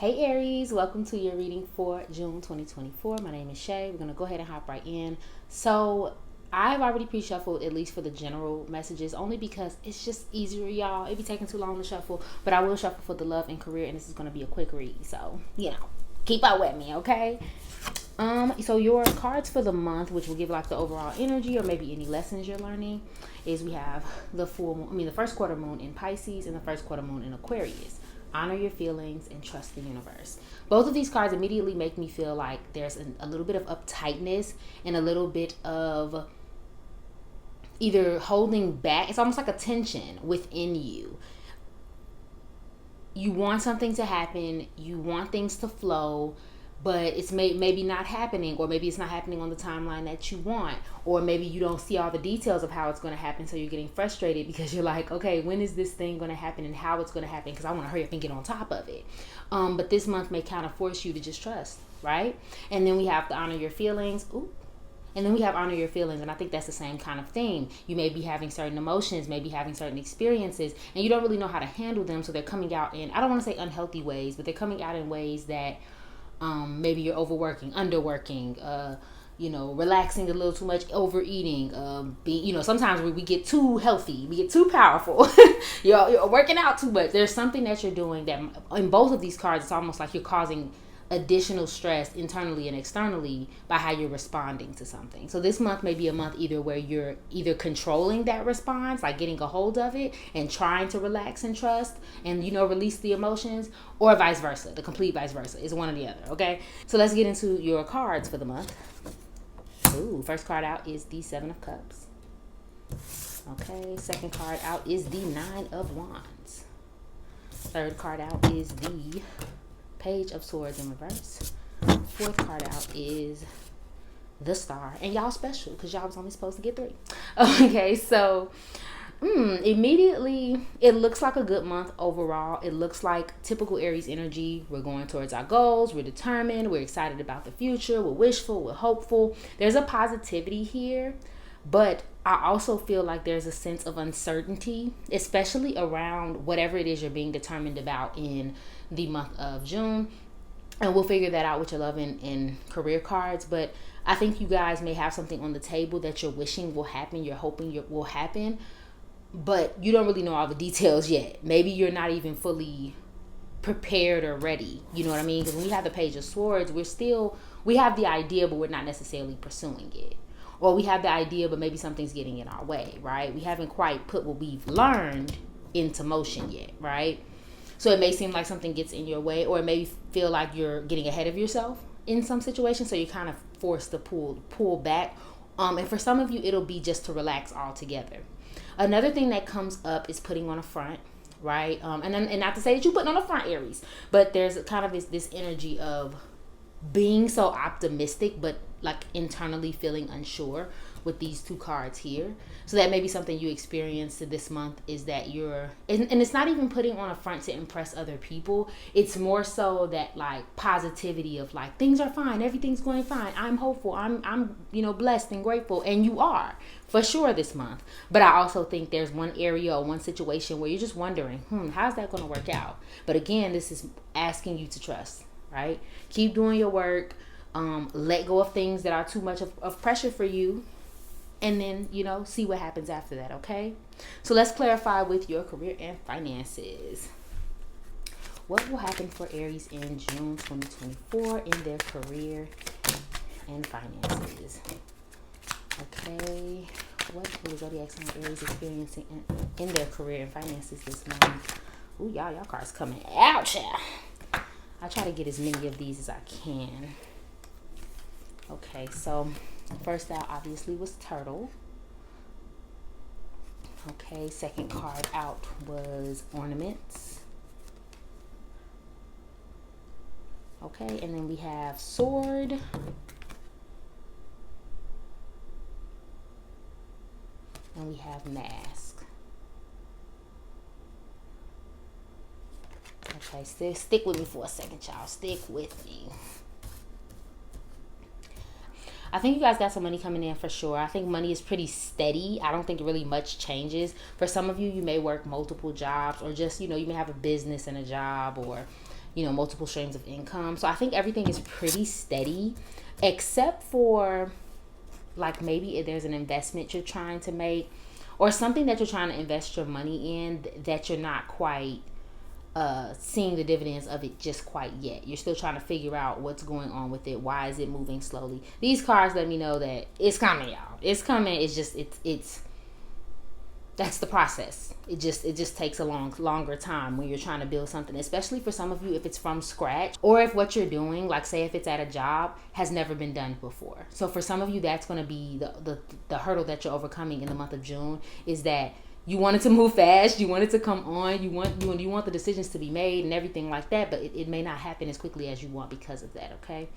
Hey Aries, welcome to your reading for June 2024. My name is Shay. We're going to go ahead and hop right in. So I've already pre-shuffled, at least for the general messages, only because it's just easier, y'all. It'd be taking too long to shuffle, but I will shuffle for the love and career, and this is going to be a quick read. So, keep up with me, okay? So your cards for the month, which will give like the overall energy or maybe any lessons you're learning, is we have the first quarter moon in Pisces and the first quarter moon in Aquarius. Honor your feelings and trust the universe. Both of these cards immediately make me feel like there's a little bit of uptightness and a little bit of either holding back. It's almost like a tension within you. You want something to happen. You want things to flow, but it's maybe not happening, or maybe it's not happening on the timeline that you want, or maybe you don't see all the details of how it's going to happen, so you're getting frustrated because you're like, okay, when is this thing going to happen and how it's going to happen, because I want to hurry up and get on top of it. But this month may kind of force you to just trust, right? And then we have to honor your feelings. And then we have honor your feelings, and I think that's the same kind of thing. You may be having certain emotions, maybe having certain experiences, and you don't really know how to handle them, so they're coming out in, I don't want to say unhealthy ways, but they're coming out in ways that maybe you're overworking, underworking, relaxing a little too much, overeating, sometimes we get too healthy, we get too powerful, you're working out too much. There's something that you're doing that in both of these cards, it's almost like you're causing additional stress internally and externally by how you're responding to something. So this month may be a month either where you're either controlling that response, like getting a hold of it and trying to relax and trust and release the emotions, or vice versa. The complete vice versa is one or the other. Okay, so let's get into your cards for the month. First card out is the Seven of Cups. Okay, second card out is the Nine of Wands. Third card out is the Page of Swords in reverse. Fourth card out is the Star. And y'all special because y'all was only supposed to get 3. Okay, so immediately it looks like a good month overall. It looks like typical Aries energy. We're going towards our goals. We're determined. We're excited about the future. We're wishful. We're hopeful. There's a positivity here. But I also feel like there's a sense of uncertainty, especially around whatever it is you're being determined about in the month of June. And we'll figure that out with your love and career cards. But I think you guys may have something on the table that you're wishing will happen, you're hoping will happen, but you don't really know all the details yet. Maybe you're not even fully prepared or ready. You know what I mean? Because when we have the Page of Swords, we have the idea, but we're not necessarily pursuing it. Or we have the idea, but maybe something's getting in our way, right? We haven't quite put what we've learned into motion yet, right? So it may seem like something gets in your way, or it may feel like you're getting ahead of yourself in some situations, so you're kind of forced to pull back. And for some of you, it'll be just to relax altogether. Another thing that comes up is putting on a front, right? And not to say that you're putting on a front, Aries, but there's kind of this energy of being so optimistic, but like internally feeling unsure with these 2 cards here. So that may be something you experienced this month, is that and it's not even putting on a front to impress other people. It's more so that like positivity of like, things are fine, everything's going fine, I'm hopeful, I'm blessed and grateful, and you are for sure this month. But I also think there's one area or one situation where you're just wondering, how's that going to work out? But again, this is asking you to trust, right? Keep doing your work. Let go of things that are too much of pressure for you, and then see what happens after that. Okay, so let's clarify with your career and finances. What will happen for Aries in June 2024 in their career and finances? Okay, what will zodiac sign Aries experiencing in their career and finances this month? Ooh, y'all cards coming out, yeah. I try to get as many of these as I can. Okay, so first out obviously was Turtle. Okay, second card out was Ornaments. Okay, and then we have Sword. And we have Mask. Okay, stick with me for a second, y'all. Stick with me. I think you guys got some money coming in for sure. I think money is pretty steady. I don't think really much changes. For some of you, you may work multiple jobs, or just, you may have a business and a job, or, multiple streams of income. So I think everything is pretty steady, except for like maybe if there's an investment you're trying to make or something that you're trying to invest your money in that you're not quite seeing the dividends of it just quite yet. You're still trying to figure out what's going on with it. Why is it moving slowly? These cards let me know that it's coming, y'all. It's coming. It's just it's that's the process. It just takes a longer time when you're trying to build something, especially for some of you if it's from scratch, or if what you're doing, like say if it's at a job, has never been done before. So for some of you, that's going to be the hurdle that you're overcoming in the month of June, is that you want it to move fast, you want it to come on, you want the decisions to be made and everything like that, but it may not happen as quickly as you want because of that. Okay.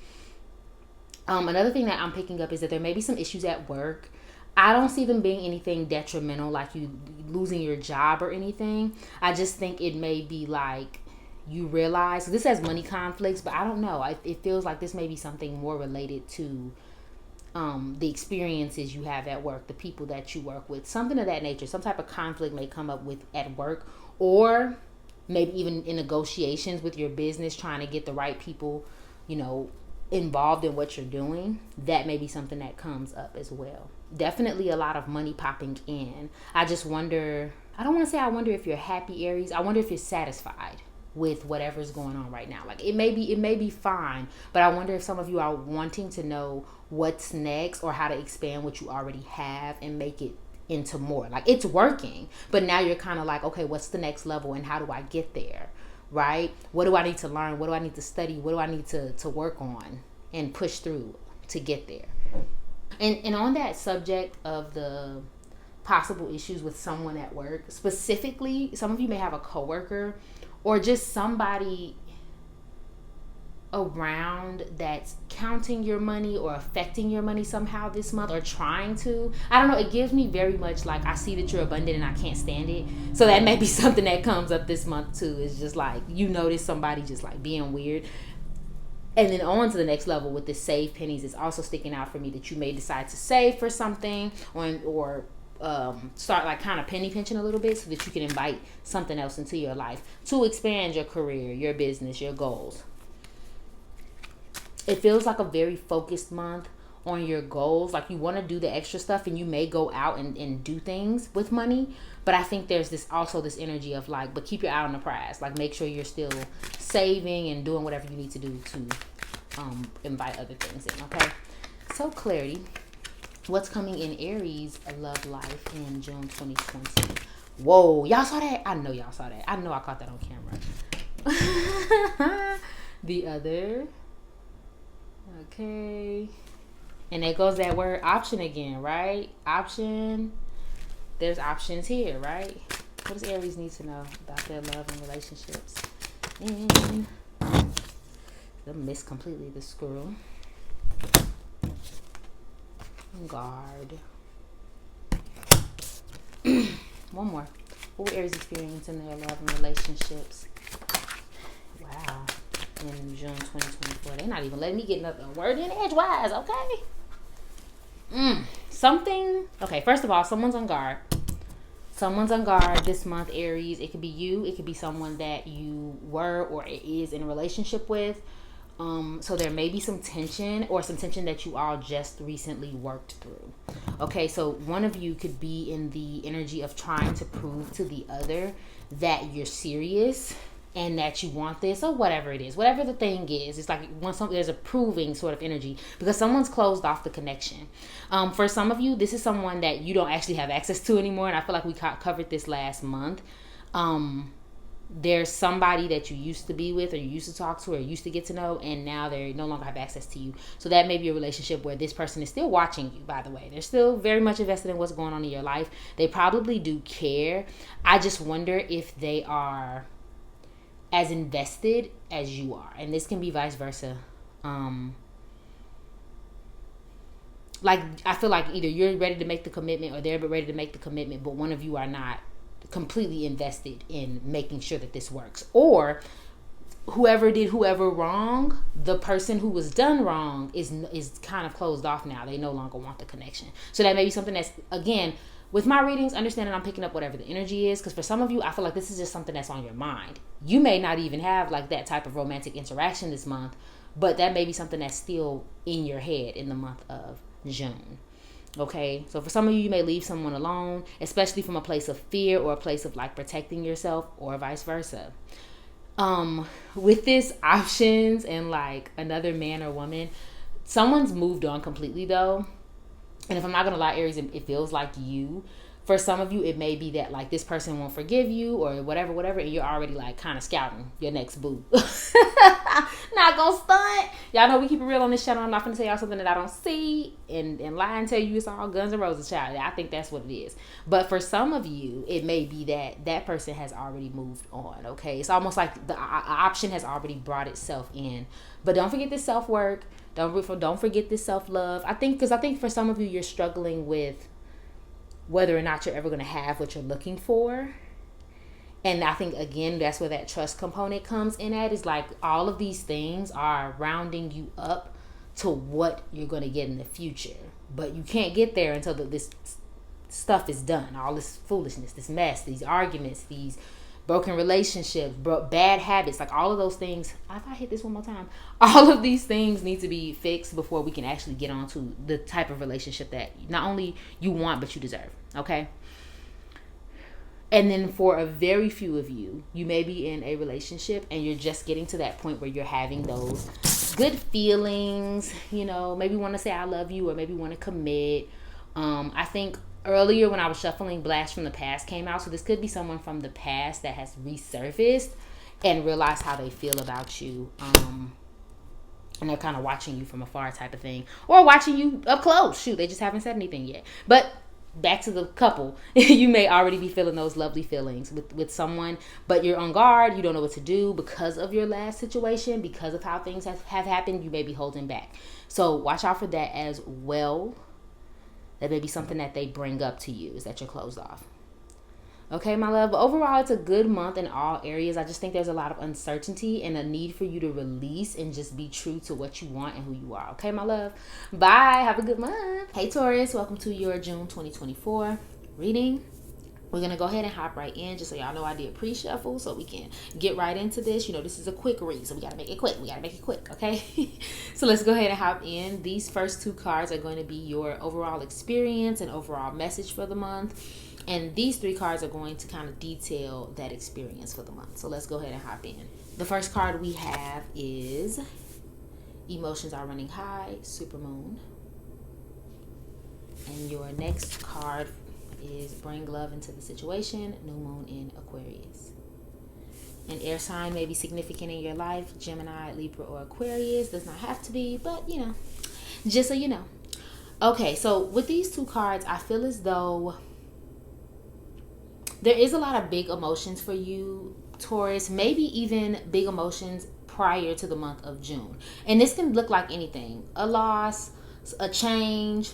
Another thing that I'm picking up is that there may be some issues at work. I don't see them being anything detrimental, like you losing your job or anything. I just think it may be like you realize, this has money conflicts, but I don't know. It feels like this may be something more related to the experiences you have at work, the people that you work with, something of that nature. Some type of conflict may come up with at work, or maybe even in negotiations with your business, trying to get the right people, involved in what you're doing. That may be something that comes up as well. Definitely a lot of money popping in. I just wonder, I don't want to say I wonder if you're happy, Aries. I wonder if you're satisfied with whatever's going on right now. Like it may be fine, but I wonder if some of you are wanting to know what's next or how to expand what you already have and make it into more. Like it's working, but now you're kind of like, okay, what's the next level and how do I get there? Right? What do I need to learn? What do I need to study? What do I need to work on and push through to get there? And on that subject of the possible issues with someone at work, specifically, some of you may have a coworker or just somebody around that's counting your money or affecting your money somehow this month, or trying to. I don't know. It gives me very much like, I see that you're abundant and I can't stand it. So that may be something that comes up this month too. It's just like you notice somebody just like being weird. And then on to the next level with the save pennies, it's also sticking out for me that you may decide to save for something or start like kind of penny pinching a little bit so that you can invite something else into your life to expand your career, your business, your goals. It feels like a very focused month on your goals. Like you want to do the extra stuff and you may go out and do things with money. But I think there's this energy of like, but keep your eye on the prize. Like make sure you're still saving and doing whatever you need to do to invite other things in. Okay. So clarity. What's coming in Aries love life in June 2020? Whoa. Y'all saw that? I know y'all saw that. I know I caught that on camera. The other. Okay. And there goes that word option again, right? Option. There's options here, right? What does Aries need to know about their love and relationships? And I missed completely the screw. Guard. One more. What will Aries experience in their love and relationships? Wow. In June 2024. They're not even letting me get another word in edgewise, okay? Something. Okay, first of all, someone's on guard. Someone's on guard this month, Aries. It could be you. It could be someone that you were or is in a relationship with. So there may be some tension that you all just recently worked through. Okay, so one of you could be in the energy of trying to prove to the other that you're serious and that you want this or whatever it is, whatever the thing is. It's like there's a proving sort of energy because someone's closed off the connection. For some of you, this is someone that you don't actually have access to anymore. And I feel like we covered this last month. There's somebody that you used to be with or you used to talk to or used to get to know, and now they no longer have access to you. So that may be a relationship where this person is still watching you, by the way. They're still very much invested in what's going on in your life. They probably do care. I just wonder if they are as invested as you are. And this can be vice versa. Like, I feel like either you're ready to make the commitment or they're ready to make the commitment, but one of you are not completely invested in making sure that this works. Or whoever did whoever wrong, the person who was done wrong is kind of closed off now. They no longer want the connection. So that may be something that's, again, with my readings, understand that I'm picking up whatever the energy is, because for some of you, I feel like this is just something that's on your mind. You may not even have like that type of romantic interaction this month, but that may be something that's still in your head in the month of June. Okay, so for some of you, you may leave someone alone, especially from a place of fear or a place of like protecting yourself, or vice versa. With this options and like another man or woman, someone's moved on completely though. And if I'm not gonna lie, Aries, it feels like you. For some of you, it may be that like this person won't forgive you or whatever, and you're already like kind of scouting your next boo. Not gonna stunt. Y'all know we keep it real on this channel. I'm not gonna tell y'all something that I don't see and lie and tell you it's all Guns and Roses, child. I think that's what it is. But for some of you, it may be that person has already moved on. Okay, it's almost like the option has already brought itself in. But don't forget this self-work. Don't forget this self-love. I think for some of you, you're struggling with whether or not you're ever going to have what you're looking for. And I think, again, that's where that trust component comes in at, is like all of these things are rounding you up to what you're going to get in the future. But you can't get there until this stuff is done. All this foolishness, this mess, these arguments, these broken relationships, bad habits, like all of those things. If I hit this one more time, all of these things need to be fixed before we can actually get on to the type of relationship that not only you want, but you deserve. Okay. And then for a very few of you, you may be in a relationship and you're just getting to that point where you're having those good feelings, maybe want to say I love you, or maybe want to commit. I think earlier when I was shuffling, Blast from the Past came out. So this could be someone from the past that has resurfaced and realized how they feel about you. And they're kind of watching you from afar type of thing. Or watching you up close. Shoot, they just haven't said anything yet. But back to the couple. You may already be feeling those lovely feelings with someone. But you're on guard. You don't know what to do because of your last situation. Because of how things have happened. You may be holding back. So watch out for that as well. That may be something that they bring up to you, is that you're closed off. Okay, my love. But overall, it's a good month in all areas. I just think there's a lot of uncertainty and a need for you to release and just be true to what you want and who you are. Okay, my love. Bye. Have a good month. Hey, Taurus. Welcome to your June 2024 reading. We're going to go ahead and hop right in, just so y'all know I did pre-shuffle, so we can get right into this. This is a quick read, so we got to make it quick. Okay? So let's go ahead and hop in. These first two cards are going to be your overall experience and overall message for the month. And these three cards are going to kind of detail that experience for the month. So let's go ahead and hop in. The first card we have is Emotions Are Running High, Supermoon. And your next card is Bring Love Into the Situation, New Moon in Aquarius. An air sign may be significant in your life, Gemini, Libra, or Aquarius. Does not have to be, but just so you know. Okay, so with these two cards, I feel as though there is a lot of big emotions for you, Taurus, maybe even big emotions prior to the month of June. And this can look like anything: a loss, a change,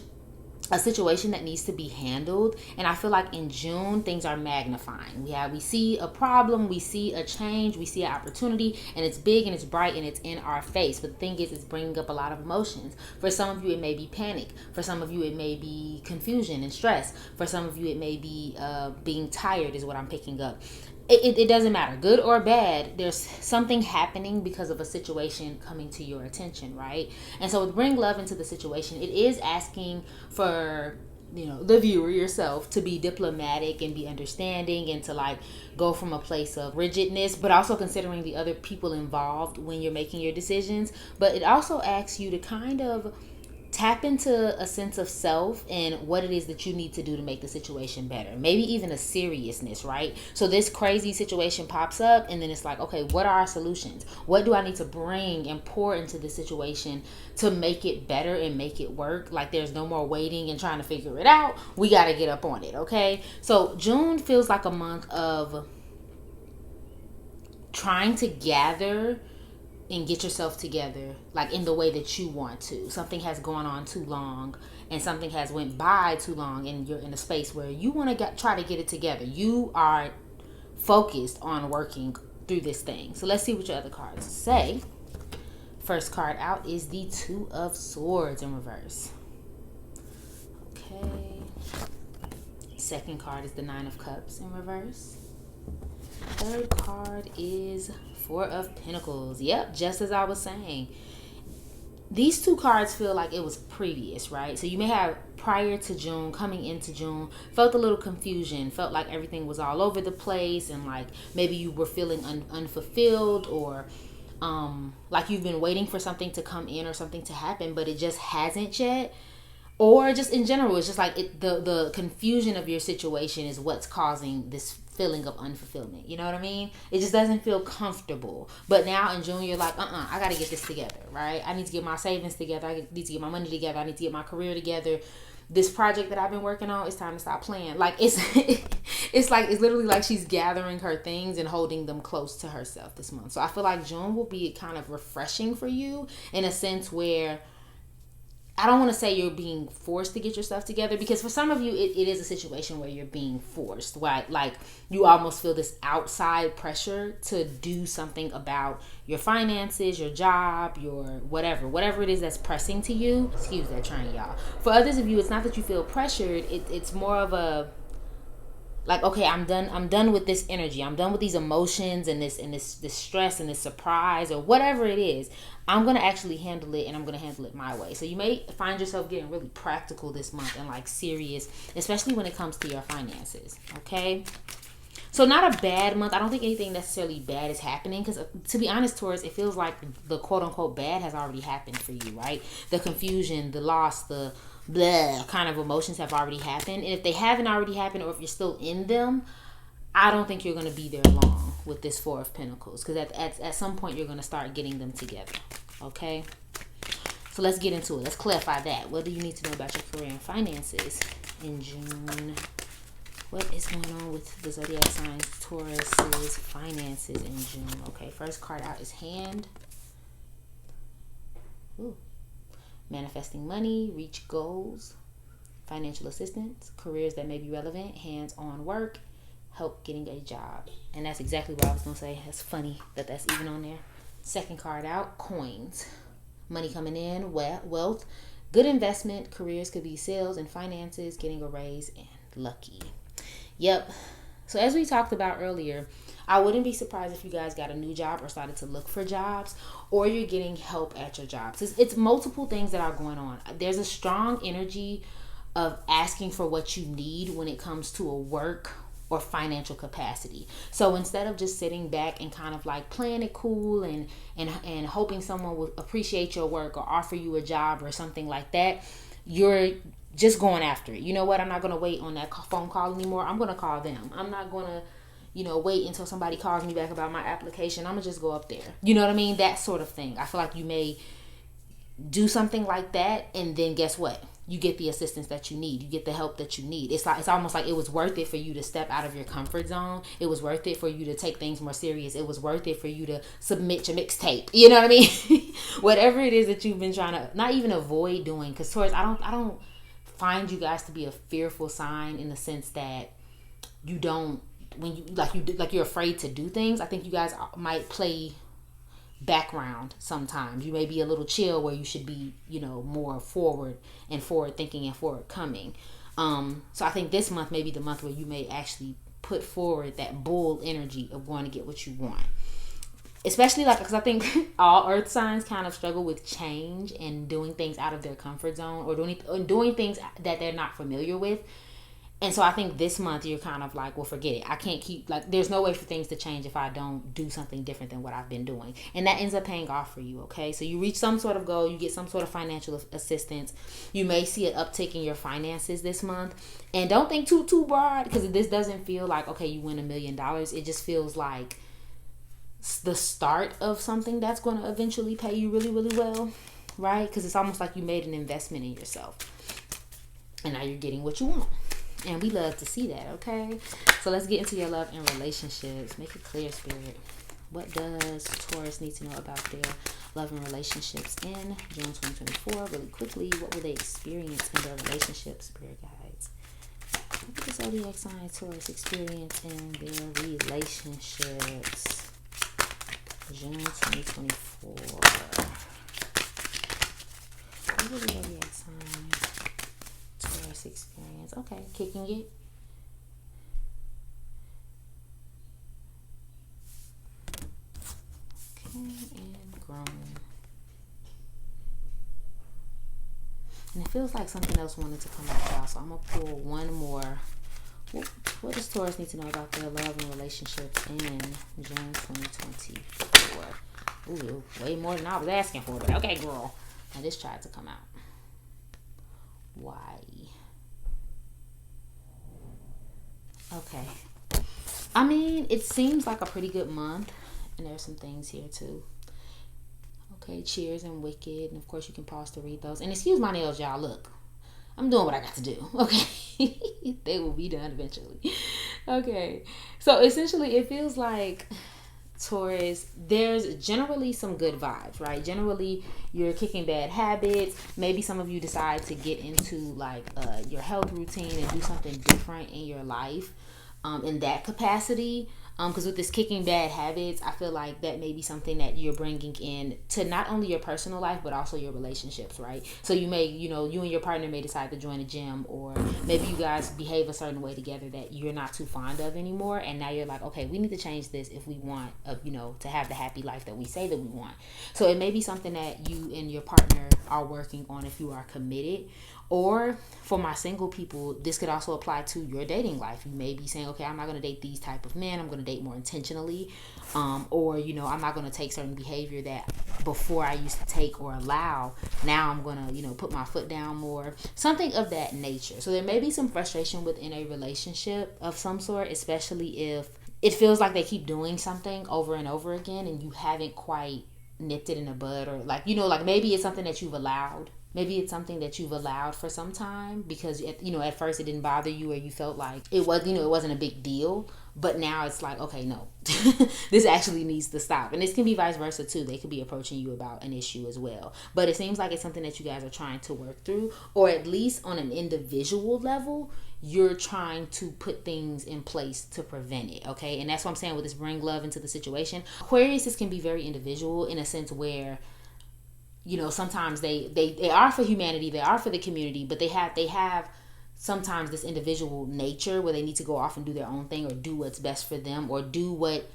a situation that needs to be handled. And I feel like in June, things are magnifying. We see a problem, we see a change, we see an opportunity, and it's big and it's bright and it's in our face. But the thing is, it's bringing up a lot of emotions. For some of you, it may be panic. For some of you, it may be confusion and stress. For some of you, it may be being tired is what I'm picking up. It doesn't matter, good or bad. There's something happening because of a situation coming to your attention, right? And so with Bring Love Into the Situation, it is asking for, the viewer, yourself, to be diplomatic and be understanding and to like go from a place of rigidness, but also considering the other people involved when you're making your decisions. But it also asks you to kind of tap into a sense of self and what it is that you need to do to make the situation better. Maybe even a seriousness, right? So this crazy situation pops up and then it's like, okay, what are our solutions? What do I need to bring and pour into the situation to make it better and make it work? Like there's no more waiting and trying to figure it out. We got to get up on it, okay? So June feels like a month of trying to gather and get yourself together, like in the way that you want to. Something has gone on too long and something has went by too long, and you're in a space where you want to try to get it together. You are focused on working through this thing. So let's see what your other cards say. First card out is the Two of Swords in reverse. Okay. Second card is the Nine of Cups in reverse. Third card is Four of Pentacles. Yep, just as I was saying. These two cards feel like it was previous, right? So you may have prior to June, coming into June, felt a little confusion, felt like everything was all over the place, and like maybe you were feeling unfulfilled, or like you've been waiting for something to come in or something to happen, but it just hasn't yet. Or just in general, it's just like the confusion of your situation is what's causing this feeling of unfulfillment. You know what I mean? It just doesn't feel comfortable. But now in June, you're like, I got to get this together, right? I need to get my savings together. I need to get my money together. I need to get my career together. This project that I've been working on, it's time to stop playing. Like it's literally like she's gathering her things and holding them close to herself this month. So I feel like June will be kind of refreshing for you in a sense where, I don't want to say you're being forced to get your stuff together, because for some of you, it is a situation where you're being forced, right? Like you almost feel this outside pressure to do something about your finances, your job, your whatever it is that's pressing to you. Excuse that train, y'all. For others of you, it's not that you feel pressured. It's more of a, like, okay, I'm done with this energy. I'm done with these emotions and this stress and this surprise or whatever it is. I'm going to actually handle it, and I'm going to handle it my way. So you may find yourself getting really practical this month and like serious, especially when it comes to your finances. Okay. So not a bad month. I don't think anything necessarily bad is happening, because to be honest, Taurus, it feels like the quote unquote bad has already happened for you, right? The confusion, the loss, the blah kind of emotions have already happened. And if they haven't already happened, or if you're still in them, I don't think you're going to be there long with this Four of Pentacles, because at some point you're going to start getting them together. Okay, so let's get into it. Let's clarify that. What do you need to know about your career and finances in June? What is going on with the zodiac signs Taurus's finances in June? Okay, first card out is Hand. Ooh. Manifesting money, reach goals, financial assistance, careers that may be relevant, hands-on work, help getting a job. And that's exactly what I was going to say. That's funny that that's even on there. Second card out, Coins. Money coming in, wealth, good investment, careers could be sales and finances, getting a raise, and lucky. Yep. So as we talked about earlier, I wouldn't be surprised if you guys got a new job or started to look for jobs, or you're getting help at your jobs. It's multiple things that are going on. There's a strong energy of asking for what you need when it comes to a work or financial capacity. So instead of just sitting back and kind of like playing it cool and hoping someone will appreciate your work or offer you a job or something like that, you're just going after it. You know what? I'm not going to wait on that phone call anymore. I'm going to call them. I'm not going to, wait until somebody calls me back about my application. I'm going to just go up there. You know what I mean? That sort of thing. I feel like you may do something like that, and then guess what? You get the assistance that you need. You get the help that you need. It's almost like it was worth it for you to step out of your comfort zone. It was worth it for you to take things more serious. It was worth it for you to submit your mixtape. You know what I mean? Whatever it is that you've been trying to not even avoid doing. Because Taurus, I don't find you guys to be a fearful sign in the sense that you don't, when you're afraid to do things. I think you guys might play background sometimes. You may be a little chill where you should be, more forward thinking and forward coming. So I think this month may be the month where you may actually put forward that bull energy of going to get what you want. Especially because I think all earth signs kind of struggle with change and doing things out of their comfort zone, or doing things that they're not familiar with. And so I think this month you're kind of like, well, forget it. I can't keep, there's no way for things to change if I don't do something different than what I've been doing. And that ends up paying off for you, okay? So you reach some sort of goal, you get some sort of financial assistance. You may see an uptick in your finances this month. And don't think too broad, because this doesn't feel like, okay, you win $1 million. It just feels like the start of something that's going to eventually pay you really, really well, right? Because it's almost like you made an investment in yourself. And now you're getting what you want. And we love to see that, okay? So let's get into your love and relationships. Make it clear, Spirit. What does Taurus need to know about their love and relationships in June 2024? Really quickly, what will they experience in their relationships, Spirit guides? What will the zodiac sign Taurus experience in their relationships? June 2024. What will the zodiac sign Taurus experience? Okay, kicking it. And it feels like something else wanted to come out, y'all. So I'm going to pull one more. What does Taurus need to know about their love and relationships in June 2024? Ooh, way more than I was asking for. But okay, girl. Now this tried to come out. Why? Okay. I mean, it seems like a pretty good month. And there's some things here too. Okay, cheers and wicked. And of course you can pause to read those. And excuse my nails, y'all. Look, I'm doing what I got to do. Okay. They will be done eventually. Okay. So essentially it feels like Taurus, there's generally some good vibes, right? Generally you're kicking bad habits. Maybe some of you decide to get into like your health routine and do something different in your life in that capacity. Because with this kicking bad habits, I feel like that may be something that you're bringing in to not only your personal life, but also your relationships, right? So you may, you and your partner may decide to join a gym, or maybe you guys behave a certain way together that you're not too fond of anymore. And now you're like, okay, we need to change this if we want, to have the happy life that we say that we want. So it may be something that you and your partner are working on if you are committed. Or for my single people, this could also apply to your dating life. You may be saying, okay, I'm not going to date these type of men. I'm going to date more intentionally. Or, I'm not going to take certain behavior that before I used to take or allow. Now I'm going to, put my foot down more. Something of that nature. So there may be some frustration within a relationship of some sort, especially if it feels like they keep doing something over and over again and you haven't quite nipped it in the bud, or like maybe it's something that you've allowed. Maybe it's something that you've allowed for some time because, at first it didn't bother you, or you felt like it was, it wasn't a big deal. But now it's like, okay, no, this actually needs to stop. And this can be vice versa too. They could be approaching you about an issue as well. But it seems like it's something that you guys are trying to work through, or at least on an individual level, you're trying to put things in place to prevent it. Okay. And that's what I'm saying with this bring love into the situation. Aquarius, this can be very individual in a sense where, sometimes they are for humanity, they are for the community, but they have sometimes this individual nature where they need to go off and do their own thing, or do what's best for them, or do what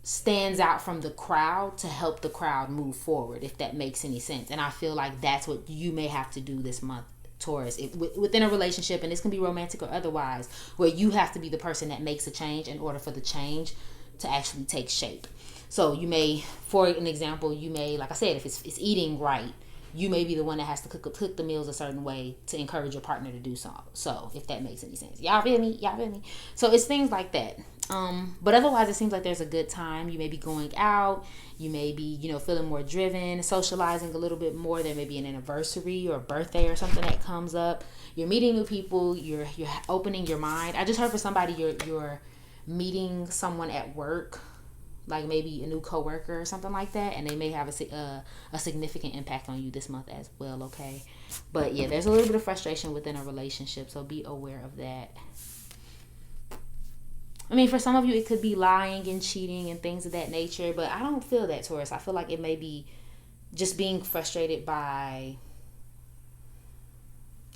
stands out from the crowd to help the crowd move forward, if that makes any sense. And I feel like that's what you may have to do this month, Taurus, within a relationship, and this can be romantic or otherwise, where you have to be the person that makes a change in order for the change to actually take shape. So you may, for an example, like I said, if it's eating right, you may be the one that has to cook the meals a certain way to encourage your partner to do so. So if that makes any sense. Y'all feel me? So it's things like that. But otherwise, it seems like there's a good time. You may be going out. You may be, feeling more driven, socializing a little bit more. There may be an anniversary or birthday or something that comes up. You're meeting new people. You're opening your mind. I just heard for somebody you're meeting someone at work, like maybe a new coworker or something like that, and they may have a significant impact on you this month as well. Okay, but yeah, there's a little bit of frustration within a relationship, so be aware of that. I mean, for some of you, it could be lying and cheating and things of that nature, but I don't feel that, Taurus. I feel like it may be just being frustrated by,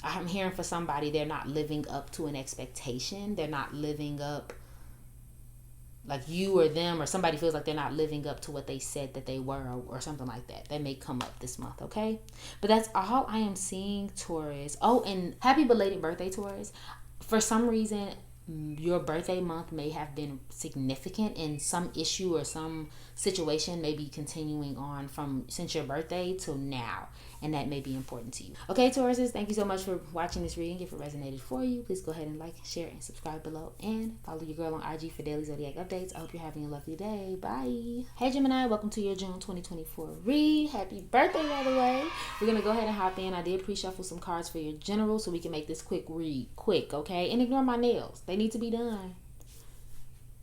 I'm hearing for somebody, they're not living up to an expectation. They're not living up, like you or them or somebody feels like they're not living up to what they said that they were, or something like that. That may come up this month, okay? But that's all I am seeing, Taurus. Oh, and happy belated birthday, Taurus. For some reason, your birthday month may have been significant in some issue or some situation, maybe continuing on from since your birthday till now, and that may be important to you. Okay, Tauruses, thank you so much for watching this reading. If it resonated for you, please go ahead and like, share, and subscribe below, and follow your girl on IG for daily zodiac updates. I hope you're having a lovely day. Bye. Hey Gemini, welcome to your June 2024 read. Happy birthday, by the way. We're gonna go ahead and hop in. I did pre-shuffle some cards for your general so we can make this quick read quick, okay? And ignore my nails, they need to be done.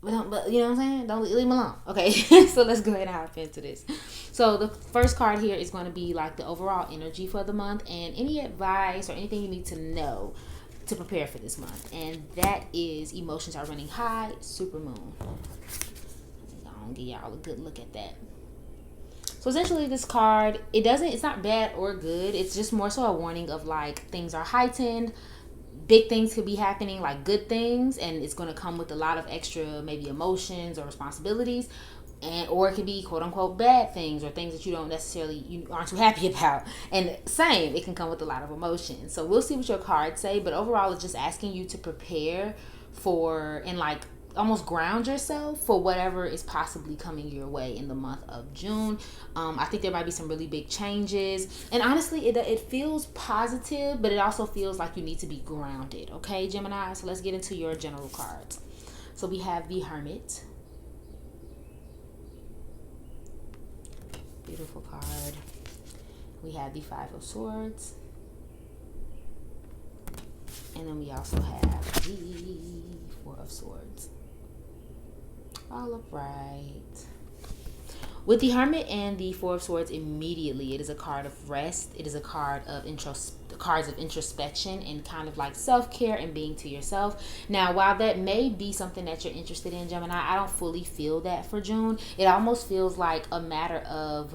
But you know what I'm saying? Don't leave them alone. Okay, so let's go ahead and hop into this. So the first card here is going to be like the overall energy for the month and any advice or anything you need to know to prepare for this month. And that is emotions are running high, super moon. I'll give y'all a good look at that. So essentially this card, it's not bad or good. It's just more so a warning of like things are heightened. Big things could be happening, like good things, and it's going to come with a lot of extra maybe emotions or responsibilities. and or it could be quote unquote bad things or things that you aren't too happy about. And same, it can come with a lot of emotion. So we'll see what your cards say, but overall it's just asking you to prepare for and like almost ground yourself for whatever is possibly coming your way in the month of June. I think there might be some really big changes, and honestly it feels positive, but it also feels like you need to be grounded. Okay, Gemini, so let's get into your general cards. So we have the Hermit. Beautiful card. We have the Five of Swords, and then we also have the Four of Swords. All upright. With the Hermit and the Four of Swords, immediately it is a card of rest. It is a card of cards of introspection and kind of like self-care and being to yourself. Now, while that may be something that you're interested in, Gemini, I don't fully feel that for June. It almost feels like a matter of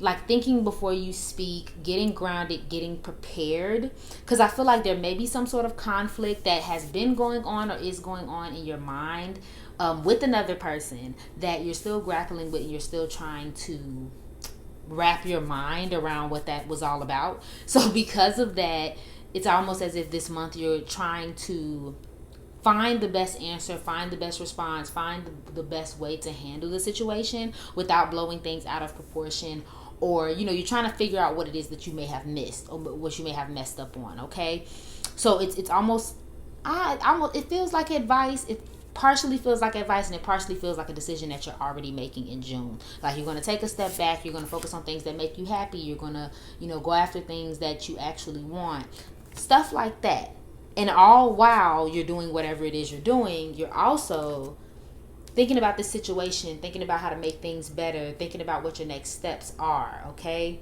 like thinking before you speak, getting grounded, getting prepared, because I feel like there may be some sort of conflict that has been going on or is going on in your mind with another person that you're still grappling with, and you're still trying to wrap your mind around what that was all about. So because of that, it's almost as if this month you're trying to find the best answer, find the best response, find the best way to handle the situation without blowing things out of proportion, or you're trying to figure out what it is that you may have missed or what you may have messed up on. Okay, so it's almost it feels like advice. It partially feels like advice, and it partially feels like a decision that you're already making in June. Like you're going to take a step back, you're going to focus on things that make you happy, you're going to go after things that you actually want, stuff like that. And all while you're doing whatever it is you're doing, you're also thinking about the situation, thinking about how to make things better, thinking about what your next steps are. Okay,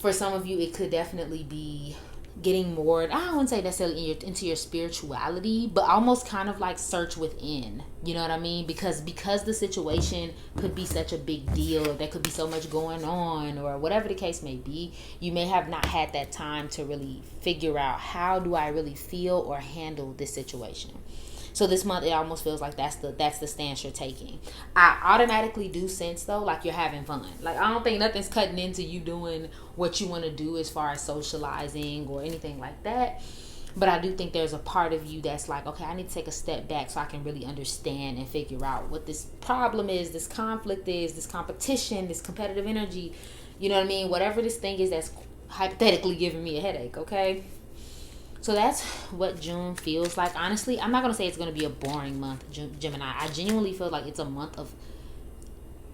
for some of you it could definitely be getting more, I wouldn't say necessarily into your spirituality, but almost kind of like search within, you know what I mean? Because the situation could be such a big deal, there could be so much going on, or whatever the case may be, you may have not had that time to really figure out, how do I really feel or handle this situation? So this month, it almost feels like that's the stance you're taking. I automatically do sense, though, like you're having fun. Like, I don't think nothing's cutting into you doing what you want to do as far as socializing or anything like that. But I do think there's a part of you that's like, okay, I need to take a step back so I can really understand and figure out what this problem is, this conflict is, this competition, this competitive energy. You know what I mean? Whatever this thing is that's hypothetically giving me a headache, okay? So that's what June feels like. Honestly, I'm not going to say it's going to be a boring month, Gemini. I genuinely feel like it's a month of,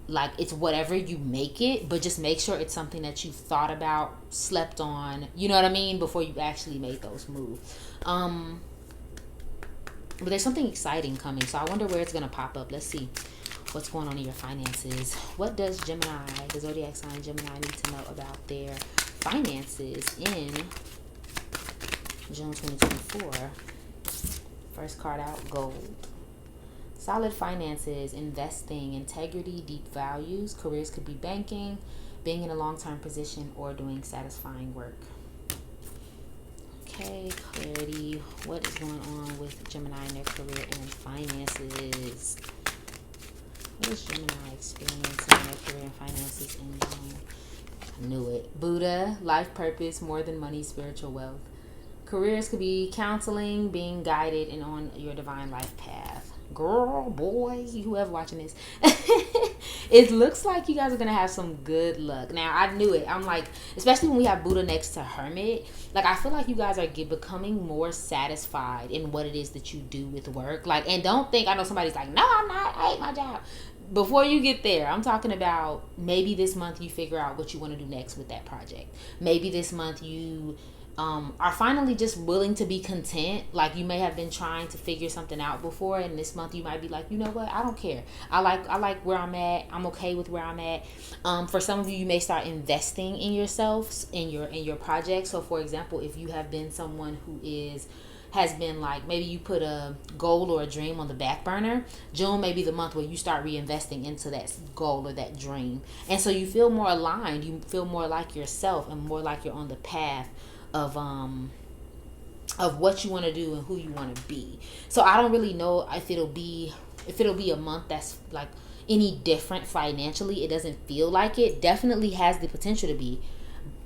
like, it's whatever you make it, but just make sure it's something that you thought about, slept on, you know what I mean, before you actually made those moves. But there's something exciting coming, so I wonder where it's going to pop up. Let's see what's going on in your finances. What does Gemini, the zodiac sign Gemini, need to know about their finances in June 2024. First card out, gold. Solid finances, investing, integrity, deep values. Careers could be banking, being in a long-term position, or doing satisfying work. Okay, clarity. What is going on with Gemini in their career and finances? What is Gemini experiencing in their career and finances in June? I knew it. Buddha, life purpose, more than money, spiritual wealth. Careers could be counseling, being guided, and on your divine life path. Girl, boy, whoever watching this. It looks like you guys are going to have some good luck. Now, I knew it. I'm like, especially when we have Buddha next to Hermit, like, I feel like you guys are becoming more satisfied in what it is that you do with work. Like, and don't think, I know somebody's like, no, I'm not. I hate my job. Before you get there, I'm talking about maybe this month you figure out what you want to do next with that project. Maybe this month you are finally just willing to be content. Like, you may have been trying to figure something out before, and this month you might be like, you know what, I don't care. I like where I'm at. I'm okay with where I'm at. For some of you, you may start investing in yourselves, in your projects. So for example, if you have been someone who has been like, maybe you put a goal or a dream on the back burner, June may be the month where you start reinvesting into that goal or that dream. And so you feel more aligned, you feel more like yourself, and more like you're on the path of what you want to do and who you want to be. So I don't really know if it'll be a month that's like any different financially. It doesn't feel like it. Definitely has the potential to be.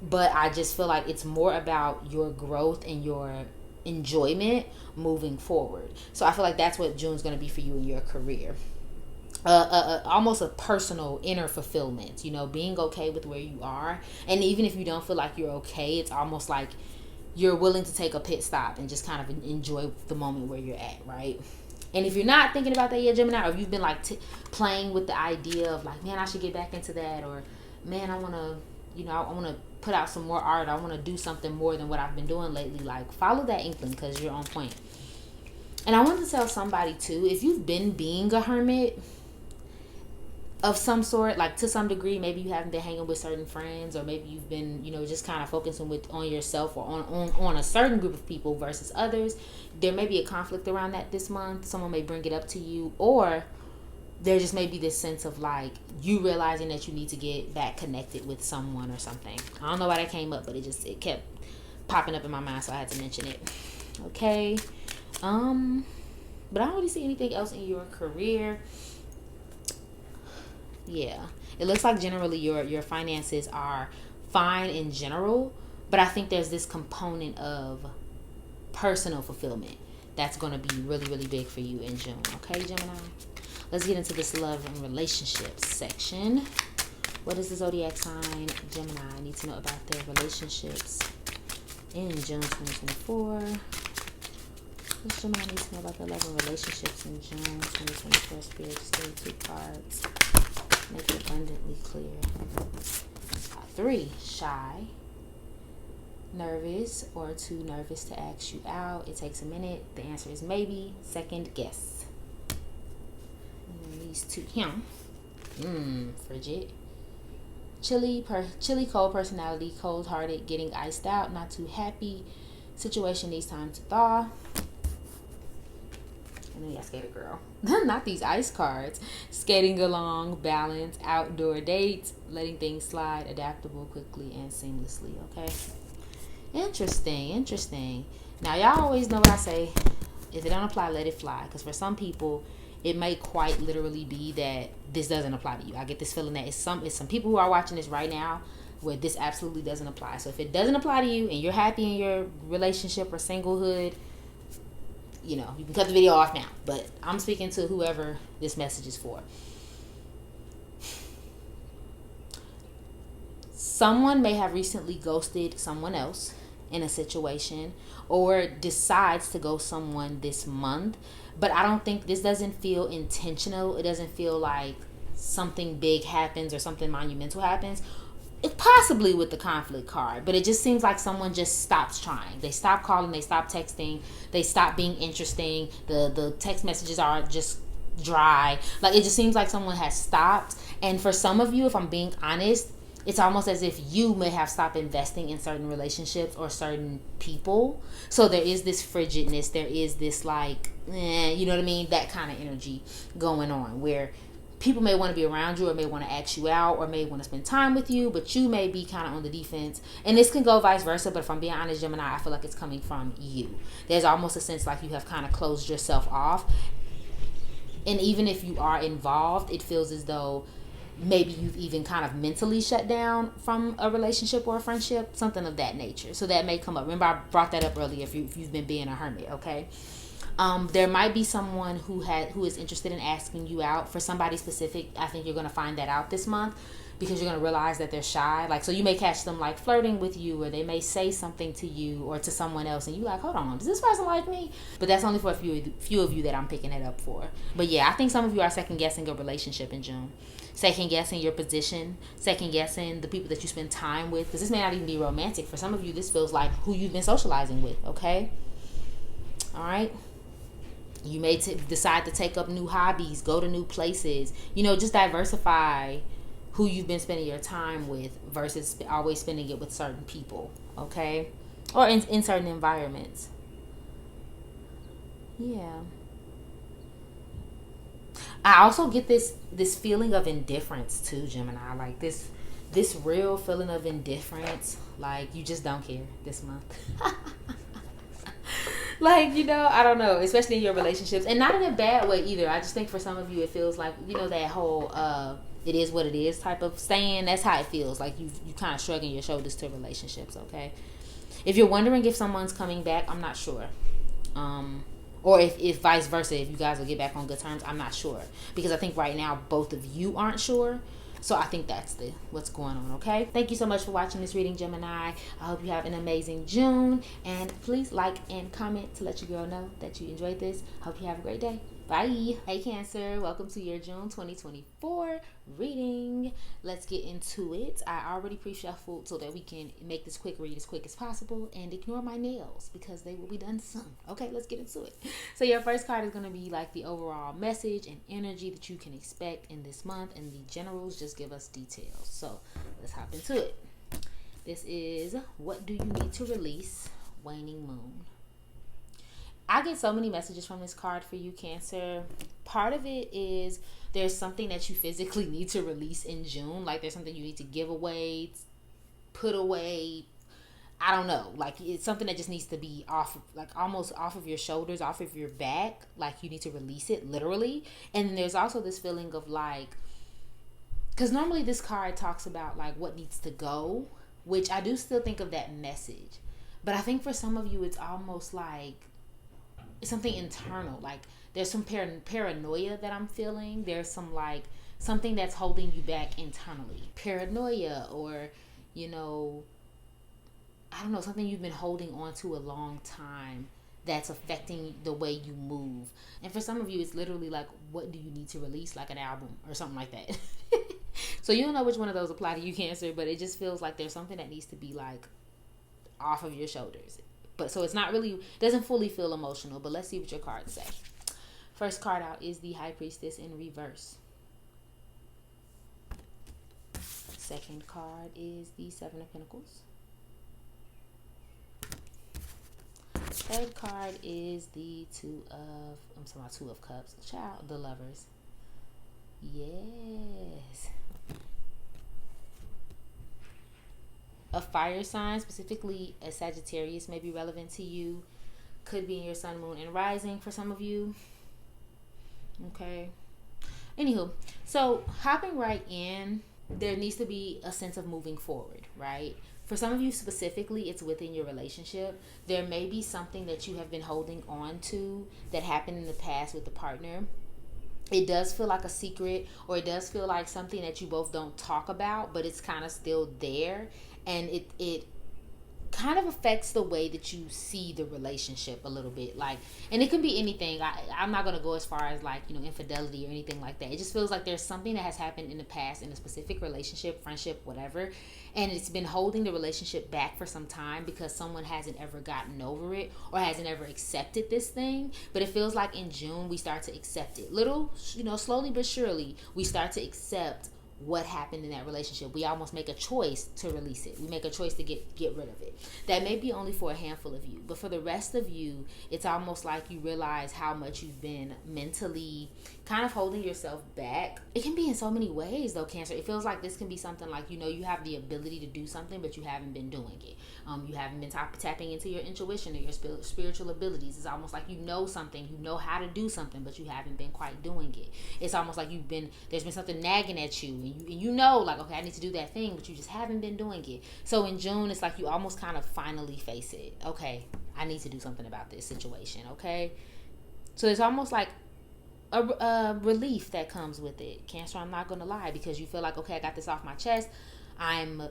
But I just feel like it's more about your growth and your enjoyment moving forward. So I feel like that's what June's going to be for you in your career. Almost a personal inner fulfillment, being okay with where you are. And even if you don't feel like you're okay, it's almost like you're willing to take a pit stop and just kind of enjoy the moment where you're at, right? And if you're not thinking about that yet, Gemini, or if you've been like playing with the idea of like, man, I should get back into that, or man, I want to, I want to put out some more art, I want to do something more than what I've been doing lately, like follow that inkling, because you're on point. And I want to tell somebody too, if you've been being a hermit of some sort, like to some degree, maybe you haven't been hanging with certain friends, or maybe you've been, just kind of focusing on yourself, or on a certain group of people versus others. There may be a conflict around that this month. Someone may bring it up to you, or there just may be this sense of like you realizing that you need to get back connected with someone or something. I don't know why that came up, but it kept popping up in my mind, so I had to mention it. Okay. But I don't really see anything else in your career. Yeah, it looks like generally your finances are fine in general, but I think there's this component of personal fulfillment that's going to be really, really big for you in June. Okay, Gemini? Let's get into this love and relationships section. What is the zodiac sign Gemini? I need to know about their relationships in June 2024. What Gemini needs to know about their love and relationships in June 2024? Spirit, just give me 2 cards. Make it abundantly clear. 3, shy, nervous, or too nervous to ask you out. It takes a minute. The answer is maybe. Second guess. And these 2, frigid. Chilly, cold personality, cold-hearted, getting iced out, not too happy. Situation needs time to thaw. And then skater girl. Not these ice cards. Skating along, balance, outdoor dates, letting things slide, adaptable quickly and seamlessly. Okay. Interesting. Now y'all always know what I say. If it don't apply, let it fly. Because for some people, it may quite literally be that this doesn't apply to you. I get this feeling that it's some people who are watching this right now where this absolutely doesn't apply. So if it doesn't apply to you and you're happy in your relationship or singlehood, you can cut the video off now. But I'm speaking to whoever this message is for. Someone may have recently ghosted someone else in a situation, or decides to ghost someone this month. But I don't think this doesn't feel intentional. It doesn't feel like something big happens or something monumental happens. It's possibly with the conflict card, but it just seems like someone just stops trying. They stop calling, they stop texting, they stop being interesting. The text messages are just dry. Like, it just seems like someone has stopped. And for some of you, if I'm being honest, it's almost as if you may have stopped investing in certain relationships or certain people. So there is this frigidness, there is this like, you know what I mean? That kind of energy going on where people may want to be around you, or may want to ask you out, or may want to spend time with you, but you may be kind of on the defense. And this can go vice versa, but if I'm being honest, Gemini, I feel like it's coming from you. There's almost a sense like you have kind of closed yourself off. And even if you are involved, it feels as though maybe you've even kind of mentally shut down from a relationship or a friendship, something of that nature. So that may come up. Remember, I brought that up earlier if you've been being a hermit, okay? There might be someone who is interested in asking you out. For somebody specific, I think you're going to find that out this month, because you're going to realize that they're shy. Like, so you may catch them like flirting with you, or they may say something to you or to someone else, and you like, hold on, does this person like me? But that's only for a few of you that I'm picking it up for. But yeah, I think some of you are second guessing a relationship in June. Second guessing your position, second guessing the people that you spend time with, because this may not even be romantic. For some of you, this feels like who you've been socializing with, okay? All right? You may decide to take up new hobbies, go to new places, just diversify who you've been spending your time with versus always spending it with certain people, okay? Or in certain environments. Yeah. I also get this feeling of indifference too, Gemini. Like this real feeling of indifference. Like you just don't care this month. Like, you know, I don't know, especially in your relationships, and not in a bad way either. I just think for some of you it feels like, you know, that whole it is what it is type of saying. That's how it feels like you kind of shrugging your shoulders to relationships. Okay, if you're wondering if someone's coming back, I'm not sure. Or if vice versa, if you guys will get back on good terms, I'm not sure, because I think right now both of you aren't sure. So I think that's what's going on. Okay, thank you so much for watching this reading, Gemini. I hope you have an amazing June, and please like and comment to let your girl know that you enjoyed this. Hope you have a great day. Bye. Hey Cancer, welcome to your June 2024 reading. Let's get into it. I already pre-shuffled so that we can make this quick read as quick as possible, and ignore my nails because they will be done soon. Okay, let's get into it. So your first card is going to be like the overall message and energy that you can expect in this month, and the generals just give us details. So let's hop into it. This is what do you need to release, waning moon. I get so many messages from this card for you, Cancer. Part of it is there's something that you physically need to release in June. Like there's something you need to give away, put away. I don't know. Like it's something that just needs to be off, like almost off of your shoulders, off of your back. Like you need to release it literally. And then there's also this feeling of like, because normally this card talks about like what needs to go, which I do still think of that message. But I think for some of you, it's almost like something internal. Like there's some paranoia that I'm feeling. There's some like something that's holding you back internally, paranoia, or you know, I don't know, something you've been holding on to a long time that's affecting the way you move. And for some of you, it's literally like, what do you need to release, like an album or something like that. So you don't know which one of those apply to you, Cancer, but it just feels like there's something that needs to be like off of your shoulders. But so it's not really, doesn't fully feel emotional, but let's see what your cards say. First card out is the High Priestess in reverse. Second card is the Seven of Pentacles. Third card is the Two of Cups. Child, the Lovers. Yes. A fire sign, specifically a Sagittarius, may be relevant to you. Could be in your sun, moon, and rising for some of you. Okay. Anywho, so hopping right in, there needs to be a sense of moving forward, right? For some of you specifically, it's within your relationship. There may be something that you have been holding on to that happened in the past with the partner. It does feel like a secret, or it does feel like something that you both don't talk about, but it's kind of still there. And it kind of affects the way that you see the relationship a little bit. Like, and it can be anything. I'm not going to go as far as like, you know, infidelity or anything like that. It just feels like there's something that has happened in the past in a specific relationship, friendship, whatever. And it's been holding the relationship back for some time because someone hasn't ever gotten over it or hasn't ever accepted this thing. But it feels like in June, we start to accept it. Little, you know, slowly but surely, we start to accept what happened in that relationship. We almost make a choice to release it. We make a choice to get rid of it. That may be only for a handful of you, but for the rest of you, it's almost like you realize how much you've been mentally kind of holding yourself back. It can be in so many ways though, Cancer. It feels like this can be something like, you know, you have the ability to do something, but you haven't been doing it. You haven't been tapping into your intuition or your spiritual abilities. It's almost like you know something, you know how to do something, but you haven't been quite doing it. It's almost like there's been something nagging at you, and you know, like, okay, I need to do that thing, but you just haven't been doing it. So in June, it's like you almost kind of finally face it. Okay, I need to do something about this situation, okay? So it's almost like a relief that comes with it, Cancer. I'm not going to lie, because you feel like, okay, I got this off my chest. I'm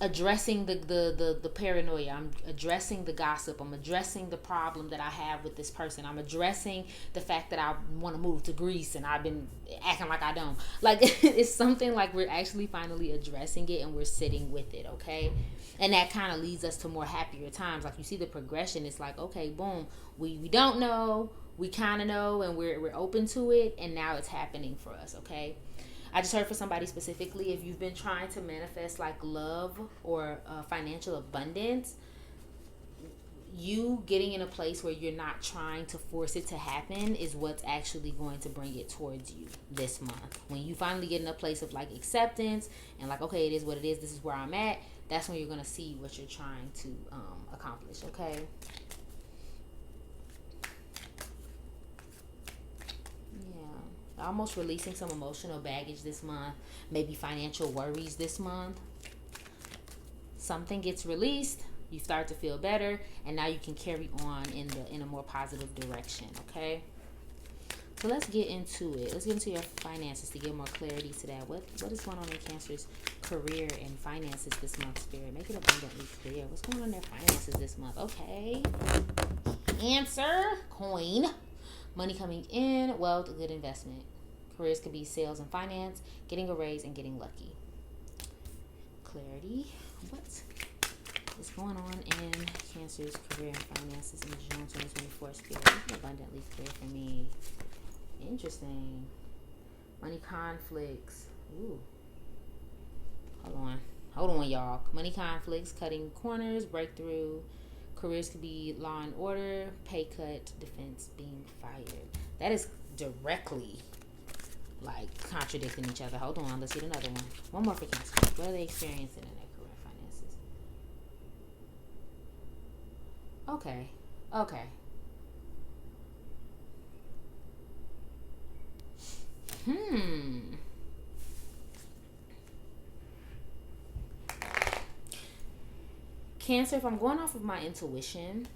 addressing the paranoia. I'm addressing the gossip. I'm addressing the problem that I have with this person. I'm addressing the fact that I want to move to Greece and I've been acting like I don't. Like, it's something like we're actually finally addressing it and we're sitting with it, okay? And that kind of leads us to more happier times. Like, you see the progression. It's like, okay, boom, we don't know, we kind of know, and we're open to it, and now it's happening for us, okay? I just heard for somebody specifically, if you've been trying to manifest like love or financial abundance, you getting in a place where you're not trying to force it to happen is what's actually going to bring it towards you this month. When you finally get in a place of like acceptance and like, okay, it is what it is, this is where I'm at, that's when you're going to see what you're trying to accomplish, okay? Almost releasing some emotional baggage this month. Maybe financial worries this month. Something gets released. You start to feel better, and now you can carry on in a more positive direction. Okay. So let's get into it. Let's get into your finances to get more clarity to that. What is going on in Cancer's career and finances this month, Spirit? Make it abundantly clear. What's going on in their finances this month? Okay. Answer, coin. Money coming in, wealth, good investment. Careers could be sales and finance, getting a raise, and getting lucky. Clarity. What is going on in Cancer's career and finances in June 2024, Spirit? Make it abundantly clear for me. Interesting. Money conflicts. Ooh. Hold on, y'all. Money conflicts, cutting corners, breakthrough. Careers could be law and order, pay cut, defense, being fired. That is directly like contradicting each other. Hold on, let's get another one. One more for Cancer. What are they experiencing in their career finances? Okay. Cancer, if I'm going off of my intuition,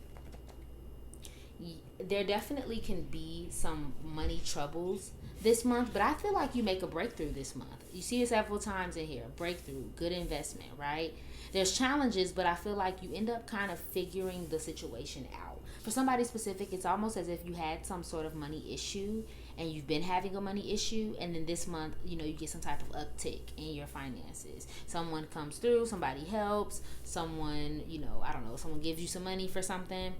there definitely can be some money troubles this month, but I feel like you make a breakthrough this month. You see it several times in here. Breakthrough, good investment, right? There's challenges, but I feel like you end up kind of figuring the situation out. For somebody specific, it's almost as if you had some sort of money issue and you've been having a money issue, and then this month, you get some type of uptick in your finances. Someone comes through, somebody helps, someone, I don't know, someone gives you some money for something.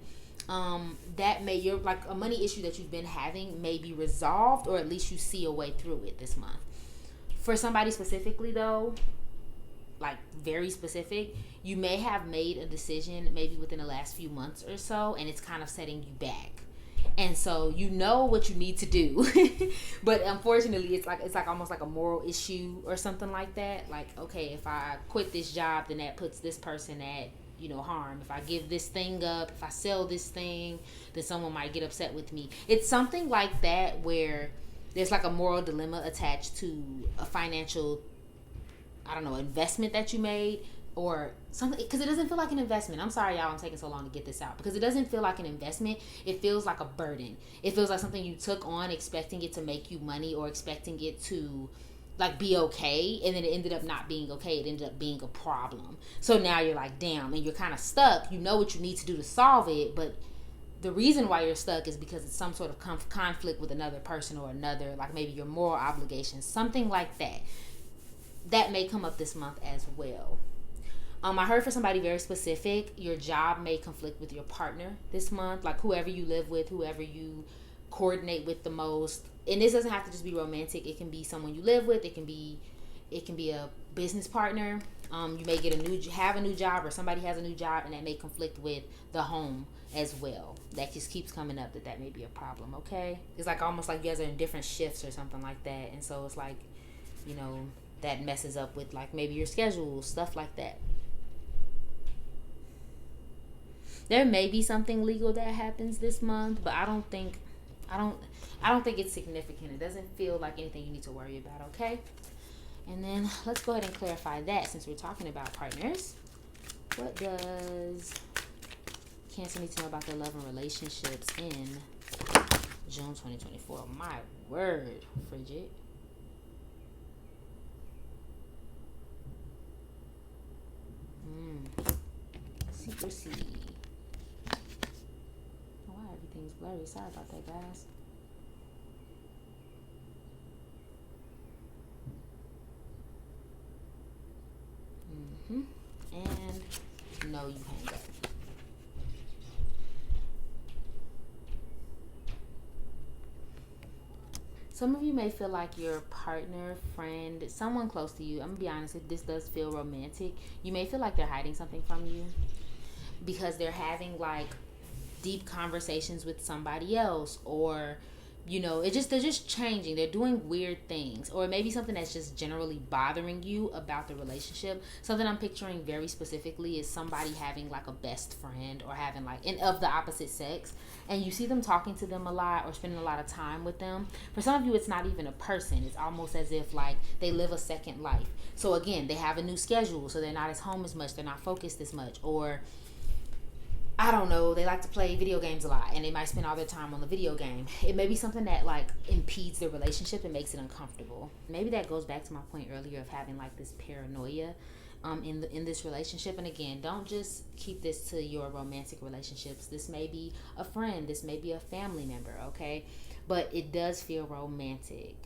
You're like a money issue that you've been having may be resolved, or at least you see a way through it this month. For somebody specifically though, like very specific, you may have made a decision maybe within the last few months or so, and it's kind of setting you back. And so you know what you need to do, but unfortunately it's like almost like a moral issue or something like that. Like, okay, if I quit this job, then that puts this person at harm. If I give this thing up, if I sell this thing, then someone might get upset with me. It's something like that where there's like a moral dilemma attached to a financial, I don't know, investment that you made or something, because it doesn't feel like an investment. I'm sorry, y'all, I'm taking so long to get this out, because it doesn't feel like an investment. It feels like a burden. It feels like something you took on expecting it to make you money or expecting it to like be okay, and then it ended up not being okay. It ended up being a problem. So now you're like, damn, and you're kind of stuck. You know what you need to do to solve it, but the reason why you're stuck is because it's some sort of conflict with another person or another, like maybe your moral obligations, something like that. That may come up this month as well. I heard for somebody very specific, your job may conflict with your partner this month, like whoever you live with, whoever you coordinate with the most. And this doesn't have to just be romantic. It can be someone you live with. It can be a business partner. You may have a new job, or somebody has a new job, and that may conflict with the home as well. That just keeps coming up, that may be a problem. Okay, it's like almost like you guys are in different shifts or something like that, and so it's like, that messes up with like maybe your schedule, stuff like that. There may be something legal that happens this month, but I don't think it's significant. It doesn't feel like anything you need to worry about, okay? And then let's go ahead and clarify that, since we're talking about partners. What does Cancer need to know about their love and relationships in June 2024? My word, Frigid. Secrecy. Why everything's blurry? Sorry about that, guys. And no, you hang up. Some of you may feel like your partner, friend, someone close to you, I'm gonna be honest, if this does feel romantic, you may feel like they're hiding something from you because they're having like deep conversations with somebody else, or You know, they're just changing. They're doing weird things, or maybe something that's just generally bothering you about the relationship. Something I'm picturing very specifically is somebody having like a best friend, or having like of the opposite sex, and you see them talking to them a lot or spending a lot of time with them. For some of you, it's not even a person. It's almost as if like they live a second life. So again, they have a new schedule, so they're not as home as much. They're not focused as much, or I don't know, they like to play video games a lot and they might spend all their time on the video game. It may be something that like impedes their relationship and makes it uncomfortable. Maybe that goes back to my point earlier of having like this paranoia in this relationship. And again, don't just keep this to your romantic relationships. This may be a friend, this may be a family member, okay? But it does feel romantic.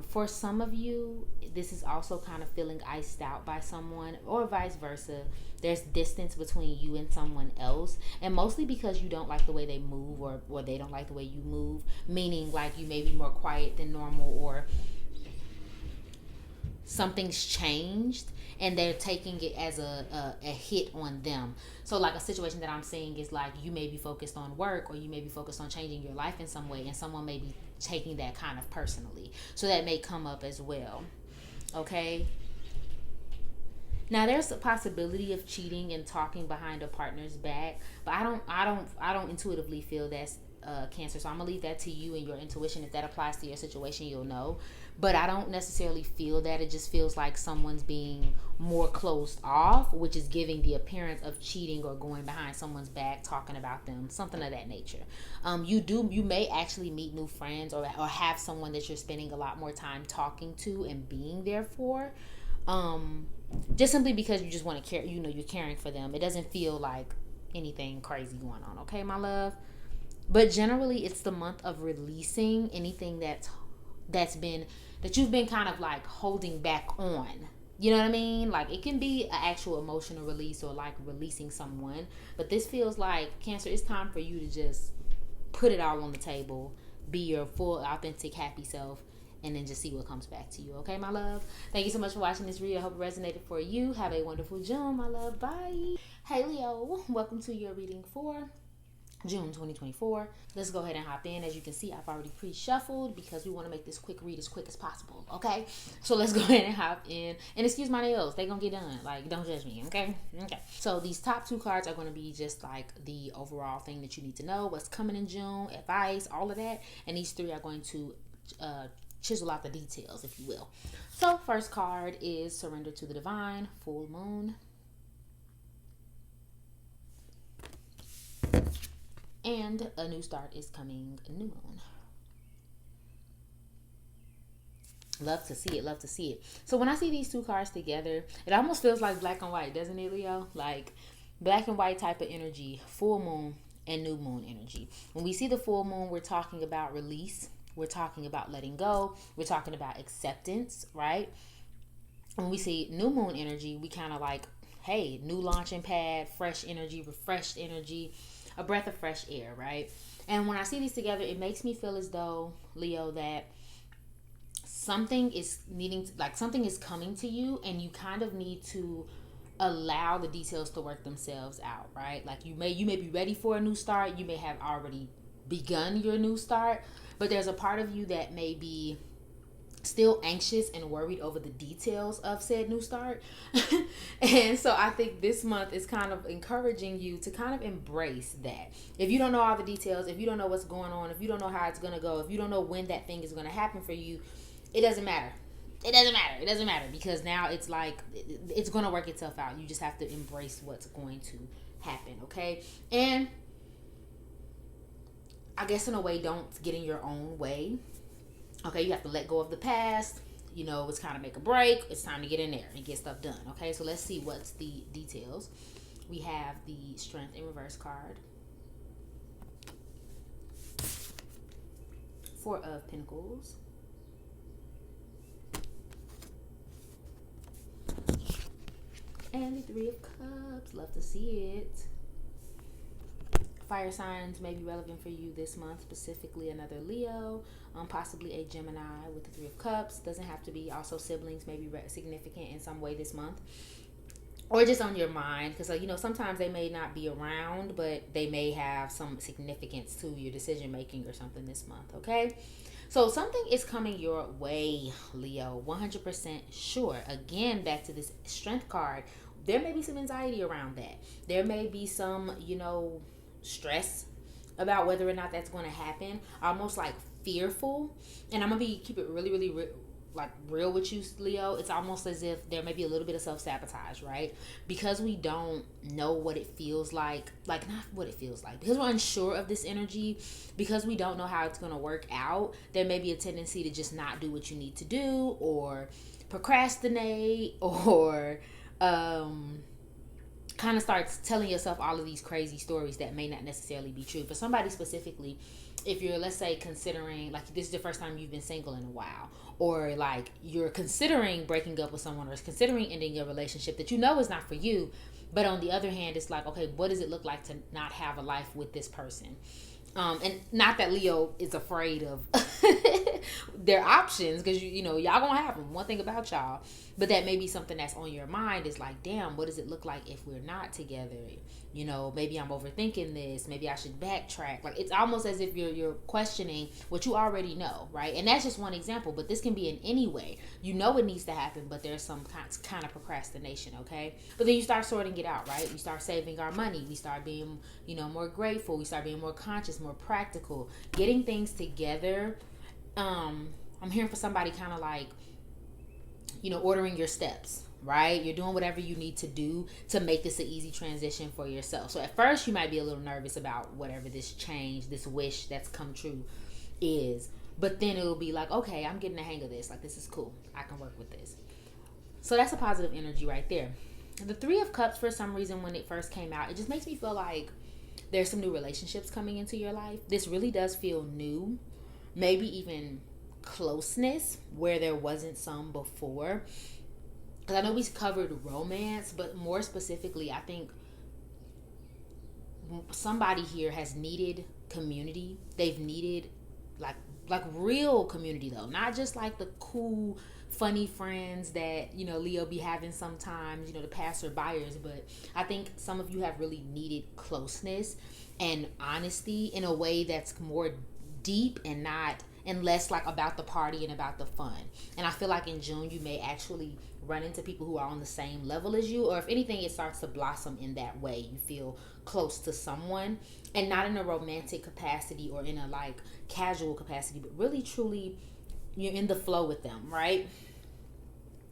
For some of you, this is also kind of feeling iced out by someone, or vice versa. There's distance between you and someone else, and mostly because you don't like the way they move, or they don't like the way you move, meaning like you may be more quiet than normal, or something's changed and they're taking it as a hit on them. So like a situation that I'm seeing is like you may be focused on work, or you may be focused on changing your life in some way, and someone may be taking that kind of personally. So that may come up as well. Okay. Now there's a possibility of cheating and talking behind a partner's back, but I don't intuitively feel that's Cancer. So I'm gonna leave that to you and your intuition. If that applies to your situation, you'll know. But I don't necessarily feel that. It just feels like someone's being more closed off, which is giving the appearance of cheating or going behind someone's back, talking about them, something of that nature. You may actually meet new friends, or have someone that you're spending a lot more time talking to and being there for. Just simply because you just want to care, you're caring for them. It doesn't feel like anything crazy going on, okay, my love? But generally, it's the month of releasing anything that you've been kind of like holding back on. You know what I mean? Like it can be an actual emotional release, or like releasing someone. But this feels like, Cancer, it's time for you to just put it all on the table, be your full, authentic, happy self, and then just see what comes back to you. Okay, my love? Thank you so much for watching this video. I hope it resonated for you. Have a wonderful June, my love. Bye. Hey, Leo. Welcome to your reading for June 2024. Let's go ahead and hop in. As you can see, I've already pre-shuffled because we want to make this quick read as quick as possible. Okay, so let's go ahead and hop in. And excuse my nails, they gonna get done. Like, don't judge me. Okay. So these top two cards are going to be just like the overall thing that you need to know, what's coming in June, advice, all of that. And these three are going to chisel out the details, if you will. So first card is Surrender to the Divine, Full Moon. And a new start is coming, new moon. Love to see it, love to see it. So when I see these two cards together, it almost feels like black and white, doesn't it, Leo? Like black and white type of energy, full moon and new moon energy. When we see the full moon, we're talking about release. We're talking about letting go. We're talking about acceptance, right? When we see new moon energy, we kind of like, hey, new launching pad, fresh energy, refreshed energy, a breath of fresh air, right? And when I see these together, it makes me feel as though, Leo, that something is something is coming to you, and you kind of need to allow the details to work themselves out, right? Like you may be ready for a new start. You may have already begun your new start, but there's a part of you that may be still anxious and worried over the details of said new start. And so I think this month is kind of encouraging you to kind of embrace that. If you don't know all the details, if you don't know what's going on, if you don't know how it's going to go, if you don't know when that thing is going to happen for you, it doesn't matter. It doesn't matter because now it's like it's going to work itself out. You just have to embrace what's going to happen, okay? And I guess in a way, don't get in your own way. Okay, you have to let go of the past. It's kind of make a break. It's time to get in there and get stuff done. Okay, so let's see what's the details. We have the Strength in reverse card. Four of Pentacles. And the Three of Cups. Love to see it. Fire signs may be relevant for you this month, specifically another Leo, possibly a Gemini with the Three of Cups. Doesn't have to be. Also, siblings may be significant in some way this month. or just on your mind, because sometimes they may not be around, but they may have some significance to your decision making or something this month. Okay, so something is coming your way, Leo. 100% sure. Again, back to this strength card, there may be some anxiety around that. There may be some stress about whether or not that's going to happen, almost like fearful. And I'm gonna keep it really really like real with you, Leo. It's almost as if there may be a little bit of self-sabotage, right? Because we don't know what it feels like not what it feels like, because we're unsure of this energy, because we don't know how it's going to work out. There may be a tendency to just not do what you need to do, or procrastinate, or kind of starts telling yourself all of these crazy stories that may not necessarily be true. For somebody specifically, if you're, let's say, considering, like, this is the first time you've been single in a while, or like you're considering breaking up with someone, or considering ending a relationship that is not for you, but on the other hand, it's like, okay, what does it look like to not have a life with this person? And not that Leo is afraid of their options, because y'all gonna have them. One thing about y'all, but that may be something that's on your mind, is like, damn, what does it look like if we're not together? Maybe I'm overthinking this. Maybe I should backtrack. Like, it's almost as if you're questioning what you already know, right? And that's just one example, but this can be in any way. It needs to happen, but there's some kind of procrastination, okay? But then you start sorting it out, right? We start saving our money. We start being, more grateful. We start being more conscious, more practical, getting things together. I'm hearing for somebody kind of like, ordering your steps, right? You're doing whatever you need to do to make this an easy transition for yourself. So at first you might be a little nervous about whatever this change, this wish that's come true is, but then it'll be like, okay, I'm getting the hang of this. Like, this is cool. I can work with this. So that's a positive energy right there. The Three of Cups, for some reason, when it first came out, it just makes me feel like there's some new relationships coming into your life. This really does feel new. Maybe even closeness where there wasn't some before. Because I know we covered romance, but more specifically, I think somebody here has needed community. They've needed like real community, though, not just like the cool funny friends that Leo be having sometimes, the passerbyers. But I think some of you have really needed closeness and honesty in a way that's more deep and less like about the party and about the fun. And I feel like in June you may actually run into people who are on the same level as you, or if anything, it starts to blossom in that way. You feel close to someone, and not in a romantic capacity or in a like casual capacity, but really truly you're in the flow with them, right?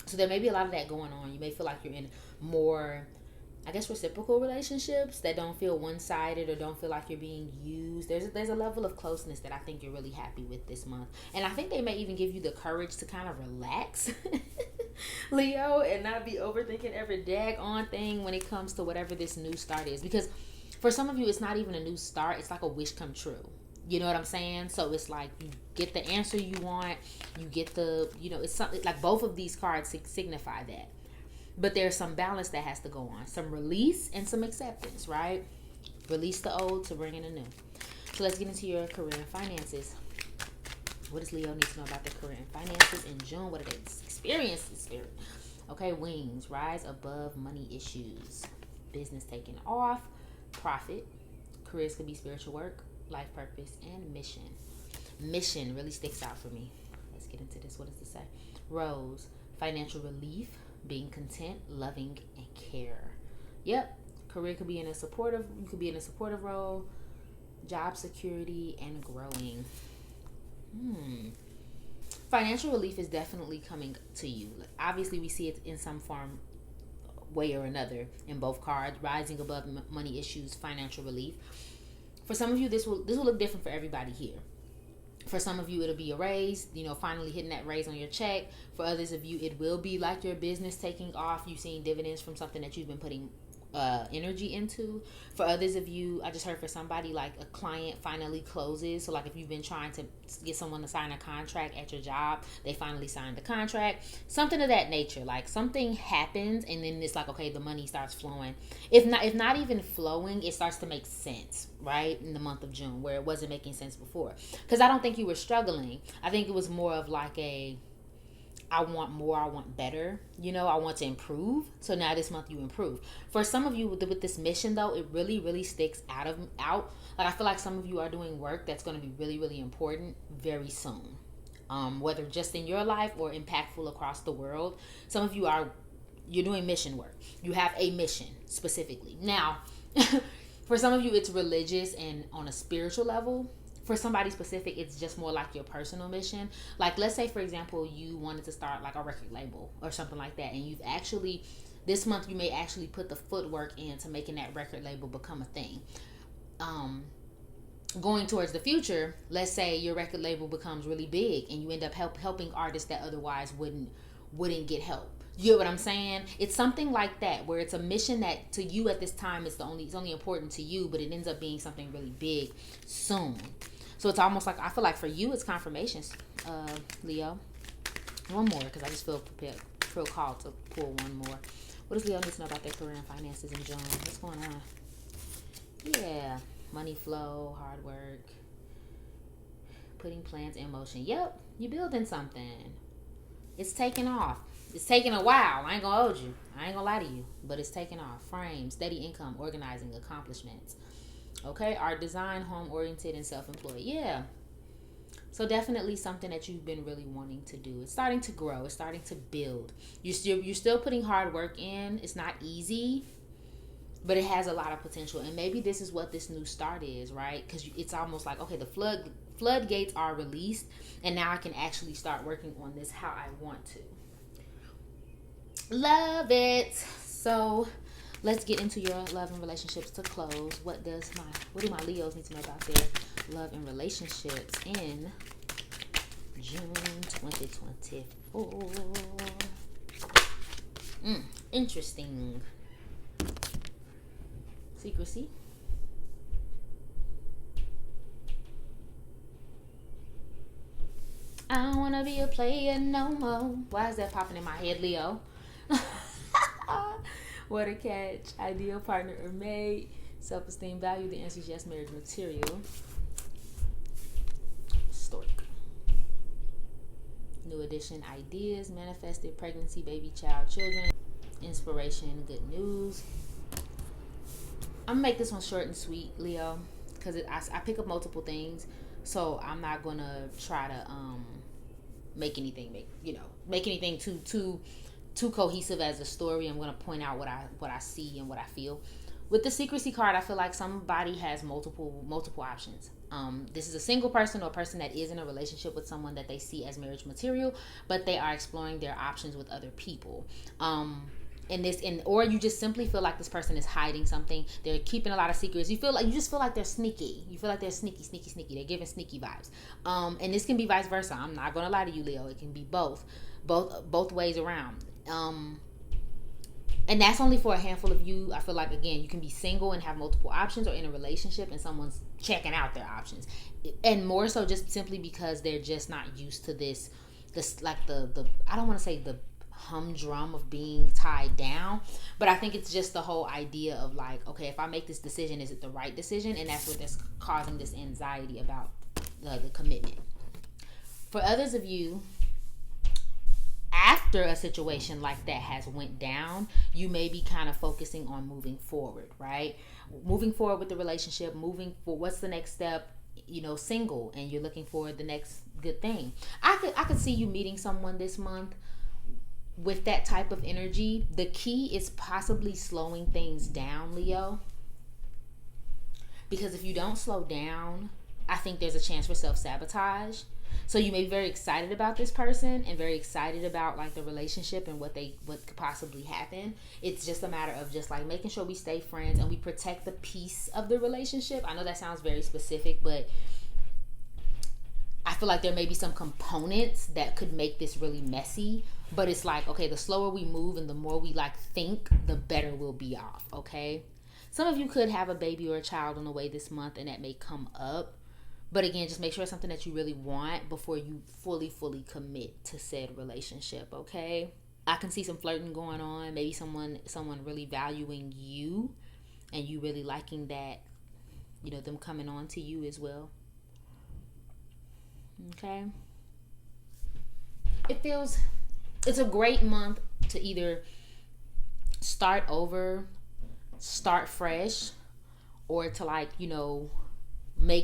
So there may be a lot of that going on. You may feel like you're in more, I guess, reciprocal relationships that don't feel one-sided or don't feel like you're being used. There's a level of closeness that I think you're really happy with this month. And I think they may even give you the courage to kind of relax, Leo, and not be overthinking every daggone thing when it comes to whatever this new start is. Because for some of you, it's not even a new start. It's like a wish come true. You know what I'm saying? So it's like you get the answer you want. You get the, it's something like both of these cards signify that. But there's some balance that has to go on. Some release and some acceptance, right? Release the old to bring in the new. So let's get into your career and finances. What does Leo need to know about their career and finances in June? What do they experience in spirit? Okay, wings. Rise above money issues. Business taking off. Profit. Careers could be spiritual work, life purpose, and mission. Mission really sticks out for me. Let's get into this. What does it say? Rose. Financial relief. Being content, loving, and care. Yep. Career could be in a supportive, you could be in a supportive role, job security, and growing. Financial relief is definitely coming to you. Obviously, we see it in some form, way or another in both cards. Rising above money issues, financial relief. For some of you, this will look different for everybody here. For some of you, it'll be a raise, finally hitting that raise on your check. For others of you, it will be like your business taking off. You've seen dividends from something that you've been putting energy into. For others of you, I just heard for somebody like a client finally closes. So like if you've been trying to get someone to sign a contract at your job, they finally signed the contract. Something of that nature. Like something happens and then it's like, okay, the money starts flowing. If not even flowing, it starts to make sense, right? In the month of June, where it wasn't making sense before. Because I don't think you were struggling. I think it was more of like I want more, I want better, you know, I want to improve. So now this month you improve. For some of you with this mission though, it really, really sticks out. Like I feel like some of you are doing work that's going to be really, really important very soon. Whether just in your life or impactful across the world. Some of you you're doing mission work. You have a mission specifically. Now, for some of you, it's religious and on a spiritual level. For somebody specific, it's just more like your personal mission. Like, let's say, for example, you wanted to start like a record label or something like that. And you've actually, this month, you may actually put the footwork into making that record label become a thing. Going towards the future, let's say your record label becomes really big and you end up helping artists that otherwise wouldn't get help. You get what I'm saying? It's something like that, where it's a mission that to you at this time it's only important to you, but it ends up being something really big soon. So it's almost like, I feel like for you it's confirmations, Leo. One more, because I just feel called to pull one more. What does Leo need to know about their career and finances in June? What's going on? Yeah, money flow, hard work, putting plans in motion. Yep, you're building something. It's taking off. It's taking a while. I ain't gonna hold you. I ain't gonna lie to you. But it's taking off. Frame, steady income, organizing, accomplishments. Okay, art, design, home oriented, and self-employed. Yeah. So definitely something that you've been really wanting to do. It's starting to grow. It's starting to build. You're still putting hard work in. It's not easy, but it has a lot of potential. And maybe this is what this new start is, right? Because it's almost like, okay, the floodgates are released, and now I can actually start working on this how I want to. Love it. So let's get into your love and relationships to close. What do my Leos need to know about their love and relationships in June 2024? Interesting. Secrecy. I don't wanna be a player no more. Why is that popping in my head, Leo? What a catch. Ideal partner or mate. Self-esteem, value. The answer is yes. Marriage material. Stork. New addition, ideas. Manifested, pregnancy, baby, child, children. Inspiration, good news. I'm gonna make this one short and sweet, Leo, because I pick up multiple things. So I'm not gonna try to make anything too cohesive as a story. I'm gonna point out what I see and what I feel. With the secrecy card, I feel like somebody has multiple options. This is a single person or a person that is in a relationship with someone that they see as marriage material, but they are exploring their options with other people. Or you just simply feel like this person is hiding something. They're keeping a lot of secrets. You just feel like they're sneaky. You feel like they're sneaky. They're giving sneaky vibes. And this can be vice versa. I'm not gonna lie to you, Leo. It can be both ways around. And that's only for a handful of you. I feel like, again, you can be single and have multiple options, or in a relationship and someone's checking out their options. And more so just simply because they're just not used to this like the I don't want to say the humdrum of being tied down, but I think it's just the whole idea of like, okay, if I make this decision, is it the right decision? And that's what that's causing this anxiety about the commitment. For others of you, after a situation like that has went down, you may be kind of focusing on moving forward, right? Moving forward with the relationship, moving for what's the next step, single, and you're looking for the next good thing. I could see you meeting someone this month with that type of energy. The key is possibly slowing things down, Leo. Because if you don't slow down, I think there's a chance for self-sabotage. So you may be very excited about this person and very excited about like the relationship and what could possibly happen. It's just a matter of just like making sure we stay friends and we protect the peace of the relationship. I know that sounds very specific, but I feel like there may be some components that could make this really messy. But it's like, okay, the slower we move and the more we like think, the better we'll be off, okay? Some of you could have a baby or a child on the way this month, and that may come up. But again, just make sure it's something that you really want before you fully commit to said relationship, okay? I can see some flirting going on. Maybe someone really valuing you and you really liking that, them coming on to you as well. Okay? It feels it's a great month to either start over, start fresh, or to like, you know,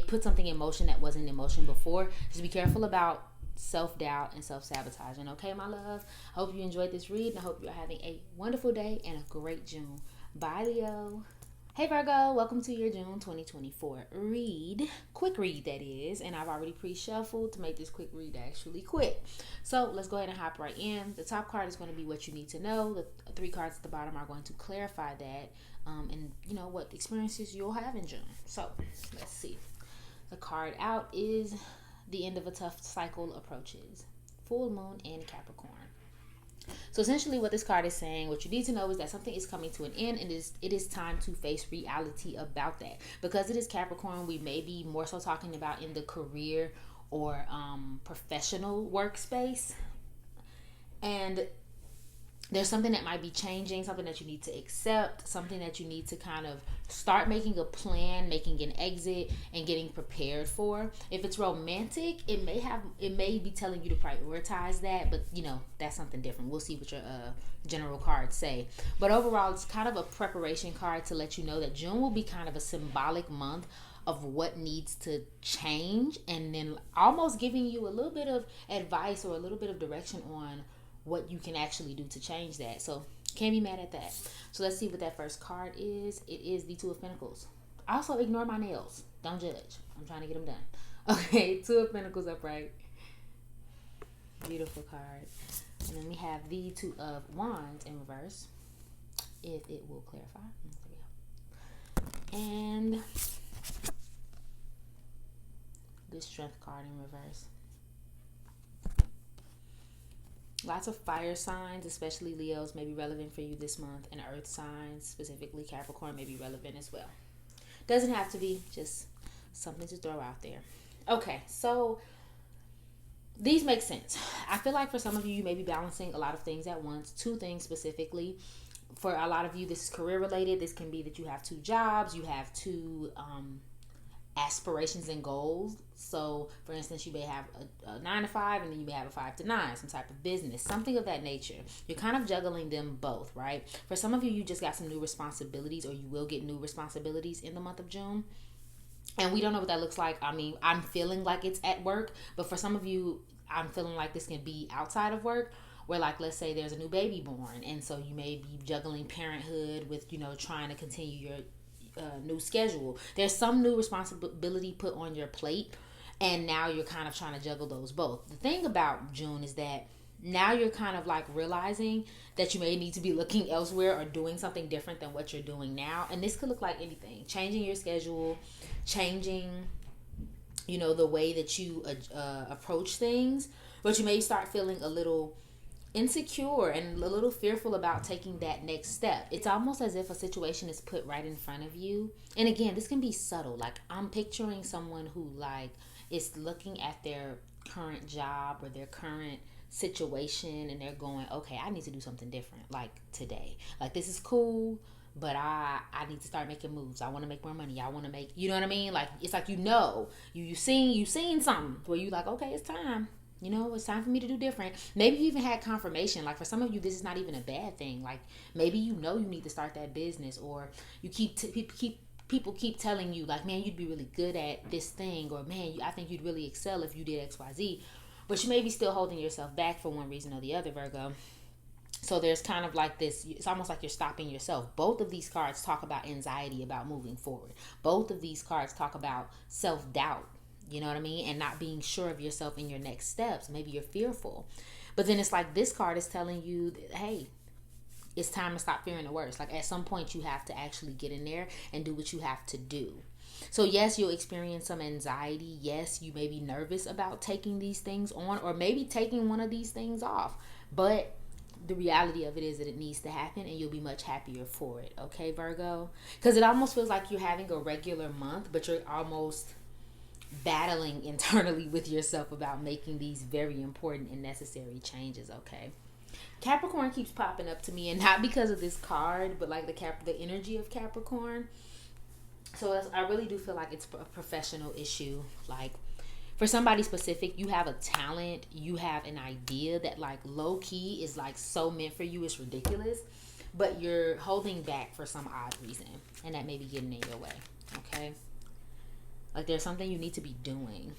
put something in motion that wasn't in motion before. Just be careful about self-doubt and self-sabotaging. Okay, my love? I hope you enjoyed this read, and I hope you're having a wonderful day and a great June. Bye, Leo. Hey Virgo, welcome to your June 2024 read. Quick read, that is. And I've already pre-shuffled to make this quick read actually quick. So let's go ahead and hop right in. The top card is going to be what you need to know. The 3 cards at the bottom are going to clarify that and, you know, what experiences you'll have in June. So let's see. The card out is the end of a tough cycle approaches. Full moon in Capricorn. So essentially what this card is saying, what you need to know is that something is coming to an end, and it is time to face reality about that. Because it is Capricorn, we may be more so talking about in the career or professional workspace. And there's something that might be changing, something that you need to accept, something that you need to kind of start making a plan, making an exit, and getting prepared for. If it's romantic, it may be telling you to prioritize that, but you know, that's something different. We'll see what your general cards say. But overall, it's kind of a preparation card to let you know that June will be kind of a symbolic month of what needs to change, and then almost giving you a little bit of advice or a little bit of direction on what you can actually do to change that. So can't be mad at that. So let's see what that first card is. It is the 2 of Pentacles. Also ignore my nails. Don't judge. I'm trying to get them done. Okay, 2 of Pentacles upright. Beautiful card. And then we have the 2 of Wands in reverse. If it will clarify. There we go. And the Strength card in reverse. Lots of fire signs, especially Leos, may be relevant for you this month. And earth signs, specifically Capricorn, may be relevant as well. Doesn't have to be, just something to throw out there. Okay, so these make sense. I feel like for some of you, you may be balancing a lot of things at once. 2 things specifically. For a lot of you, this is career related. This can be that you have 2 jobs. You have 2 aspirations and goals. So for instance, you may have a 9 to 5, and then you may have a 5 to 9, some type of business, something of that nature. You're kind of juggling them both, right? For some of you, you just got some new responsibilities, or you will get new responsibilities in the month of June. And we don't know what that looks like. I mean, I'm feeling like it's at work, but for some of you, I'm feeling like this can be outside of work, where like, let's say there's a new baby born, and so you may be juggling parenthood with, you know, trying to continue your new schedule. There's some new responsibility put on your plate, and now you're kind of trying to juggle those both. The thing about June is that now you're kind of like realizing that you may need to be looking elsewhere or doing something different than what you're doing now. And this could look like anything: changing your schedule, changing, you know, the way that you approach things. But you may start feeling a little insecure and a little fearful about taking that next step. It's almost as if a situation is put right in front of you. And again, this can be subtle. Like, I'm picturing someone who like is looking at their current job or their current situation, and they're going, okay, I need to do something different, like today. Like, this is cool, but I need to start making moves. I want to make more money. I want to make, you know what I mean? Like, it's like, you know, you seen something where you like, okay, it's time. You know, it's time for me to do different. Maybe you even had confirmation. Like, for some of you, this is not even a bad thing. Like, maybe you know you need to start that business, or you people keep telling you, like, man, you'd be really good at this thing, or man, I think you'd really excel if you did XYZ. But you may be still holding yourself back for one reason or the other, Virgo. So there's kind of like this, it's almost like you're stopping yourself. Both of these cards talk about anxiety about moving forward. Both of these cards talk about self-doubt. You know what I mean? And not being sure of yourself in your next steps. Maybe you're fearful. But then it's like this card is telling you that, hey, it's time to stop fearing the worst. Like, at some point you have to actually get in there and do what you have to do. So yes, you'll experience some anxiety. Yes, you may be nervous about taking these things on, or maybe taking one of these things off. But the reality of it is that it needs to happen, and you'll be much happier for it. Okay, Virgo? Because it almost feels like you're having a regular month, but you're almost battling internally with yourself about making these very important and necessary changes. Okay, Capricorn keeps popping up to me, and not because of this card, but like the energy of Capricorn. So I really do feel like it's a professional issue. Like, For somebody specific, you have a talent, you have an idea that like low key is like so meant for you, it's ridiculous, but you're holding back for some odd reason, and that may be getting in your way. Okay, like there's something you need to be doing.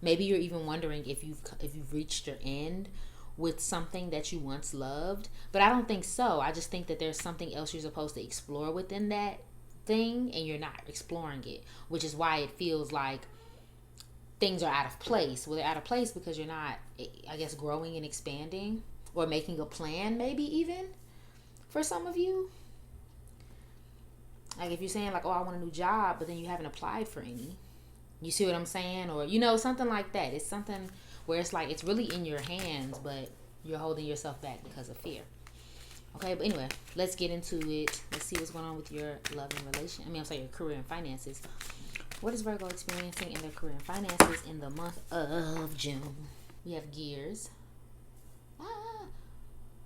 Maybe you're even wondering if you've reached your end with something that you once loved, but I don't think so. I just think that there's something else you're supposed to explore within that thing, and you're not exploring it, which is why it feels like things are out of place. Well, they're out of place because you're not, I guess, growing and expanding or making a plan, maybe even for some of you. Like if you're saying like, oh, I want a new job, but then you haven't applied for any. You see what I'm saying? Or, you know, something like that. It's something where it's like it's really in your hands, but you're holding yourself back because of fear. Okay, but anyway, let's get into it. Let's see what's going on with your love and your career and finances. What is Virgo experiencing in their career and finances in the month of June? We have gears.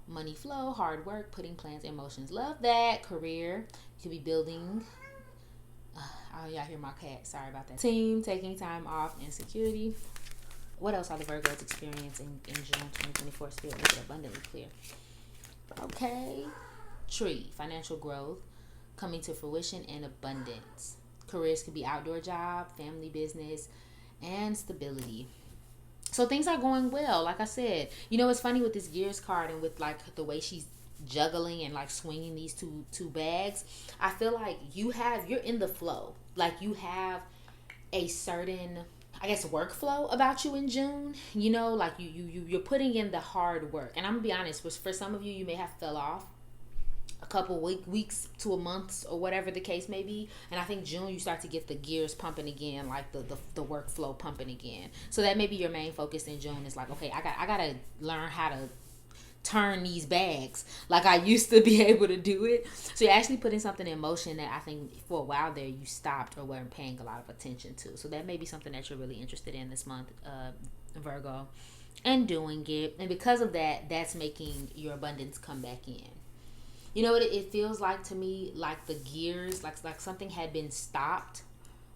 Money flow, hard work, putting plans in motions. Love that. Career. You could be building. Oh, y'all hear my cat. Sorry about that. Team, taking time off, and security. What else are the Virgos experiencing in June 2024? Spirit, make it abundantly clear. Okay. Tree, financial growth, coming to fruition and abundance. Careers could be outdoor job, family business, and stability. So things are going well. Like I said, you know, it's funny with this Gears card and with like the way she's juggling and like swinging these two bags. I feel like you're in the flow. Like you have a certain, I guess, workflow about you in June. You know, like you're putting in the hard work. And I'm gonna be honest, for some of you, you may have fell off a couple weeks to a month or whatever the case may be, and I think June you start to get the gears pumping again, like the workflow pumping again. So that may be your main focus in June is like, okay, I gotta learn how to turn these bags like I used to be able to do it. So you're actually putting something in motion that I think for a while there you stopped or weren't paying a lot of attention to. So that may be something that you're really interested in this month, Virgo, and doing it. And because of that, that's making your abundance come back in. You know what it feels like to me? Like the gears, like something had been stopped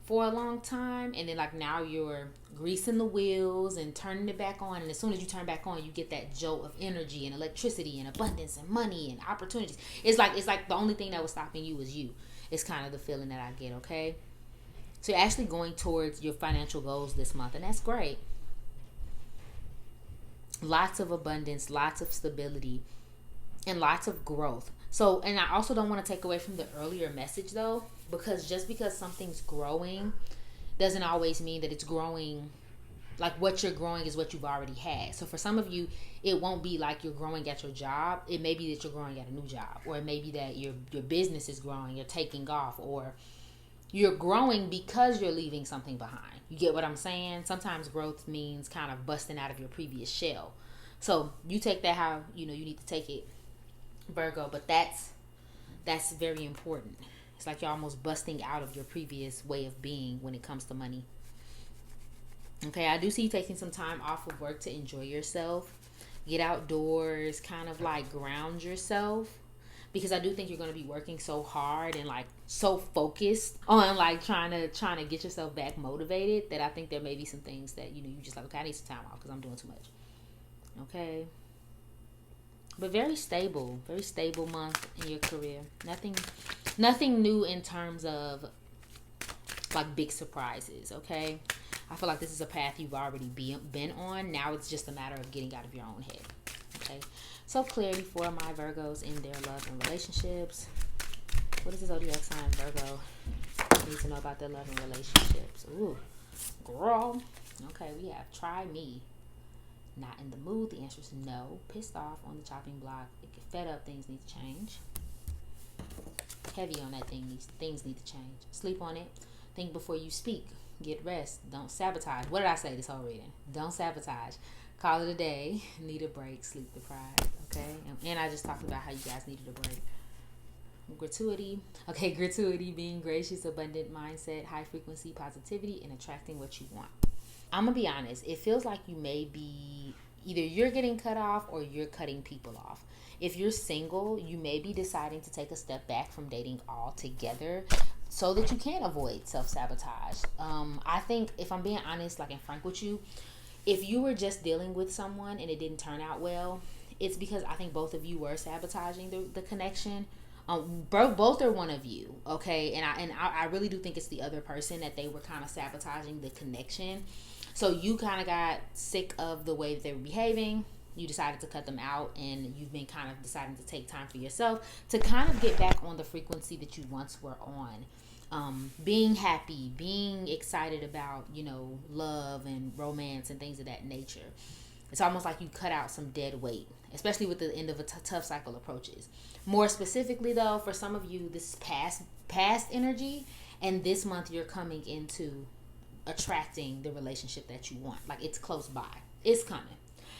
for a long time, and then like now you're greasing the wheels and turning it back on. And as soon as you turn back on, you get that jolt of energy and electricity and abundance and money and opportunities. It's like the only thing that was stopping you was you. It's kind of the feeling that I get. Okay, so you're actually going towards your financial goals this month, and that's great. Lots of abundance, lots of stability, and lots of growth. So, and I also don't want to take away from the earlier message though, because just because something's growing doesn't always mean that it's growing, like what you're growing is what you've already had. So for some of you, it won't be like you're growing at your job. It may be that you're growing at a new job, or it may be that your business is growing, you're taking off, or you're growing because you're leaving something behind. You get what I'm saying? Sometimes growth means kind of busting out of your previous shell. So you take that how, you know, you need to take it, Virgo, but that's very important. It's like you're almost busting out of your previous way of being when it comes to money. Okay, I do see you taking some time off of work to enjoy yourself, get outdoors, kind of like ground yourself, because I do think you're going to be working so hard and like so focused on like trying to get yourself back motivated that I think there may be some things that, you know, you just like, okay, I need some time off because I'm doing too much. Okay. But very stable month in your career. Nothing new in terms of like big surprises, okay? I feel like this is a path you've already been on. Now it's just a matter of getting out of your own head, okay? So clarity for my Virgos in their love and relationships. What is the zodiac sign Virgo need to know about their love and relationships? Ooh, girl. Okay, we have try me. Not in the mood. The answer is no. Pissed off, on the chopping block. Fed up. Things need to change. Heavy on that thing. Things need to change. Sleep on it. Think before you speak. Get rest. Don't sabotage. What did I say this whole reading? Don't sabotage. Call it a day. Need a break. Sleep deprived. Okay? And I just talked about how you guys needed a break. Gratuity. Okay, gratuity, being gracious, abundant mindset, high frequency positivity, and attracting what you want. I'm going to be honest. It feels like you may be, either you're getting cut off or you're cutting people off. If you're single, you may be deciding to take a step back from dating altogether. so that you can avoid self-sabotage. I think, if I'm being honest, like, and frank with you, if you were just dealing with someone and it didn't turn out well, it's because I think both of you were sabotaging the connection. Both are one of you, okay? And I really do think it's the other person that they were kind of sabotaging the connection. So you kind of got sick of the way that they were behaving. You decided to cut them out, and you've been kind of deciding to take time for yourself to kind of get back on the frequency that you once were on. Being happy, being excited about, love and romance and things of that nature. It's almost like you cut out some dead weight, especially with the end of a tough cycle approaches. More specifically, though, for some of you, this is past energy, and this month you're coming into attracting the relationship that you want. Like, it's close by. It's coming.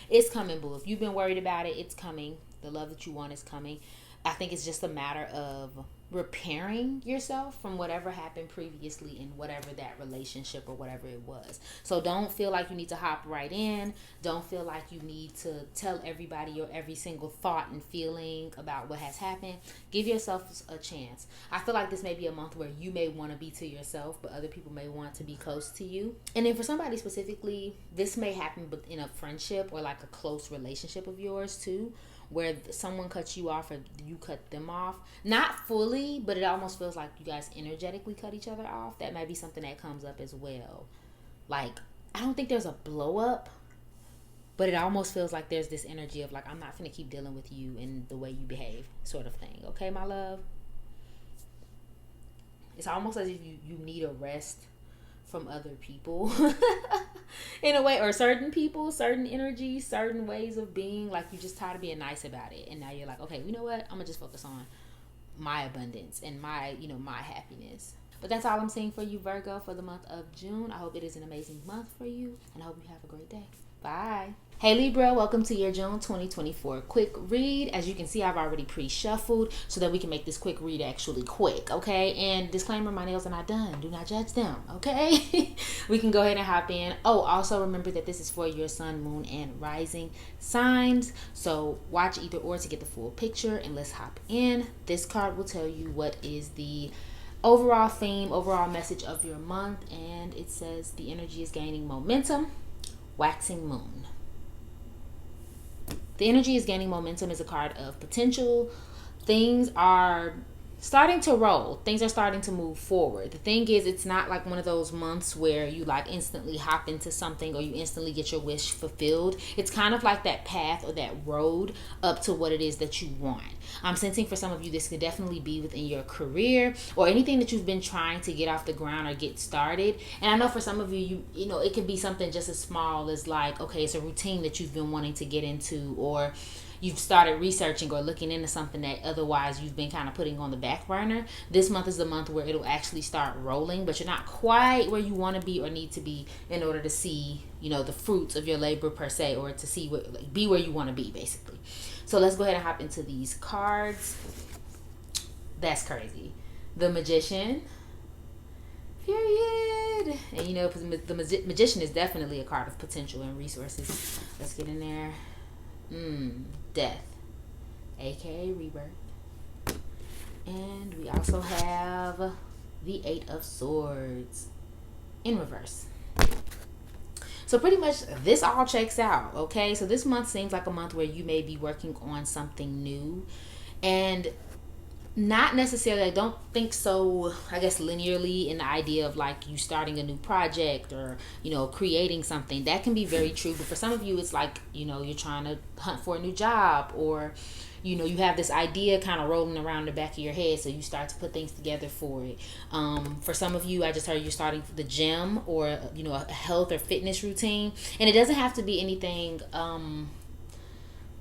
It's coming, boo. If you've been worried about it, it's coming. The love that you want is coming. I think it's just a matter of repairing yourself from whatever happened previously in whatever that relationship or whatever it was. So don't feel like you need to hop right in. Don't feel like you need to tell everybody your every single thought and feeling about what has happened. Give yourself a chance. I feel like this may be a month where you may want to be to yourself, but other people may want to be close to you. And then for somebody specifically, this may happen in a friendship or like a close relationship of yours too, where someone cuts you off or you cut them off. Not fully, but it almost feels like you guys energetically cut each other off. That might be something that comes up as well. Like, I don't think there's a blow up, but it almost feels like there's this energy of like, I'm not finna keep dealing with you and the way you behave, sort of thing. Okay, my love? It's almost as if you need a rest from other people in a way, or certain people, certain energies, certain ways of being. Like, you just tired of being nice about it, and now you're like, okay, you know what, I'm gonna just focus on my abundance and my my happiness. But that's all I'm seeing for you, Virgo, for the month of June. I hope it is an amazing month for you, and I hope you have a great day. Bye. Hey Libra, welcome to your June 2024 quick read. As you can see, I've already pre-shuffled so that we can make this quick read actually quick, okay? And disclaimer, my nails are not done. Do not judge them, okay? We can go ahead and hop in. Oh, also remember that this is for your sun, moon, and rising signs. So watch either or to get the full picture, and let's hop in. This card will tell you what is the overall theme, overall message of your month, and it says the energy is gaining momentum, waxing moon. The energy is gaining momentum is a card of potential. Things are starting to roll. Things are starting to move forward. The thing is, it's not like one of those months where you like instantly hop into something or you instantly get your wish fulfilled. It's kind of like that path or that road up to what it is that you want. I'm sensing for some of you, this could definitely be within your career or anything that you've been trying to get off the ground or get started. And I know for some of you, you know, it could be something just as small as like, okay, it's a routine that you've been wanting to get into, or you've started researching or looking into something that otherwise you've been kind of putting on the back burner. This month is the month where it'll actually start rolling, but you're not quite where you want to be or need to be in order to see, you know, the fruits of your labor per se, or to see what, like, be where you want to be basically. So let's go ahead and hop into these cards. That's crazy. The Magician. Period. And you know, the Magician is definitely a card of potential and resources. Let's get in there. Death, aka rebirth. And we also have the Eight of Swords in reverse. So pretty much this all checks out, okay? So this month seems like a month where you may be working on something new, and not necessarily, I don't think so, I guess linearly, in the idea of like you starting a new project or, you know, creating something. That can be very true, but for some of you it's like, you know, you're trying to hunt for a new job, or, you know, you have this idea kind of rolling around the back of your head, so you start to put things together for it. For some of you, I just heard you're starting the gym, or, you know, a health or fitness routine, and it doesn't have to be anything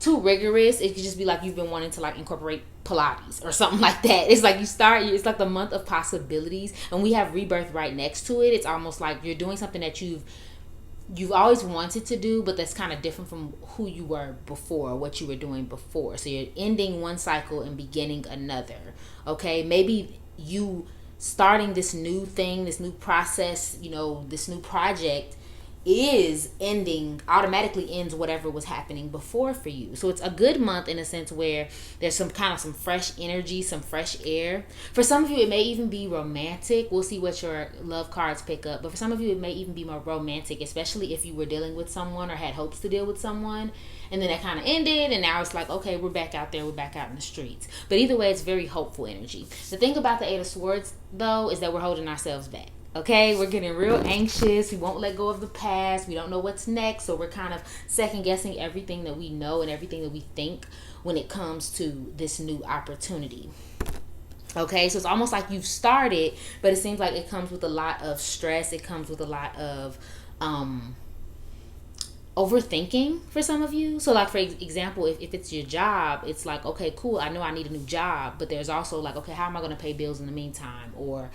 too rigorous. It could just be like you've been wanting to like incorporate Pilates or something like that. It's like it's like the month of possibilities, and we have rebirth right next to it. It's almost like you're doing something that you've always wanted to do, but that's kind of different from who you were before, what you were doing before. So you're ending one cycle and beginning another. Okay, maybe you starting this new thing, this new process, you know, this new project is ending, automatically ends whatever was happening before for you. So it's a good month in a sense where there's some fresh energy, some fresh air. For some of you, it may even be romantic. We'll see what your love cards pick up. But for some of you, it may even be more romantic, especially if you were dealing with someone or had hopes to deal with someone. And then that kind of ended, and now it's like, okay, we're back out there, we're back out in the streets. But either way, it's very hopeful energy. The thing about the Eight of Swords, though, is that we're holding ourselves back. Okay, we're getting real anxious. We won't let go of the past. We don't know what's next. So we're kind of second guessing everything that we know and everything that we think when it comes to this new opportunity. Okay, so it's almost like you've started, but it seems like it comes with a lot of stress. It comes with a lot of overthinking for some of you. So like, for example, if it's your job, it's like, okay, cool, I know I need a new job, but there's also like, okay, how am I going to pay bills in the meantime? Or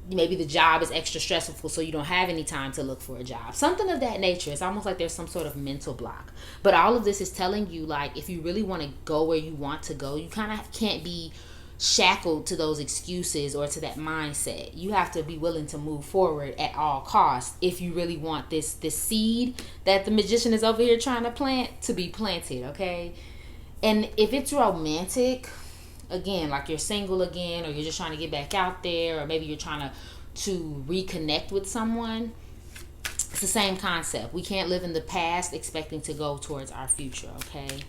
maybe the job is extra stressful, so you don't have any time to look for a job. Something of that nature. It's almost like there's some sort of mental block. But all of this is telling you, like, if you really want to go where you want to go, you kind of can't be shackled to those excuses or to that mindset. You have to be willing to move forward at all costs if you really want this seed that the magician is over here trying to plant to be planted, okay? And if it's romantic, again, like you're single again, or you're just trying to get back out there, or maybe you're trying to reconnect with someone, it's the same concept. We can't live in the past expecting to go towards our future, okay?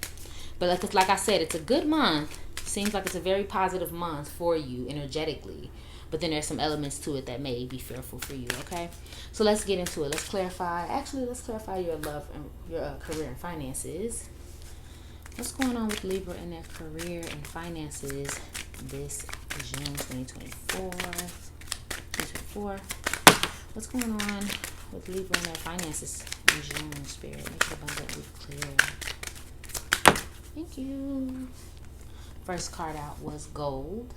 But like I said, it's a good month. Seems like it's a very positive month for you energetically. But then there's some elements to it that may be fearful for you, okay? So let's get into it. Let's clarify your love and your career and finances. What's going on with Libra in their career and finances this June 2024? What's going on with Libra and their finances in June, Spirit? Make it abundantly clear. Thank you. First card out was gold.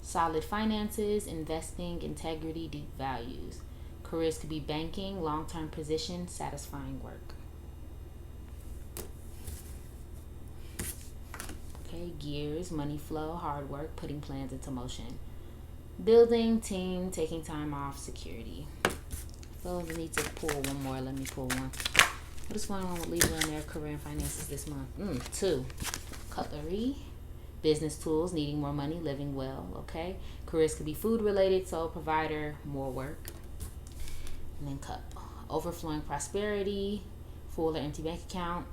Solid finances, investing, integrity, deep values. Careers could be banking, long-term position, satisfying work. Gears, money flow, hard work, putting plans into motion. Building, team, taking time off, security. I feel the need to pull one more. Let me pull one. What is going on with Libra and their career and finances this month? 2. Cutlery, business tools, needing more money, living well, okay? Careers could be food related, sole provider, more work. And then Cup, overflowing prosperity, full or empty bank account.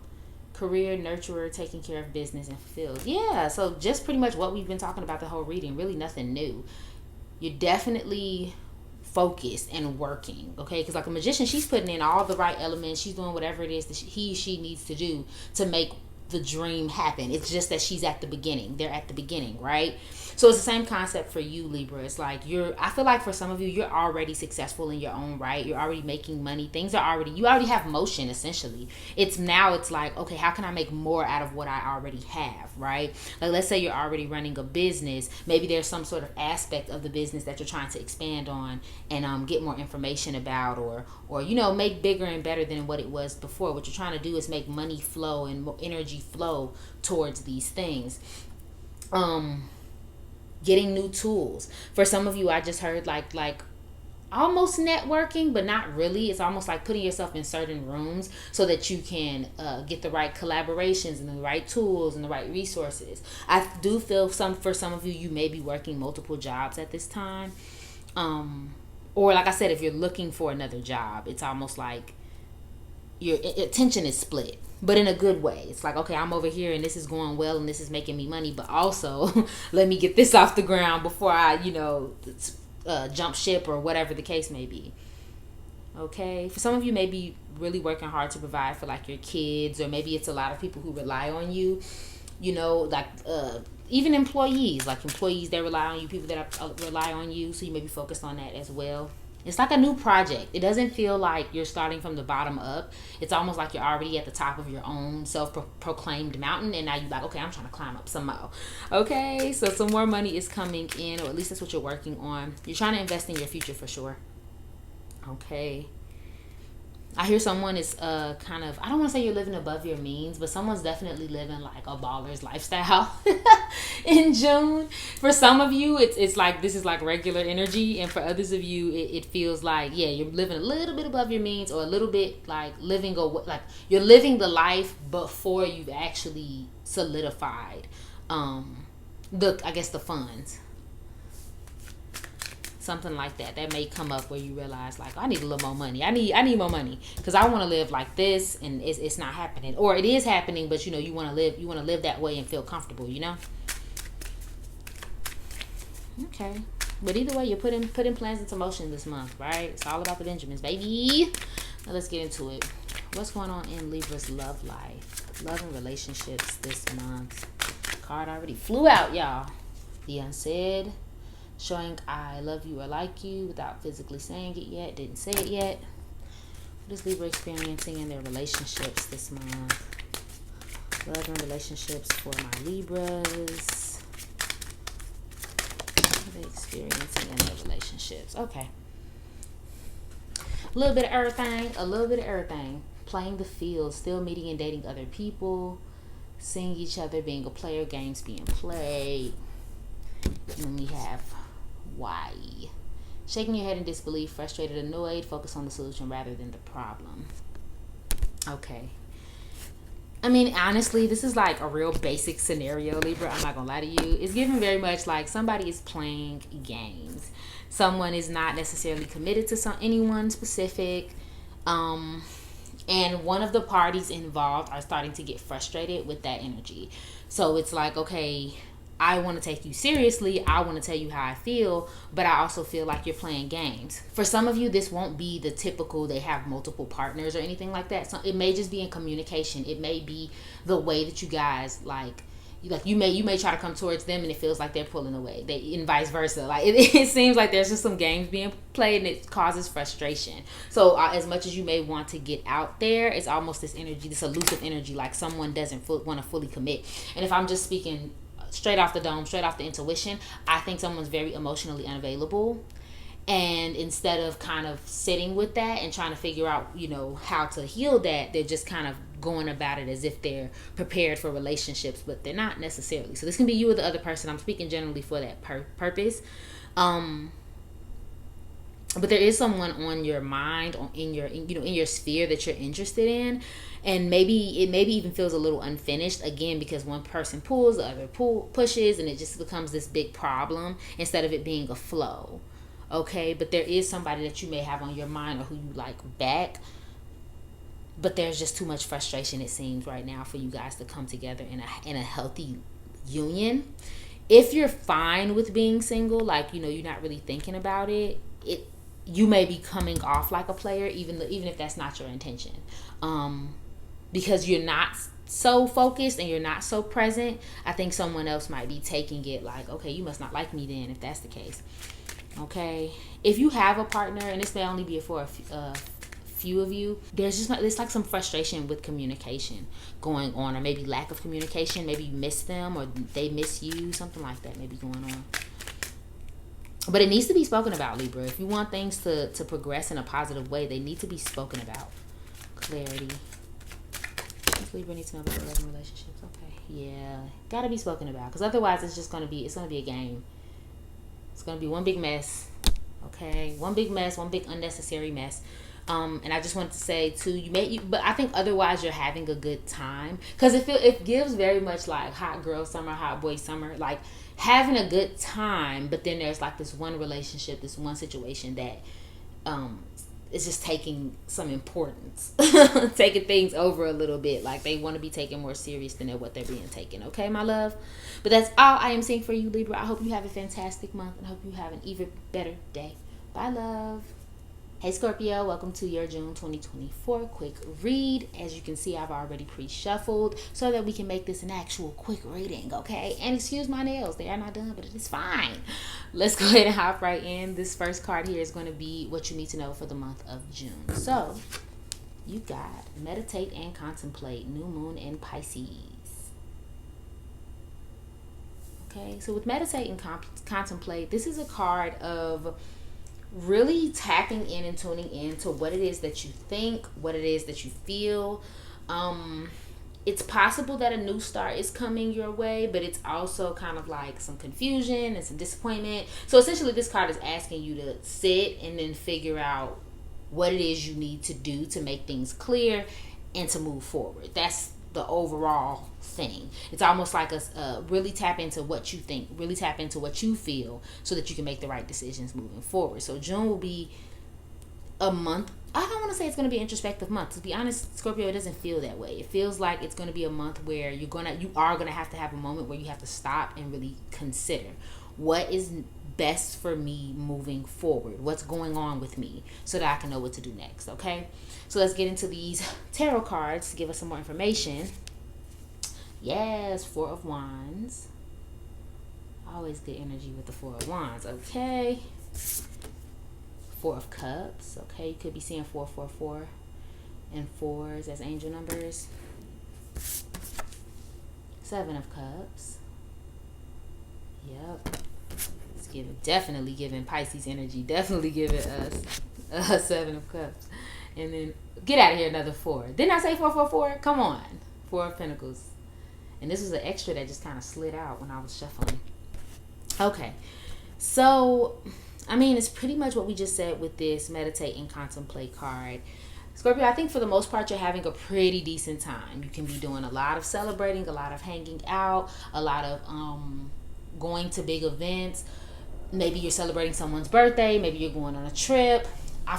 Career, nurturer, taking care of business and fulfilled. Yeah, so just pretty much what we've been talking about the whole reading. Really nothing new. You're definitely focused and working, okay? Because like a magician, she's putting in all the right elements. She's doing whatever it is that she needs to do to make the dream happen. It's just that she's at the beginning. They're at the beginning, right? So it's the same concept for you, Libra. It's like I feel like for some of you, you're already successful in your own right. You're already making money. You already have motion, essentially. It's like, okay, how can I make more out of what I already have, right? Like, let's say you're already running a business. Maybe there's some sort of aspect of the business that you're trying to expand on and get more information about, or make bigger and better than what it was before. What you're trying to do is make money flow and energy flow towards these things. Getting new tools. For some of you, I just heard like almost networking, but not really. It's almost like putting yourself in certain rooms so that you can get the right collaborations and the right tools and the right resources. I do feel for some of you, you may be working multiple jobs at this time. Or like I said, if you're looking for another job, it's almost like your attention is split, but in a good way. It's like, okay, I'm over here and this is going well and this is making me money, but also let me get this off the ground before I, jump ship or whatever the case may be. Okay. For some of you, may be really working hard to provide for like your kids, or maybe it's a lot of people who rely on you, even employees, they rely on you, people that rely on you. So you may be focused on that as well. It's like a new project. It doesn't feel like you're starting from the bottom up. It's almost like you're already at the top of your own self-proclaimed mountain, and now you're like, okay, I'm trying to climb up some more. Okay, so some more money is coming in, or at least that's what you're working on. You're trying to invest in your future for sure. Okay. I hear someone is kind of, I don't want to say you're living above your means, but someone's definitely living like a baller's lifestyle in June. For some of you, it's like this is like regular energy, and for others of you, it feels like, yeah, you're living a little bit above your means, or a little bit like like you're living the life before you've actually solidified I guess the funds. Something like that may come up where you realize like, I need a little more money. I need more money because I want to live like this, and it's not happening, or it is happening, but you want to live that way and feel comfortable. Okay, but either way, you're putting plans into motion this month, right? It's all about the Benjamins, baby. Now let's get into it. What's going on in Libra's love life, love and relationships this month? Card already flew out, y'all. The unsaid. Showing I love you or like you without physically saying it yet. Didn't say it yet. What is Libra experiencing in their relationships this month? Love and relationships for my Libras. What are they experiencing in their relationships? Okay. A little bit of everything. Playing the field, still meeting and dating other people. Seeing each other, being a player, games being played. And then we have why. Shaking your head in disbelief, frustrated, annoyed, focus on the solution rather than the problem. Okay. I mean, honestly, this is like a real basic scenario, Libra. I'm not gonna lie to you. It's given very much like somebody is playing games. Someone is not necessarily committed to anyone specific. And one of the parties involved are starting to get frustrated with that energy. So it's like, okay, I want to take you seriously. I want to tell you how I feel, but I also feel like you're playing games. For some of you, this won't be the typical they have multiple partners or anything like that. So it may just be in communication. It may be the way that you guys you may try to come towards them and it feels like they're pulling away. And vice versa. Like it seems like there's just some games being played and it causes frustration. So as much as you may want to get out there, it's almost this energy, this elusive energy, like someone doesn't want to fully commit. And if I'm just speaking straight off the dome, straight off the intuition, I think someone's very emotionally unavailable. And instead of kind of sitting with that and trying to figure out, how to heal that, they're just kind of going about it as if they're prepared for relationships, but they're not necessarily. So this can be you or the other person. I'm speaking generally for that purpose. But there is someone on your mind, in your sphere that you're interested in, and maybe it even feels a little unfinished again because one person pulls, the other pushes, and it just becomes this big problem instead of it being a flow. Okay, but there is somebody that you may have on your mind or who you like back, but there's just too much frustration, it seems, right now for you guys to come together in a healthy union. If you're fine with being single, like you're not really thinking about it, you may be coming off like a player, even if that's not your intention, because you're not so focused and you're not so present. I think someone else might be taking it like, okay, you must not like me then, if that's the case. Okay, if you have a partner, and this may only be for a few of you, there's like some frustration with communication going on, or maybe lack of communication. Maybe you miss them or they miss you, something like that may be going on. But it needs to be spoken about, Libra. If you want things to progress in a positive way, they need to be spoken about. Clarity. Libra needs to know about their loving relationships. Okay, yeah, gotta be spoken about, because otherwise it's gonna be a game. It's gonna be one big mess. Okay, one big mess, one big unnecessary mess. And I just wanted to say too, but I think otherwise you're having a good time, because it gives very much like hot girl summer, hot boy summer, like having a good time. But then there's like this one relationship, this one situation that is just taking some importance, taking things over a little bit. Like they want to be taken more serious than what they're being taken. Okay, my love. But that's all I am seeing for you, Libra. I hope you have a fantastic month, and I hope you have an even better day. Bye, love. Hey Scorpio, welcome to your June 2024 quick read. As you can see, I've already pre-shuffled so that we can make this an actual quick reading, okay? And excuse my nails, they are not done, but it is fine. Let's go ahead and hop right in. This first card here is going to be what you need to know for the month of June. So, you got meditate and contemplate, new moon in Pisces. Okay, so with meditate and contemplate, this is a card of really tapping in and tuning in to what it is that you think, what it is that you feel. It's possible that a new start is coming your way, but it's also kind of like some confusion and some disappointment. So essentially this card is asking you to sit and then figure out what it is you need to do to make things clear and to move forward. That's the overall thing. It's almost like a really tap into what you think, really tap into what you feel, so that you can make the right decisions moving forward. So June will be a month. I don't want to say it's going to be an introspective month. To be honest, Scorpio, it doesn't feel that way. It feels like it's going to be a month where you are going to have a moment where you have to stop and really consider what is best for me moving forward. What's going on with me, so that I can know what to do next. Okay, so let's get into these tarot cards to give us some more information. Yes, Four of Wands. Always good energy with the Four of Wands. Okay. Four of Cups. Okay, you could be seeing 444 and 4s as angel numbers. Seven of Cups. Yep. It's definitely giving Pisces energy. Definitely giving us Seven of Cups. And then get out of here, another 4. Didn't I say 444? Come on. 4 of Pentacles. And this was an extra that just kind of slid out when I was shuffling. Okay. So I mean, it's pretty much what we just said with this meditate and contemplate card. Scorpio, I think for the most part, you're having a pretty decent time. You can be doing a lot of celebrating, a lot of hanging out, a lot of going to big events. Maybe you're celebrating someone's birthday. Maybe you're going on a trip.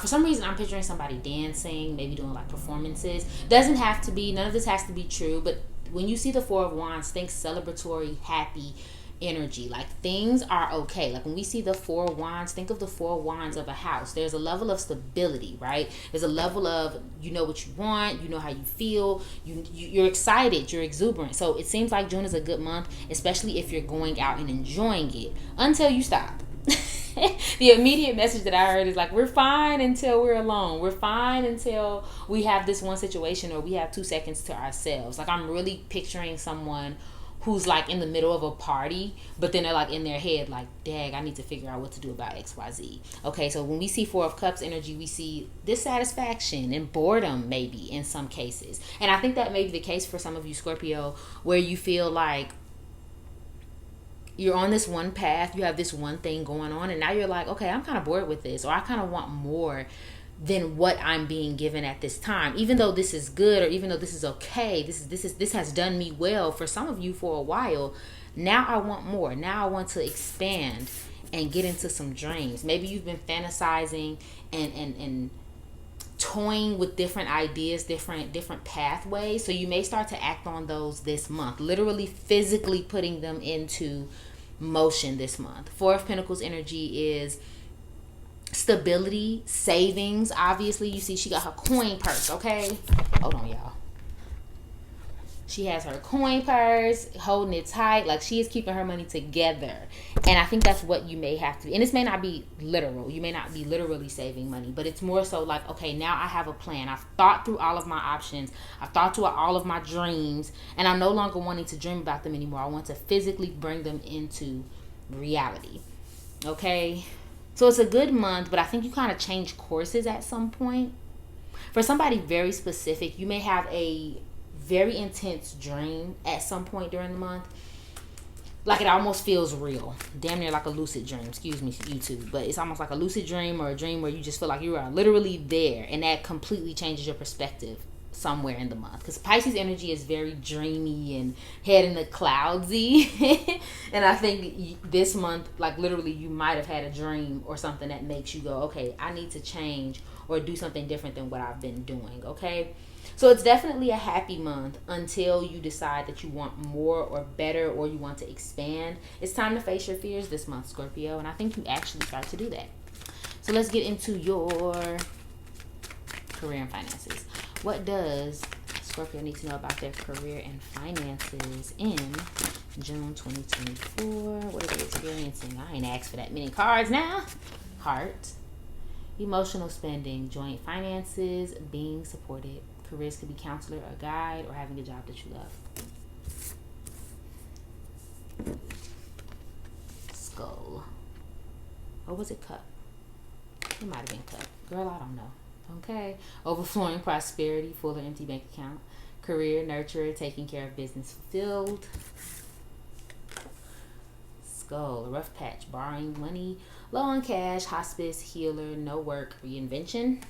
For some reason, I'm picturing somebody dancing, maybe doing like performances. Doesn't have to be, none of this has to be true. But when you see the Four of Wands, think celebratory, happy energy. Like things are okay. Like when we see the Four of Wands, think of the Four of Wands of a house. There's a level of stability, right? There's a level of, you know what you want, you know how you feel, you're excited, you're exuberant. So it seems like June is a good month, especially if you're going out and enjoying it, until you stop. The immediate message that I heard is like, we're fine until we're alone. We're fine until we have this one situation or we have 2 seconds to ourselves. Like I'm really picturing someone who's like in the middle of a party, but then they're like in their head like, dang, I need to figure out what to do about XYZ. Okay, so when we see Four of Cups energy, we see dissatisfaction and boredom maybe in some cases. And I think that may be the case for some of you, Scorpio, where you feel like you're on this one path, you have this one thing going on, and now you're like, okay, I'm kind of bored with this, or I kind of want more than what I'm being given at this time. Even though this is good, or even though this is okay, this has done me well for some of you for a while. Now I want more. Now I want to expand and get into some dreams. Maybe you've been fantasizing and toying with different ideas, different pathways. So you may start to act on those this month, literally physically putting them into motion this month. Four of Pentacles energy is stability, savings. Obviously, you see she got her coin purse. Okay, hold on, y'all. She has her coin purse, holding it tight, like she is keeping her money together. And I think that's what you may have to. And this may not be literal. You may not be literally saving money, but it's more so like, okay, now I have a plan. I've thought through all of my options. I've thought through all of my dreams, and I'm no longer wanting to dream about them anymore. I want to physically bring them into reality. Okay. So it's a good month, but I think you kind of change courses at some point. For somebody very specific, you may have a very intense dream at some point during the month. Like it almost feels real. Damn near like a lucid dream. Excuse me, YouTube. But it's almost like a lucid dream or a dream where you just feel like you are literally there. And that completely changes your perspective somewhere in the month, because Pisces energy is very dreamy and head in the cloudsy. And I think this month, like literally, you might have had a dream or something that makes you go, okay, I need to change or do something different than what I've been doing. Okay, so it's definitely a happy month until you decide that you want more or better, or you want to expand. It's time to face your fears this month, Scorpio, and I think you actually start to do that. So let's get into your career and finances. What does Scorpio need to know about their career and finances in June 2024? What are they experiencing? I ain't asked for that many cards now. Heart, emotional spending, joint finances, being supported. Careers could be counselor, a guide, or having a job that you love. Skull. Or was it cup? It might have been cut. Girl, I don't know. Okay. Overflowing prosperity, full or empty bank account. Career, nurturer, taking care of business fulfilled. Skull, rough patch, borrowing money, low on cash, hospice, healer, no work, reinvention.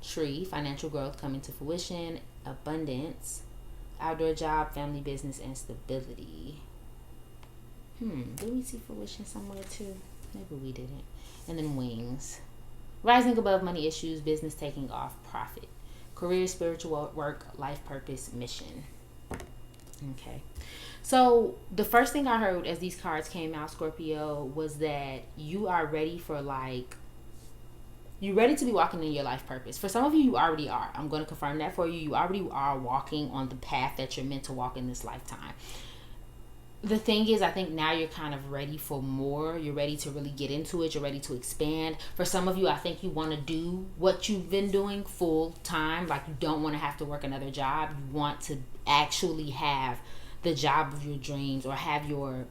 Tree, financial growth coming to fruition, abundance, outdoor job, family business, and stability. Did we see fruition somewhere too? Maybe we didn't. And then wings. Rising above money issues, business taking off, profit. Career, spiritual work, life purpose, mission. Okay. So the first thing I heard as these cards came out, Scorpio, was that you are ready for you're ready to be walking in your life purpose. For some of you, you already are. I'm going to confirm that for you. You already are walking on the path that you're meant to walk in this lifetime. The thing is, I think now you're kind of ready for more. You're ready to really get into it. You're ready to expand. For some of you, I think you want to do what you've been doing full time. Like, you don't want to have to work another job. You want to actually have the job of your dreams, or have your,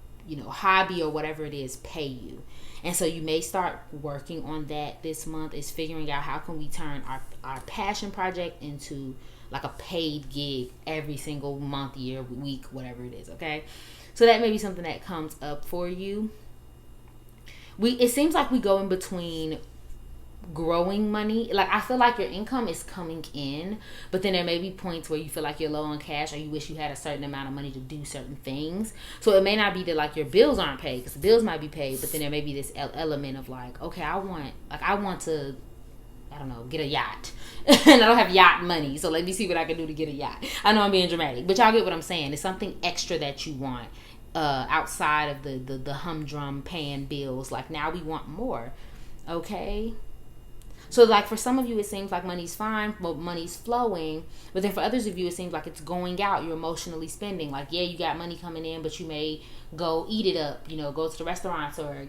hobby or whatever it is pay you. And so you may start working on that this month, is figuring out how can we turn our passion project into like a paid gig every single month, year, week, whatever it is, okay? So that may be something that comes up for you. It seems like we go in between growing money. Like, I feel like your income is coming in, but then there may be points where you feel like you're low on cash, or you wish you had a certain amount of money to do certain things. So it may not be that like your bills aren't paid, because the bills might be paid, but then there may be this element of like, okay, I want to, I don't know, get a yacht. And I don't have yacht money, so let me see what I can do to get a yacht. I know I'm being dramatic, but y'all get what I'm saying. It's something extra that you want, outside of the humdrum paying bills. Like, now we want more. Okay. So like, for some of you, it seems like money's fine, but money's flowing. But then for others of you, it seems like it's going out. You're emotionally spending. Like, yeah, you got money coming in, but you may go eat it up, go to the restaurants, or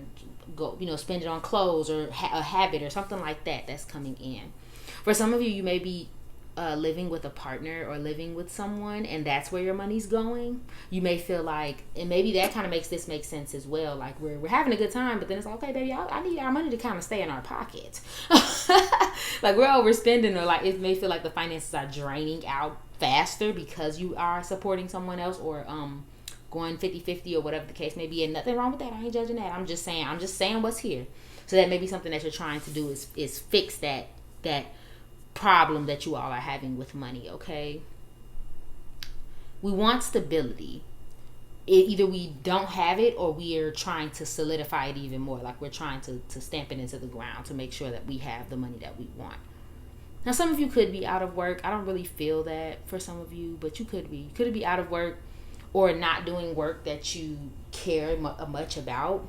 go, spend it on clothes, or a habit or something like that that's coming in. For some of you, you may be living with a partner or living with someone, and that's where your money's going. You may feel like, and maybe that kind of makes this make sense as well. Like, we're having a good time, but then it's like, okay, baby, I need our money to kind of stay in our pockets. Like, we're overspending, or like it may feel like the finances are draining out faster because you are supporting someone else, or going 50-50 or whatever the case may be. And nothing wrong with that. I ain't judging that. I'm just saying what's here. So that may be something that you're trying to do, is fix that problem that you all are having with money. Okay, we want stability. Either we don't have it, or we are trying to solidify it even more. Like, we're trying to stamp it into the ground to make sure that we have the money that we want. Now, some of you could be out of work. I don't really feel that for some of you, but you could be. You could be out of work, or not doing work that you care much about.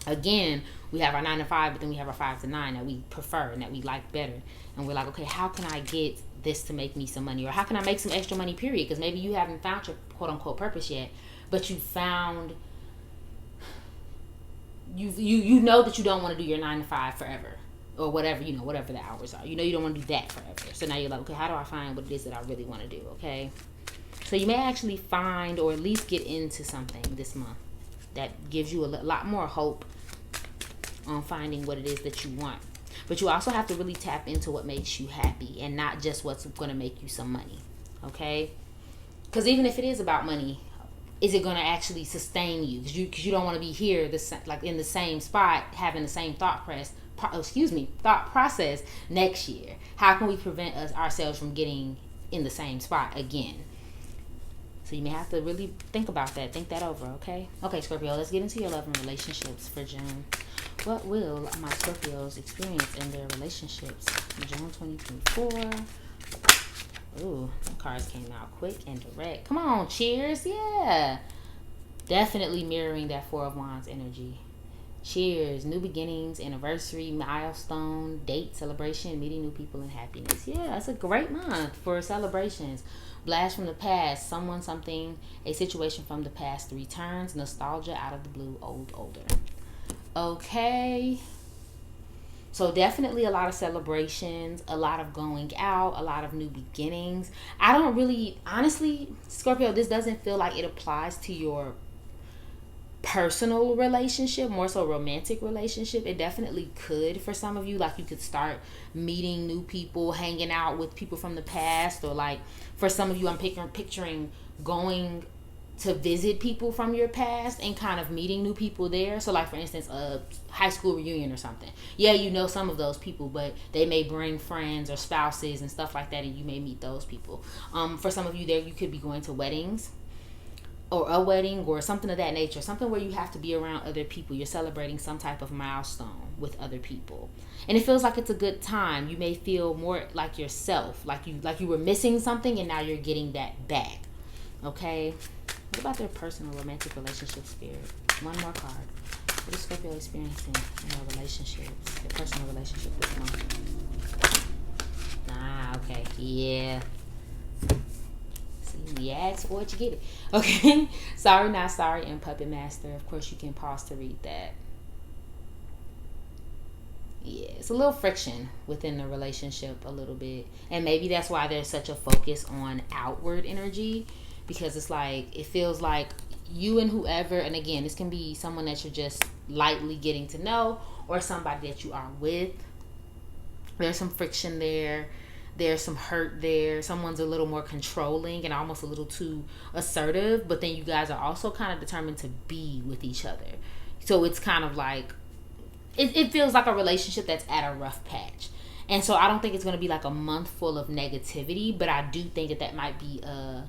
Again, we have our 9 to 5, but then we have our 5 to 9 that we prefer and that we like better. And we're like, okay, how can I get this to make me some money? Or how can I make some extra money, period? Because maybe you haven't found your quote unquote purpose yet, but you found, you know that you don't want to do your 9 to 5 forever, or whatever, whatever the hours are. You don't want to do that forever. So now you're like, okay, how do I find what it is that I really want to do? Okay. So you may actually find, or at least get into something this month that gives you a lot more hope on finding what it is that you want. But you also have to really tap into what makes you happy, and not just what's going to make you some money. Okay? Because even if it is about money, is it going to actually sustain you? Because you don't want to be here, like in the same spot, having the same thought process next year. How can we prevent ourselves from getting in the same spot again? So you may have to really think about that. Think that over, okay? Okay, Scorpio, let's get into your love and relationships for June. What will my Scorpios experience in their relationships in June 2024? Ooh, the cards came out quick and direct. Come on, cheers. Yeah. Definitely mirroring that 4 of Wands energy. Cheers. New beginnings, anniversary, milestone, date, celebration, meeting new people, and happiness. Yeah, it's a great month for celebrations. Blast from the past, someone, something, a situation from the past returns, nostalgia out of the blue, older. Okay. So definitely a lot of celebrations, a lot of going out, a lot of new beginnings. I don't really, honestly, Scorpio, this doesn't feel like it applies to your personal relationship, more so romantic relationship. It definitely could for some of you. Like, you could start meeting new people, hanging out with people from the past, or like for some of you, I'm picturing going to visit people from your past and kind of meeting new people there. So like, for instance, a high school reunion or something. Yeah, you know some of those people, but they may bring friends or spouses and stuff like that, and you may meet those people. For some of you there, you could be going to weddings, or a wedding, or something of that nature, something where you have to be around other people. You're celebrating some type of milestone with other people, and it feels like it's a good time. You may feel more like yourself, like you were missing something, and now you're getting that back. Okay, what about their personal romantic relationship spirit? One more card. What is Scorpio experiencing in their relationships, their personal relationship this month? Okay, yeah. You ask for it, you get it. Okay. Sorry, not sorry, and Puppet Master. Of course, you can pause to read that. Yeah, it's a little friction within the relationship, a little bit. And maybe that's why there's such a focus on outward energy, because it's like, it feels like you and whoever, and again, this can be someone that you're just lightly getting to know, or somebody that you are with. There's some friction there. There's some hurt there. Someone's a little more controlling and almost a little too assertive, but then you guys are also kind of determined to be with each other. So it's kind of like, it feels like a relationship that's at a rough patch. And so I don't think it's going to be like a month full of negativity, but I do think that might be a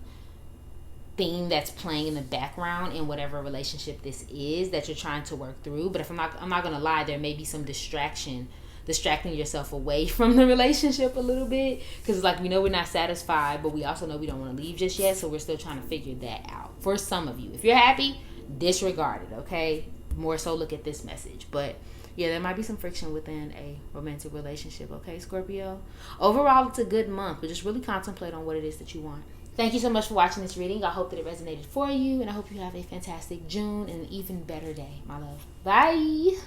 theme that's playing in the background in whatever relationship this is that you're trying to work through. But if I'm not going to lie, there may be some distracting yourself away from the relationship a little bit, because it's like, we know we're not satisfied, but we also know we don't want to leave just yet, so we're still trying to figure that out. For some of you, if you're happy, disregard it, okay? More so look at this message. But yeah, there might be some friction within a romantic relationship, okay, Scorpio? Overall, it's a good month, but just really contemplate on what it is that you want. Thank you so much for watching this reading. I hope that it resonated for you, and I hope you have a fantastic June and an even better day, my love. Bye!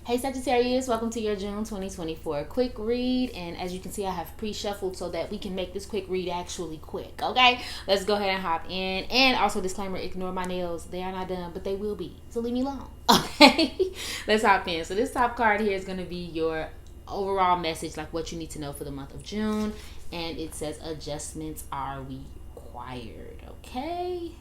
Hey Sagittarius, welcome to your June 2024 quick read. And as you can see, I have pre-shuffled so that we can make this quick read actually quick, okay? Let's go ahead and hop in. And also, disclaimer, ignore my nails. They are not done, but they will be. So leave me alone, okay? Let's hop in. So this top card here is going to be your overall message, like what you need to know for the month of June. And it says, adjustments are required, okay?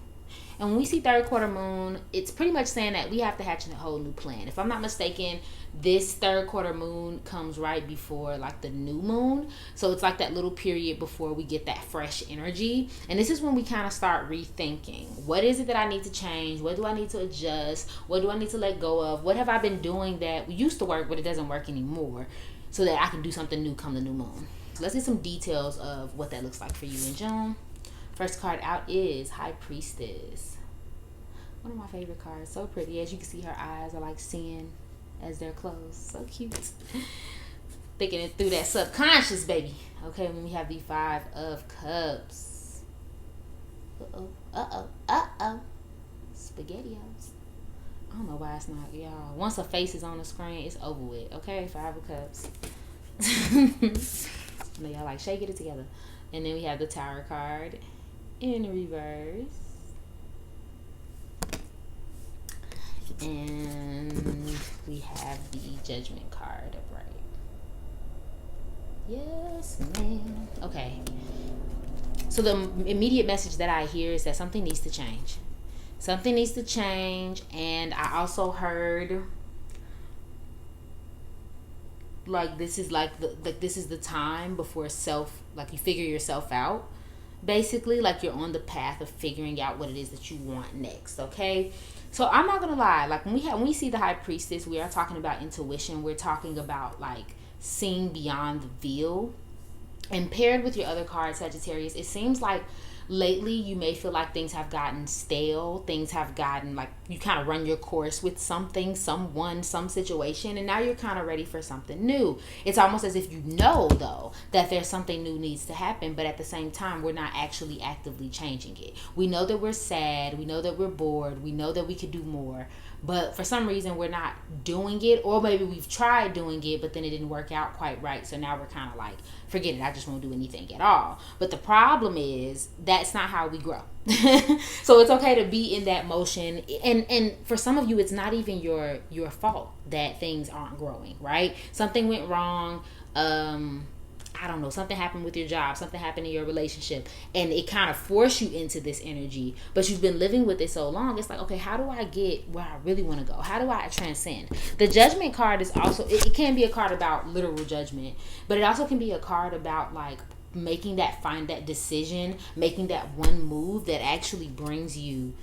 And when we see third quarter moon, it's pretty much saying that we have to hatch a whole new plan. If I'm not mistaken, this third quarter moon comes right before like the new moon. So it's like that little period before we get that fresh energy. And this is when we kind of start rethinking. What is it that I need to change? What do I need to adjust? What do I need to let go of? What have I been doing that used to work, but it doesn't work anymore, so that I can do something new come the new moon? So let's get some details of what that looks like for you in June. First card out is High Priestess. One of my favorite cards. So pretty. As you can see, her eyes are like seeing as they're closed. So cute. Thinking it through that subconscious, baby. Okay, when we have the Five of Cups. SpaghettiOs. I don't know why it's not, y'all. Once a face is on the screen, it's over with. Okay, Five of Cups. I know y'all like, Shay, get it together. And then we have the Tower card in reverse. And we have the Judgment card upright. Yes, man. Okay. So the immediate message that I hear is that something needs to change. Something needs to change. And I also heard like this is like this is the time before you figure yourself out. Basically, like you're on the path of figuring out what it is that you want next, okay? So I'm not gonna lie, like when we see the High Priestess, we are talking about intuition. We're talking about like seeing beyond the veil. And paired with your other card, Sagittarius, it seems like lately you may feel like things have gotten stale. Things have gotten like you kind of run your course with something, someone, some situation, and now you're kind of ready for something new. It's almost as if you know, though, that there's something new needs to happen, but at the same time, we're not actually actively changing it. We know that we're sad. We know that we're bored. We know that we could do more. But for some reason, we're not doing it, or maybe we've tried doing it, but then it didn't work out quite right. So now we're kind of like, forget it, I just won't do anything at all. But the problem is that that's not how we grow. So it's okay to be in that motion, and for some of you, it's not even your fault that things aren't growing, right? Something went wrong. I don't know, something happened with your job, something happened in your relationship, and it kind of forced you into this energy, but you've been living with it so long. It's like, okay, how do I get where I really want to go? How do I transcend? The Judgment card is also, it can be a card about literal judgment, but it also can be a card about like making that decision, making that one move that actually brings you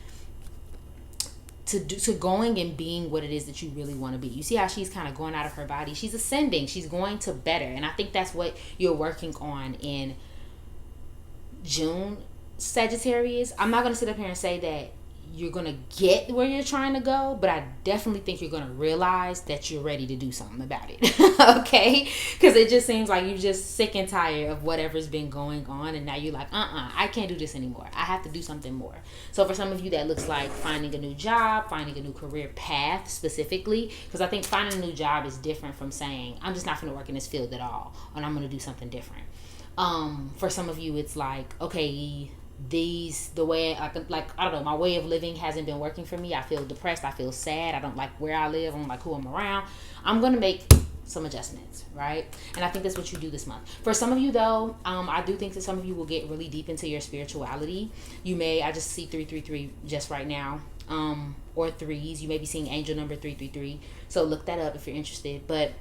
to going and being what it is that you really want to be. You see how she's kind of going out of her body. She's ascending. She's going to better. And I think that's what you're working on in June, Sagittarius. I'm not going to sit up here and say that you're going to get where you're trying to go, but I definitely think you're going to realize that you're ready to do something about it. Okay? Because it just seems like you're just sick and tired of whatever's been going on, and now you're like, I can't do this anymore. I have to do something more. So for some of you, that looks like finding a new job, finding a new career path specifically, because I think finding a new job is different from saying, I'm just not going to work in this field at all, and I'm going to do something different. For some of you, it's like, okay, the way I don't know, my way of living hasn't been working for me. I feel depressed. I feel sad. I don't like where I live. I don't like who I'm around. I'm going to make some adjustments, right? And I think that's what you do this month. For some of you though, I do think that some of you will get really deep into your spirituality. You may, I just see 333 just right now, or threes. You may be seeing angel number 333. So look that up if you're interested. But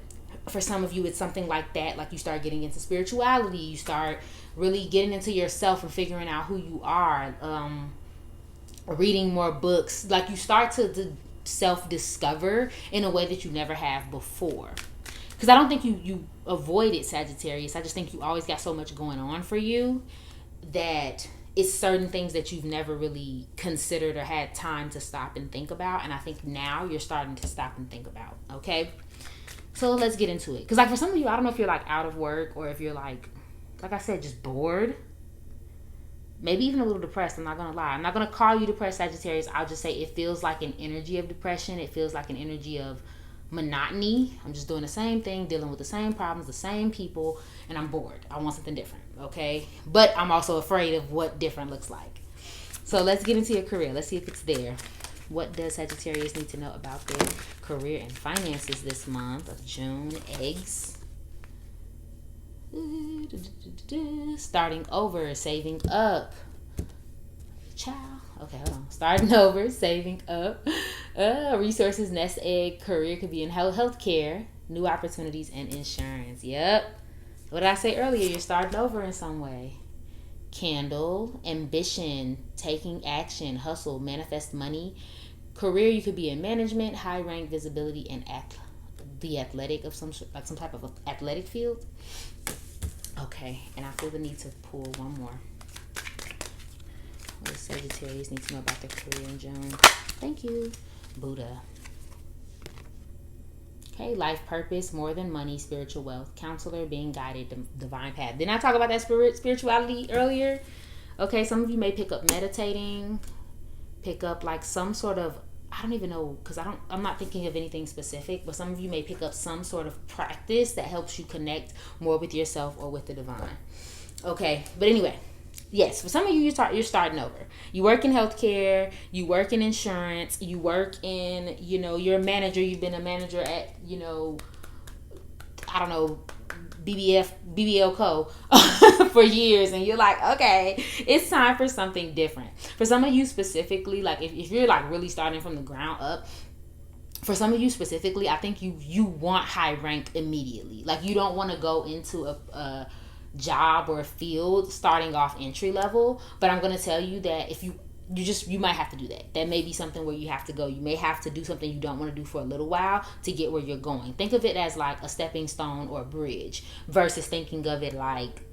for some of you, it's something like that. Like you start getting into spirituality. You start really getting into yourself and figuring out who you are. Reading more books. Like you start to self-discover in a way that you never have before. Because I don't think you avoided Sagittarius. I just think you always got so much going on for you that it's certain things that you've never really considered or had time to stop and think about. And I think now you're starting to stop and think about. Okay? So let's get into it. Because like for some of you, I don't know if you're like out of work or if you're like I said, just bored. Maybe even a little depressed. I'm not going to lie. I'm not going to call you depressed, Sagittarius. I'll just say it feels like an energy of depression. It feels like an energy of monotony. I'm just doing the same thing, dealing with the same problems, the same people, and I'm bored. I want something different, okay? But I'm also afraid of what different looks like. So let's get into your career. Let's see if it's there. What does Sagittarius need to know about their career and finances this month of June? Eggs. Starting over, saving up. Child. Okay, hold on. Starting over, saving up. Resources, nest egg. Career could be in healthcare, new opportunities, and insurance. Yep. What did I say earlier? You're starting over in some way. Candle, ambition, taking action, hustle, manifest money. Career, you could be in management, high rank, visibility, and the athletic of some type of athletic field. Okay, and I feel the need to pull one more. What does Sagittarius need to know about their career in June? Thank you. Buddha. Okay, life purpose, more than money, spiritual wealth, counselor, being guided, divine path. Didn't I talk about that spirituality earlier? Okay, some of you may pick up meditating, pick up like some sort of, I don't even know, because I'm not thinking of anything specific, but some of you may pick up some sort of practice that helps you connect more with yourself or with the divine. Okay, but anyway, yes, for some of you, you're starting over. You work in healthcare, you work in insurance, you work in, you're a manager, you've been a manager at, I don't know, BBL Co. for years, and you're like, okay, it's time for something different. For some of you specifically, like if you're like really starting from the ground up, for some of you specifically, I think you want high rank immediately. Like you don't want to go into a job or a field starting off entry level, but I'm going to tell you that if you might have to do that. That may be something where you have to go. You may have to do something you don't want to do for a little while to get where you're going. Think of it as like a stepping stone or a bridge versus thinking of it like,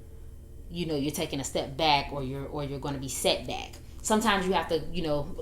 you're taking a step back or you're going to be set back. Sometimes you have to,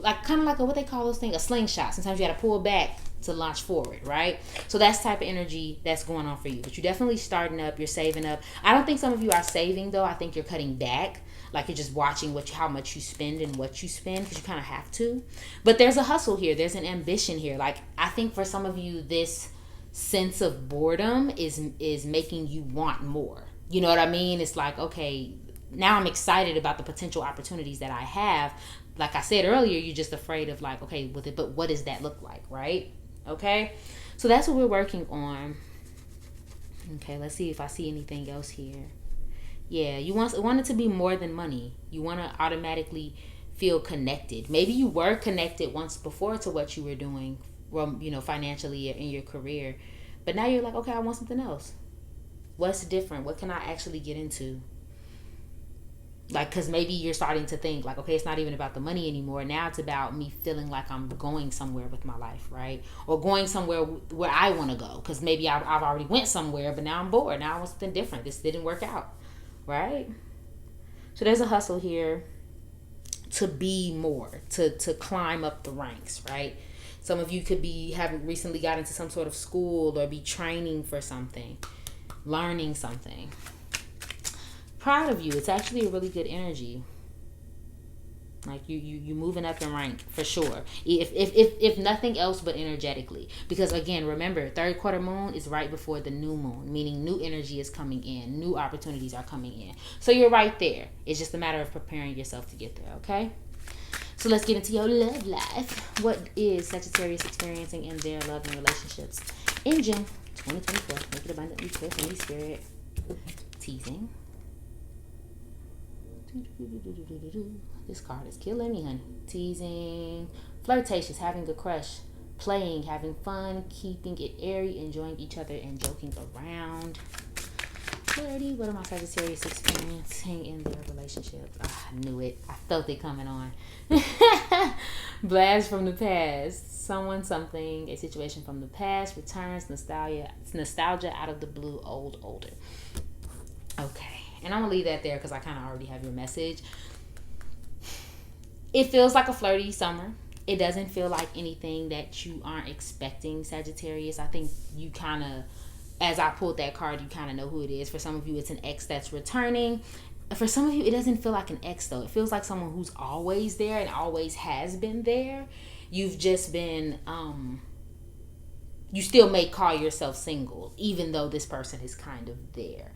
like kind of like what they call those things, a slingshot. Sometimes you got to pull back to launch forward, right? So that's the type of energy that's going on for you. But you're definitely starting up. You're saving up. I don't think some of you are saving though. I think you're cutting back. Like you're just watching how much you spend and what you spend because you kind of have to. But there's a hustle here. There's an ambition here. Like I think for some of you, this sense of boredom is making you want more. You know what I mean? It's like, okay, now I'm excited about the potential opportunities that I have. Like I said earlier, you're just afraid of like, okay, with it, but what does that look like, right? Okay, so that's what we're working on. Okay, let's see if I see anything else here. Yeah, you want it to be more than money. You want to automatically feel connected. Maybe you were connected once before to what you were doing, financially in your career, but now you're like, okay, I want something else. What's different? What can I actually get into? Like, because maybe you're starting to think like, okay, it's not even about the money anymore. Now it's about me feeling like I'm going somewhere with my life, right? Or going somewhere where I want to go. Because maybe I've already went somewhere, but now I'm bored. Now I want something different. This didn't work out, right? So there's a hustle here to be more, to climb up the ranks, right? Some of you could be having recently got into some sort of school or be training for something, learning something. Proud of you. It's actually a really good energy. Like you moving up in rank for sure. If nothing else but energetically. Because again, remember, third quarter moon is right before the new moon, meaning new energy is coming in, new opportunities are coming in. So you're right there. It's just a matter of preparing yourself to get there, okay? So let's get into your love life. What is Sagittarius experiencing in their love and relationships in June 2024? Make it abundantly clear for me, Spirit. Teasing. This card is killing me, honey. Teasing, flirtatious, having a crush, playing, having fun, keeping it airy, enjoying each other, and joking around. Clarity, what are my Sagittarius experiencing in their relationships? Oh, I knew it. I felt it coming on. Blast from the past. Someone, something, a situation from the past returns, nostalgia out of the blue, older. Okay. And I'm going to leave that there because I kind of already have your message. It feels like a flirty summer. It doesn't feel like anything that you aren't expecting, Sagittarius. I think you kind of, as I pulled that card, you kind of know who it is. For some of you, it's an ex that's returning. For some of you, it doesn't feel like an ex, though. It feels like someone who's always there and always has been there. You've just been, you still may call yourself single, even though this person is kind of there.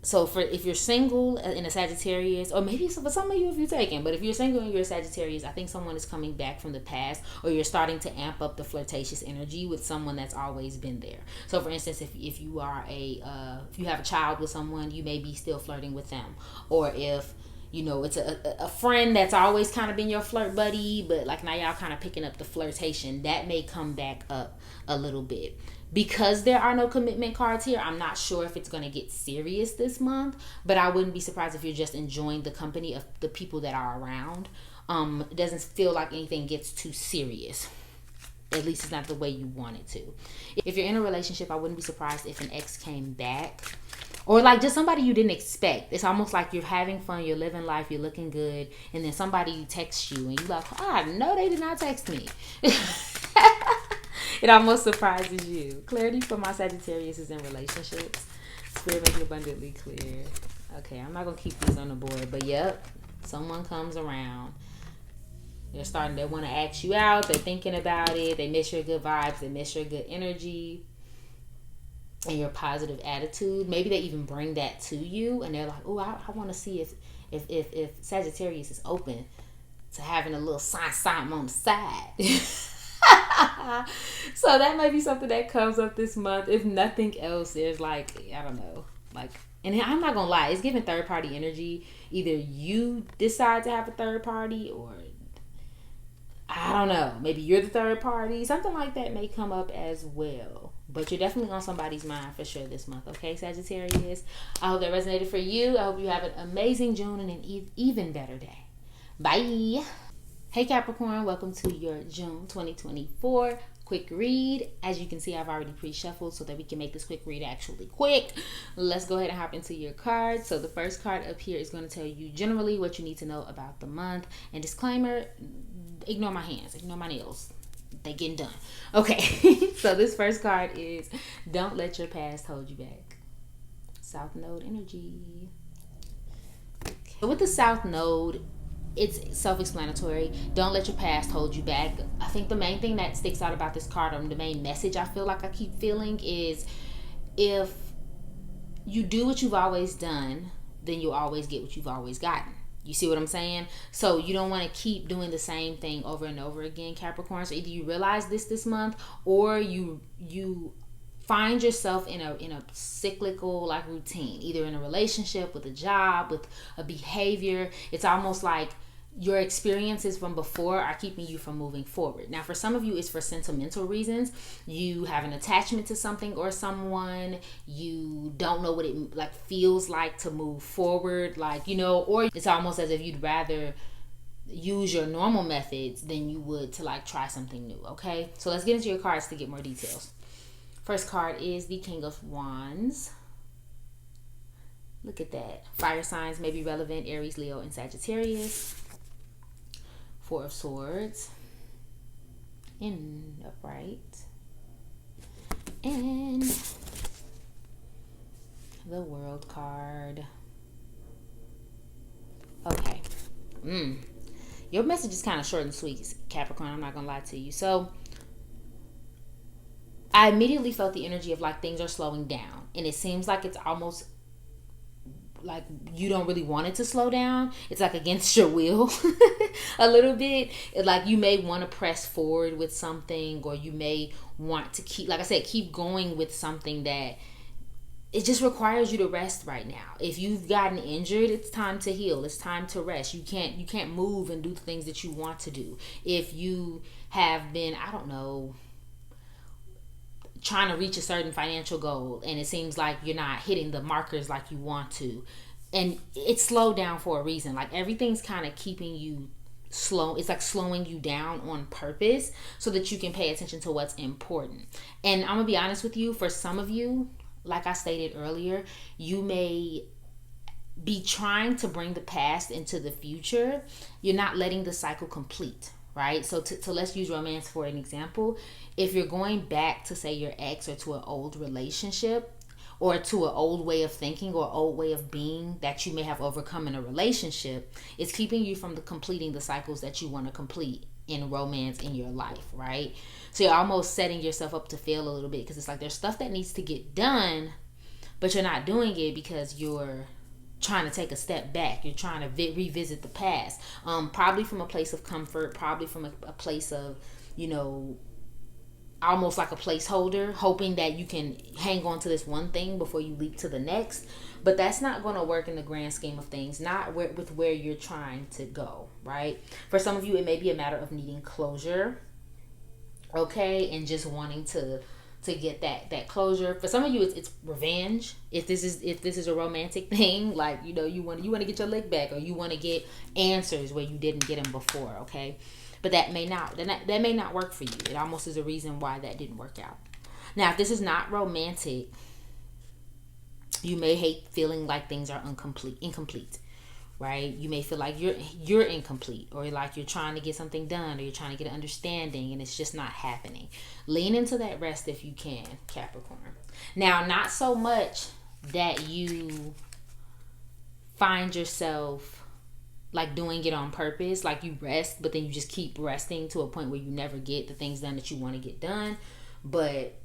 So if you're single in a Sagittarius, or maybe for some of you if you're taken, but if you're single and you're a Sagittarius, I think someone is coming back from the past, or you're starting to amp up the flirtatious energy with someone that's always been there. So for instance, if you are if you have a child with someone, you may be still flirting with them. Or if it's a friend that's always kind of been your flirt buddy, but like now y'all kind of picking up the flirtation, that may come back up a little bit. Because there are no commitment cards here, I'm not sure if it's going to get serious this month, but I wouldn't be surprised if you're just enjoying the company of the people that are around. It doesn't feel like anything gets too serious. At least it's not the way you want it to. If you're in a relationship, I wouldn't be surprised if an ex came back. Or like just somebody you didn't expect. It's almost like you're having fun, you're living life, you're looking good, and then somebody texts you and you're like, no, they did not text me. It almost surprises you. Clarity for my Sagittarius is in relationships. Spirit, make it abundantly clear. Okay, I'm not going to keep these on the board, but yep, someone comes around. They want to ask you out. They're thinking about it. They miss your good vibes. They miss your good energy and your positive attitude. Maybe they even bring that to you and they're like, I want to see if Sagittarius is open to having a little sign on the side. So that might be something that comes up this month. If nothing else, there's I don't know, and I'm not gonna lie, it's giving third party energy. Either you decide to have a third party, or I don't know, maybe you're the third party. Something like that may come up as well. But you're definitely on somebody's mind for sure this month, okay, Sagittarius? I hope that resonated for you. I hope you have an amazing June and an even better day. Bye. Hey Capricorn, welcome to your June 2024 quick read. As you can see, I've already pre-shuffled so that we can make this quick read actually quick. Let's go ahead and hop into your cards. So the first card up here is going to tell you generally what you need to know about the month. And disclaimer, ignore my hands, ignore my nails. They getting done. Okay, so this first card is don't let your past hold you back. South Node energy. Okay. So with the South Node, it's self-explanatory. Don't let your past hold you back. I think the main thing that sticks out about this card, or the main message I feel like I keep feeling, is if you do what you've always done, then you'll always get what you've always gotten. You see what I'm saying? So you don't want to keep doing the same thing over and over again, Capricorn. So either you realize this month, or you find yourself in a cyclical like routine, either in a relationship, with a job, with a behavior. It's almost like your experiences from before are keeping you from moving forward. Now, for some of you, it's for sentimental reasons. You have an attachment to something or someone. You don't know what it like feels like to move forward, like, you know, or it's almost as if you'd rather use your normal methods than you would to like try something new. Okay, so let's get into your cards to get more details. First card is the King of Wands. Look at that. Fire signs may be relevant: Aries, Leo, and Sagittarius. Four of Swords in upright, and the World card. Okay. Your message is kind of short and sweet, Capricorn. I'm not gonna lie to you. So I immediately felt the energy of like things are slowing down, and it seems like it's almost like you don't really want it to slow down. It's like against your will a little bit. Like you may want to press forward with something, or you may want to keep, like I said, keep going with something that it just requires you to rest right now. If you've gotten injured, it's time to heal. It's time to rest. You can't move and do the things that you want to do. If you have been, I don't know, trying to reach a certain financial goal and it seems like you're not hitting the markers like you want to, and it's slowed down for a reason. Like everything's kind of keeping you slow. It's like slowing you down on purpose so that you can pay attention to what's important. And I'm gonna be honest with you, for some of you, like I stated earlier, you may be trying to bring the past into the future. You're not letting the cycle complete, right? So to let's use romance for an example. If you're going back to, say, your ex, or to an old relationship, or to an old way of thinking or old way of being that you may have overcome in a relationship, it's keeping you from completing the cycles that you want to complete in romance in your life, right? So you're almost setting yourself up to fail a little bit, because it's like there's stuff that needs to get done, but you're not doing it because you're trying to take a step back. You're trying to revisit the past, probably from a place of comfort, probably from a place of, you know, almost like a placeholder, hoping that you can hang on to this one thing before you leap to the next. But that's not going to work in the grand scheme of things, not with where you're trying to go, right? For some of you, it may be a matter of needing closure, okay, and just wanting to get that closure. For some of you, it's revenge. If this is a romantic thing, like, you know, you want to get your lick back, or you want to get answers where you didn't get them before, okay? But that may not work for you. It almost is a reason why that didn't work out. Now, if this is not romantic, you may hate feeling like things are incomplete, right? You may feel like you're incomplete, or like you're trying to get something done, or you're trying to get an understanding and it's just not happening. Lean into that rest if you can, Capricorn. Now, not so much that you find yourself like doing it on purpose, like you rest, but then you just keep resting to a point where you never get the things done that you want to get done. But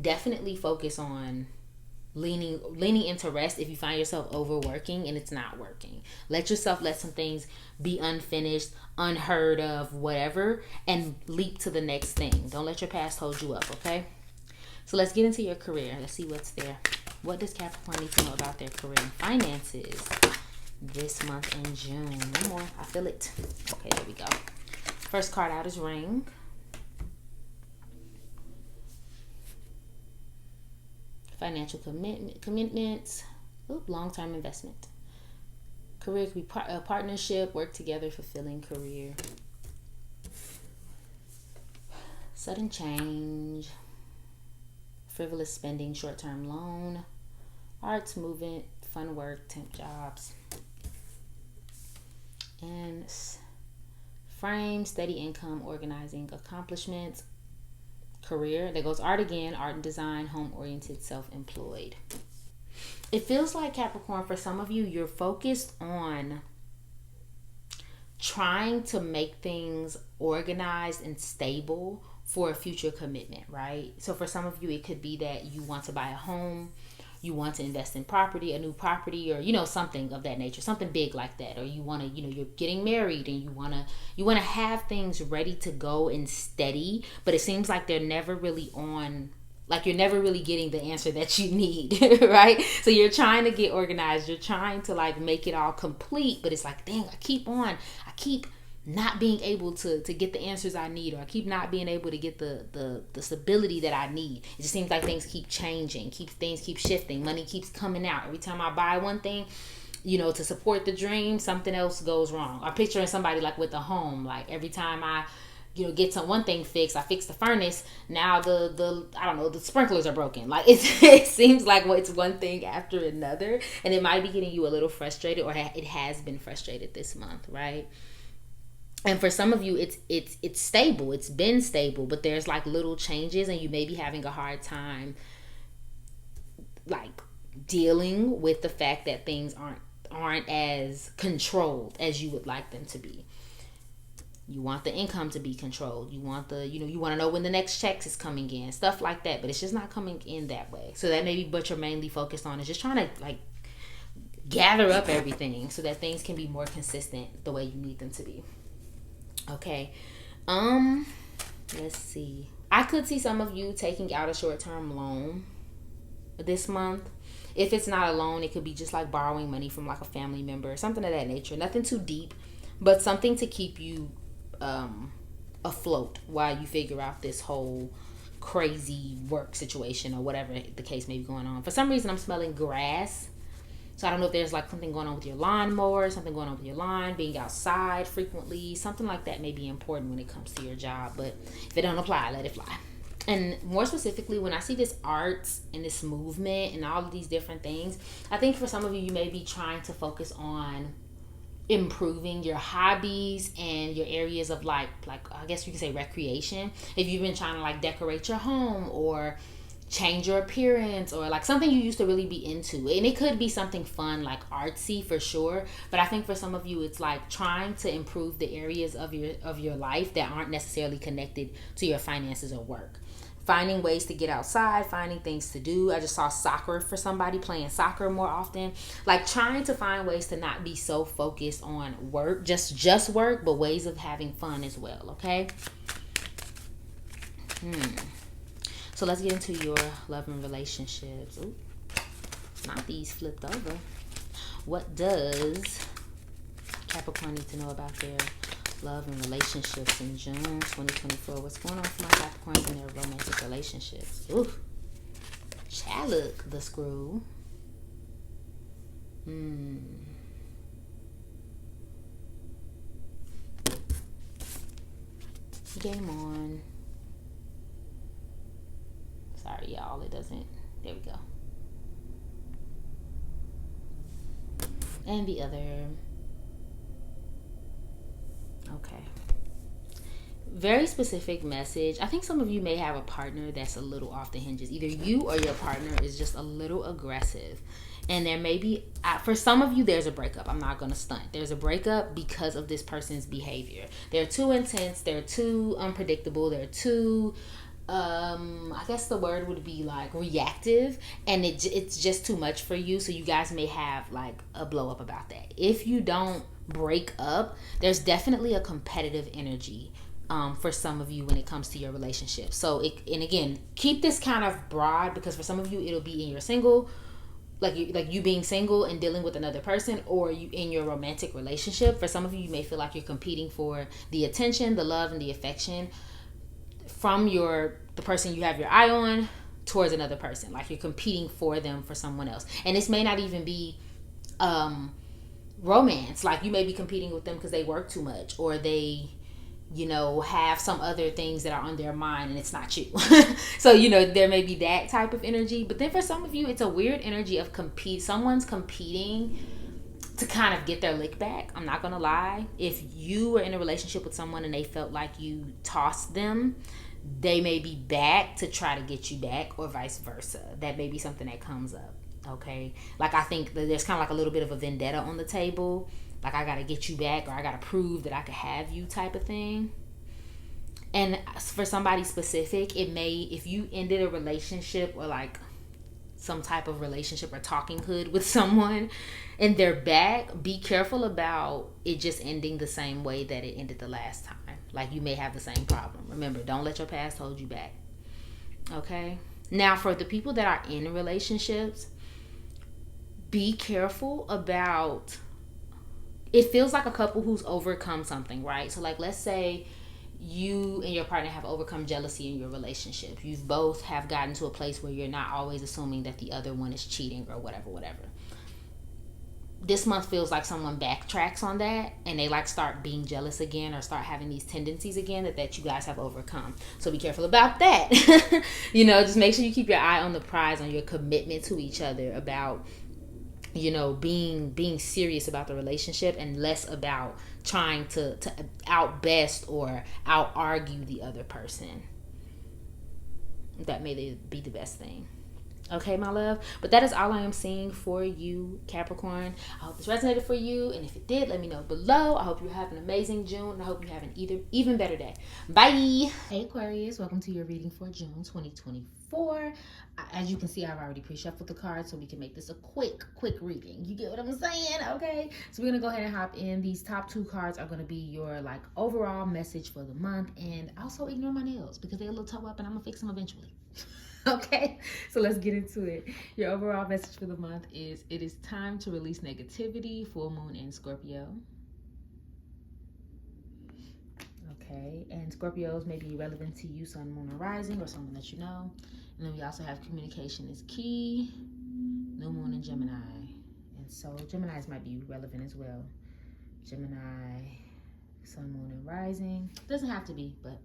definitely focus on leaning into rest if you find yourself overworking and it's not working. Let some things be unfinished, unheard of, whatever, and leap to the next thing. Don't let your past hold you up, okay? So let's get into your career. Let's see what's there. What does Capricorn need to know about their career and finances this month in June? One more. I feel it. Okay, there we go. First card out is Ring. Financial commitments. Long-term investment. Career could be a partnership, work together, fulfilling career. Sudden change. Frivolous spending, short-term loan. Arts, movement, fun work, temp jobs. And frame, steady income, organizing, accomplishments. Career, there goes art again, art and design, home-oriented, self-employed. It feels like, Capricorn, for some of you, you're focused on trying to make things organized and stable for a future commitment, right? So for some of you, it could be that you want to buy a home, you want to invest in property, a new property, or, you know, something of that nature, something big like that. Or you want to, you know, you're getting married and you want to have things ready to go and steady, but it seems like they're never really on, like you're never really getting the answer that you need, right? So you're trying to get organized, you're trying to like make it all complete, but it's like, dang, I keep not being able to get the answers I need, or I keep not being able to get the stability that I need. It just seems like things keep changing, things keep shifting, money keeps coming out. Every time I buy one thing, you know, to support the dream, something else goes wrong. I'm picturing somebody like with a home, like every time I, you know, get one thing fixed, I fix the furnace, now the I don't know, the sprinklers are broken. Like it seems like it's one thing after another, and it might be getting you a little frustrated, or it has been frustrated this month, right? And for some of you, it's stable. It's been stable, but there's like little changes, and you may be having a hard time like dealing with the fact that things aren't as controlled as you would like them to be. You want the income to be controlled. You want you want to know when the next check is coming in, stuff like that. But it's just not coming in that way. So that maybe what you're mainly focused on is just trying to like gather up everything so that things can be more consistent the way you need them to be. Okay. Let's see. I could see some of you taking out a short-term loan this month. If it's not a loan, it could be just like borrowing money from like a family member, something of that nature. Nothing too deep, but something to keep you afloat while you figure out this whole crazy work situation or whatever the case may be going on. For some reason, I'm smelling grass. So I don't know if there's like something going on with your lawnmower, something going on with your lawn, being outside frequently, something like that may be important when it comes to your job. But if it don't apply, let it fly. And more specifically, when I see this arts and this movement and all of these different things, I think for some of you, you may be trying to focus on improving your hobbies and your areas of like I guess you could say recreation. If you've been trying to like decorate your home or change your appearance, or like something you used to really be into, and it could be something fun like artsy for sure, but I think for some of you it's like trying to improve the areas of your life that aren't necessarily connected to your finances or work. Finding ways to get outside, finding things to do. I just saw soccer for somebody, playing soccer more often. Like trying to find ways to not be so focused on work, just work, but ways of having fun as well, okay? So let's get into your love and relationships. Ooh, not these flipped over. What does Capricorn need to know about their love and relationships in June 2024? What's going on for my Capricorns in their romantic relationships? Ooh, child, look, the screw. Game on. Sorry, y'all. It doesn't. There we go. And the other. Okay. Very specific message. I think some of you may have a partner that's a little off the hinges. Either you or your partner is just a little aggressive. And there may be, for some of you, there's a breakup. I'm not going to stunt. There's a breakup because of this person's behavior. They're too intense. They're too unpredictable. They're too, I guess the word would be like reactive. And it's just too much for you. So you guys may have like a blow up about that. If you don't break up, there's definitely a competitive energy for some of you when it comes to your relationship. So and again, keep this kind of broad, because for some of you it'll be in your single, like you being single and dealing with another person, or you in your romantic relationship. For some of you may feel like you're competing for the attention, the love, and the affection from the person you have your eye on towards another person. Like you're competing for them for someone else. And this may not even be romance. Like you may be competing with them because they work too much, or they have some other things that are on their mind and it's not you. So there may be that type of energy. But then for some of you, it's a weird energy of someone's competing to kind of get their lick back. I'm not gonna lie, if you were in a relationship with someone and they felt like you tossed them, they may be back to try to get you back, or vice versa. That may be something that comes up. Okay, like I think that there's kind of like a little bit of a vendetta on the table, like I gotta get you back, or I gotta prove that I can have you type of thing. And for somebody specific, it may, if you ended a relationship, or like some type of relationship or talking hood with someone and they're back, be careful about it just ending the same way that it ended the last time. Like, you may have the same problem. Remember, don't let your past hold you back. Okay? Now, for the people that are in relationships, be careful about, it feels like a couple who's overcome something, right? So, like, let's say you and your partner have overcome jealousy in your relationship. You've both have gotten to a place where you're not always assuming that the other one is cheating or whatever. This month feels like someone backtracks on that and they like start being jealous again or start having these tendencies again that you guys have overcome. So be careful about that. Just make sure you keep your eye on the prize, on your commitment to each other, about being serious about the relationship and less about trying to outbest or out argue the other person. That may be the best thing. Okay, my love. But that is all I am seeing for you, Capricorn. I hope this resonated for you. And if it did, let me know below. I hope you have an amazing June. And I hope you have an even better day. Bye. Hey, Aquarius. Welcome to your reading for June 2024. As you can see, I've already pre-shuffled the cards so we can make this a quick reading. You get what I'm saying? Okay. So we're going to go ahead and hop in. These top 2 cards are going to be your overall message for the month. And also ignore my nails because they're a little toe up and I'm going to fix them eventually. Okay, so let's get into it. Your overall message for the month is: it is time to release negativity. Full moon in Scorpio. Okay, and Scorpios may be relevant to you, sun, moon, or rising, or someone that you know. And then we also have communication is key. New moon in Gemini. And so Geminis might be relevant as well. Gemini, sun, moon, and rising. Doesn't have to be, but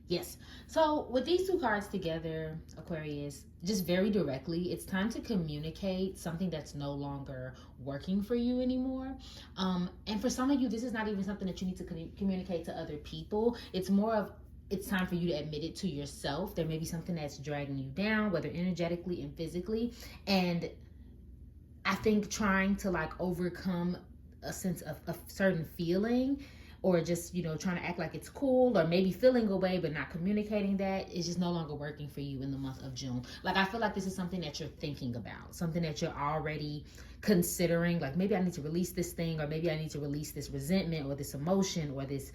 yes. So with these 2 cards together, Aquarius, just very directly, it's time to communicate something that's no longer working for you anymore. And for some of you, this is not even something that you need to communicate to other people. It's more of, it's time for you to admit it to yourself. There may be something that's dragging you down, whether energetically and physically. And I think trying to overcome a sense of a certain feeling, or just, trying to act like it's cool, or maybe feeling away but not communicating that, is just no longer working for you in the month of June. I feel like this is something that you're thinking about, something that you're already considering, maybe I need to release this thing, or maybe I need to release this resentment or this emotion or this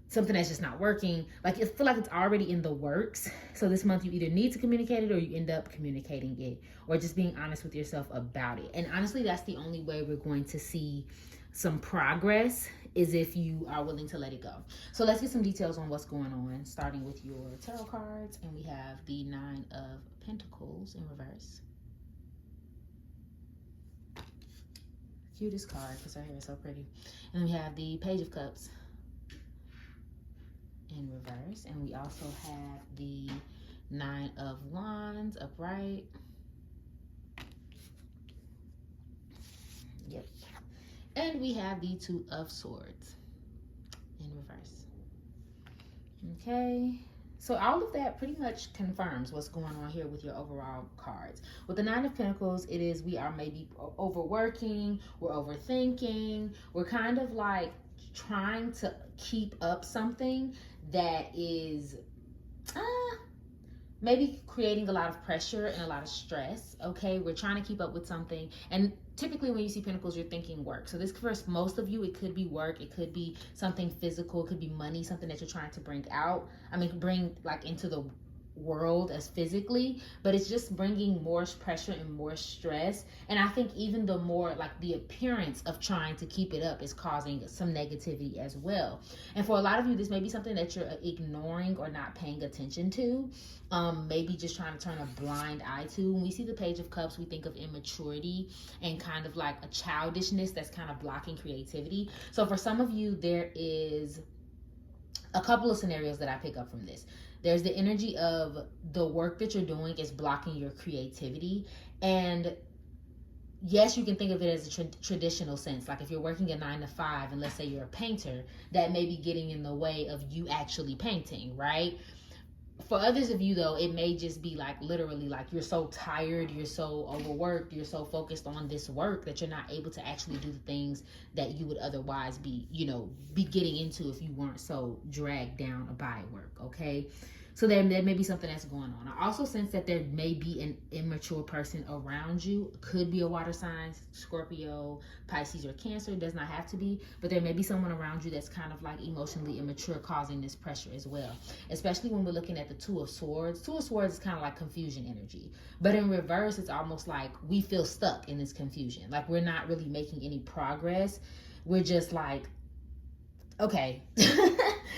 something that's just not working. I feel like it's already in the works. So this month you either need to communicate it or you end up communicating it, or just being honest with yourself about it. And honestly, that's the only way we're going to see some progress, is if you are willing to let it go. So let's get some details on what's going on, starting with your tarot cards. And we have the 9 of Pentacles in reverse. Cutest card because her hair is so pretty. And we have the Page of Cups in reverse. And we also have the 9 of Wands upright. Yep. And we have the 2 of Swords in reverse. Okay. So all of that pretty much confirms what's going on here with your overall cards. With the 9 of Pentacles, it is we are maybe overworking, we're overthinking, we're kind of trying to keep up something that is maybe creating a lot of pressure and a lot of stress. Okay, we're trying to keep up with something, and typically when you see Pentacles, you're thinking work. So this, for most of you, it could be work, it could be something physical, it could be money, something that you're trying to bring into the world as physically, but it's just bringing more pressure and more stress. And I think even the more the appearance of trying to keep it up is causing some negativity as well. And for a lot of you, this may be something that you're ignoring or not paying attention to, maybe just trying to turn a blind eye to. When we see the Page of Cups, we think of immaturity and kind of a childishness that's kind of blocking creativity. So for some of you, there is a couple of scenarios that I pick up from this. There's the energy of the work that you're doing is blocking your creativity. And yes, you can think of it as a traditional sense. If you're working a 9 to 5 and let's say you're a painter, that may be getting in the way of you actually painting, right? For others of you, though, it may just be literally you're so tired, you're so overworked, you're so focused on this work that you're not able to actually do the things that you would otherwise be getting into if you weren't so dragged down by work, okay? So there may be something that's going on. I also sense that there may be an immature person around you. Could be a water sign, Scorpio, Pisces, or Cancer. It does not have to be. But there may be someone around you that's kind of like emotionally immature, causing this pressure as well. Especially when we're looking at the Two of Swords. Two of Swords is kind of like confusion energy. But in reverse, it's almost like we feel stuck in this confusion. Like we're not really making any progress. We're just like, okay.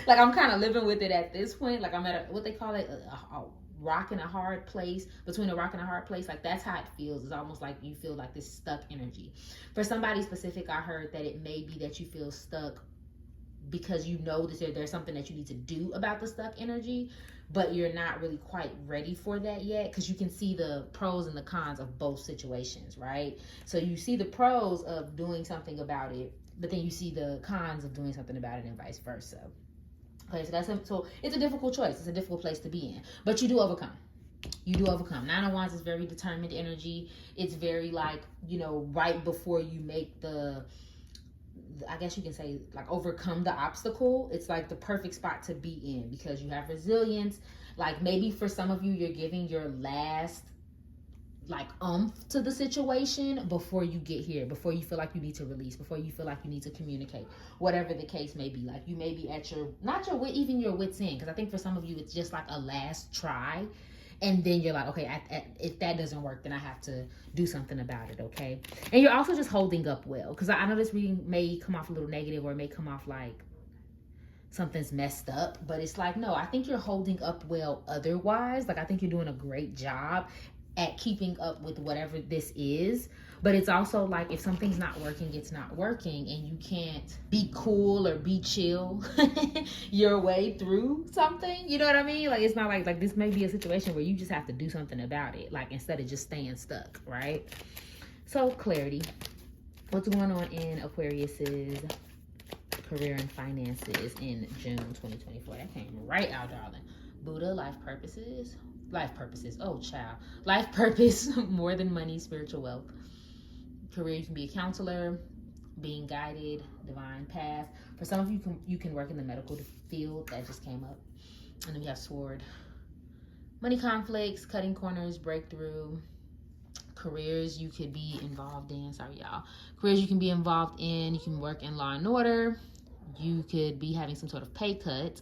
Like I'm kind of living with it at this point. Like I'm at what they call it, a rock and a hard place, between a rock and a hard place. Like that's how it feels. It's almost like you feel like this stuck energy. For somebody specific, I heard that it may be that you feel stuck because you know that there's something that you need to do about the stuck energy, but you're not really quite ready for that yet, because you can see the pros and the cons of both situations, right? So you see the pros of doing something about it, but then you see the cons of doing something about it, and vice versa. Okay, so it's a difficult choice. It's a difficult place to be in, but you do overcome. You do overcome. Nine of Wands is very determined energy. It's very like, you know, right before you make I guess you can say like overcome the obstacle. It's like the perfect spot to be in because you have resilience. Like maybe for some of you, you're giving your last like to the situation before you get here, before you feel like you need to release, before you feel like you need to communicate, whatever the case may be. Like you may be at your, not your wit, even your wit's end, because I think for some of you it's just like a last try, and then you're like, okay, if that doesn't work, then I have to do something about it. Okay, and you're also just holding up well, because I know this reading may come off a little negative, or it may come off like something's messed up, but it's like, no, I think you're holding up well otherwise. Like I think you're doing a great job at keeping up with whatever this is. But it's also like, if something's not working, it's not working, and you can't be cool or be chill your way through something. You know what I mean? Like it's not like this may be a situation where you just have to do something about it, like instead of just staying stuck, right? So clarity. What's going on in Aquarius's career and finances in June 2024? That came right out, darling. Buddha, life purposes. Oh child. Life purpose, more than money, spiritual wealth. Career, you can be a counselor, being guided, divine path. For some of you, you can work in the medical field. That just came up. And then we have sword. Money conflicts, cutting corners, breakthrough. Careers you could be involved in. Sorry, y'all. Careers you can be involved in. You can work in law and order. You could be having some sort of pay cut.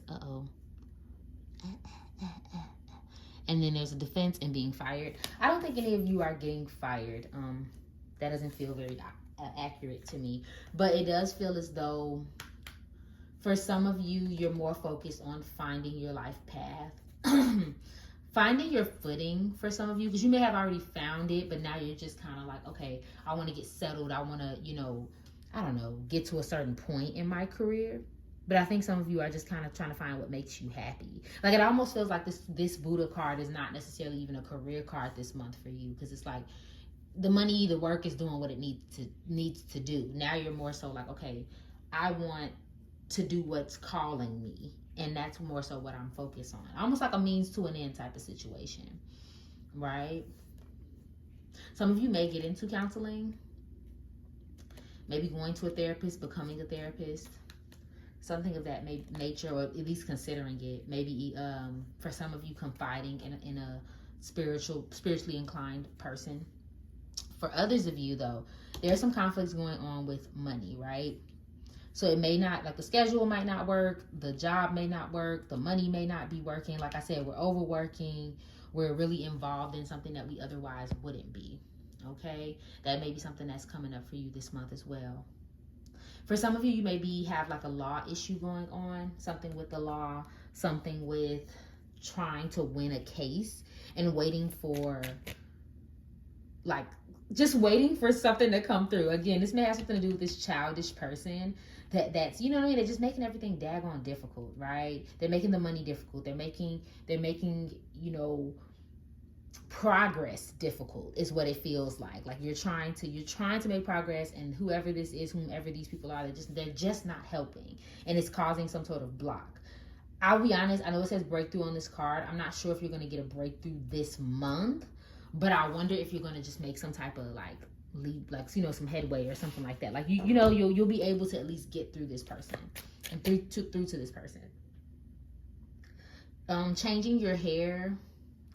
And then there's a defense and being fired. I don't think any of you are getting fired. That doesn't feel very accurate to me. But it does feel as though for some of you, you're more focused on finding your life path. Finding your footing for some of you, because you may have already found it, but now you're just kind of like, okay, I want to get settled. I want to, I don't know, get to a certain point in my career. But I think some of you are just kind of trying to find what makes you happy. Like it almost feels like this Buddha card is not necessarily even a career card this month for you, because it's like the money, the work is doing what it needs to do. Now you're more so like, okay, I want to do what's calling me, and that's more so what I'm focused on. Almost like a means to an end type of situation, right? Some of you may get into counseling, maybe going to a therapist, becoming a therapist. Something of that nature, or at least considering it. Maybe for some of you, confiding in a spiritually inclined person. For others of you, though, there's some conflicts going on with money, right? So it may not, like the schedule might not work, the job may not work, the money may not be working. Like I said, we're overworking. We're really involved in something that we otherwise wouldn't be, okay? That may be something that's coming up for you this month as well. For some of you, you maybe have like a law issue going on, something with the law, something with trying to win a case and waiting for, like, just waiting for something to come through. Again, this may have something to do with this childish person that's, you know what I mean? They're just making everything daggone difficult, right? They're making the money difficult. They're making, progress difficult is what it feels like. Like you're trying to make progress, and whoever this is, whomever these people are, they're just not helping, and it's causing some sort of block. I'll be honest, I know it says breakthrough on this card. I'm not sure if you're going to get a breakthrough this month, but I wonder if you're going to just make some type of some headway or something like that. Like you'll be able to at least get through this person and through to this person. Changing your hair,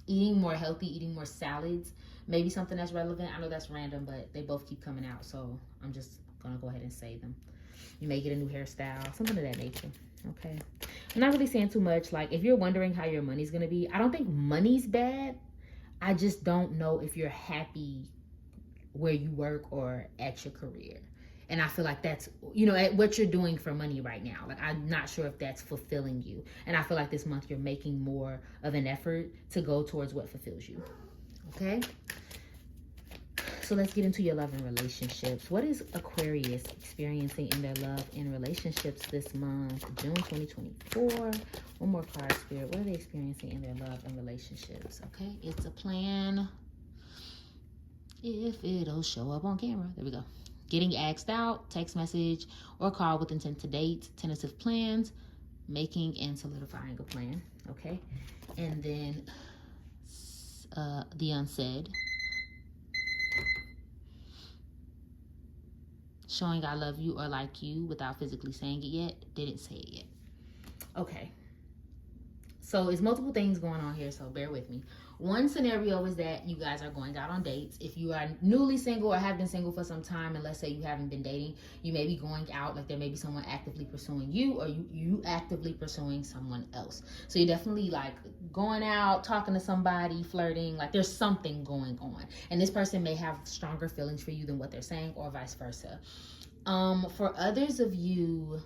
eating more healthy, eating more salads, maybe something that's relevant. I know that's random, but they both keep coming out, so I'm just gonna go ahead and say them. You may get a new hairstyle, something of that nature. Okay, I'm not really saying too much. Like, if you're wondering how your money's gonna be, I don't think money's bad. I just don't know if you're happy where you work or at your career. And I feel like that's, you know, at what you're doing for money right now. Like, I'm not sure if that's fulfilling you. And I feel like this month you're making more of an effort to go towards what fulfills you. Okay? So let's get into your love and relationships. What is Aquarius experiencing in their love and relationships this month, June 2024? One more card, Spirit. What are they experiencing in their love and relationships? Okay, it's a plan. If it'll show up on camera. There we go. Getting asked out, text message, or call with intent to date, tentative plans, making and solidifying a plan. Okay, and then the unsaid. Showing I love you or like you without physically saying it yet. Didn't say it yet. Okay. So it's multiple things going on here, so bear with me. One scenario is that you guys are going out on dates. If you are newly single or have been single for some time, and let's say you haven't been dating, you may be going out, like there may be someone actively pursuing you, or you actively pursuing someone else. So you're definitely like going out, talking to somebody, flirting, like there's something going on. And this person may have stronger feelings for you than what they're saying, or vice versa. For others of you,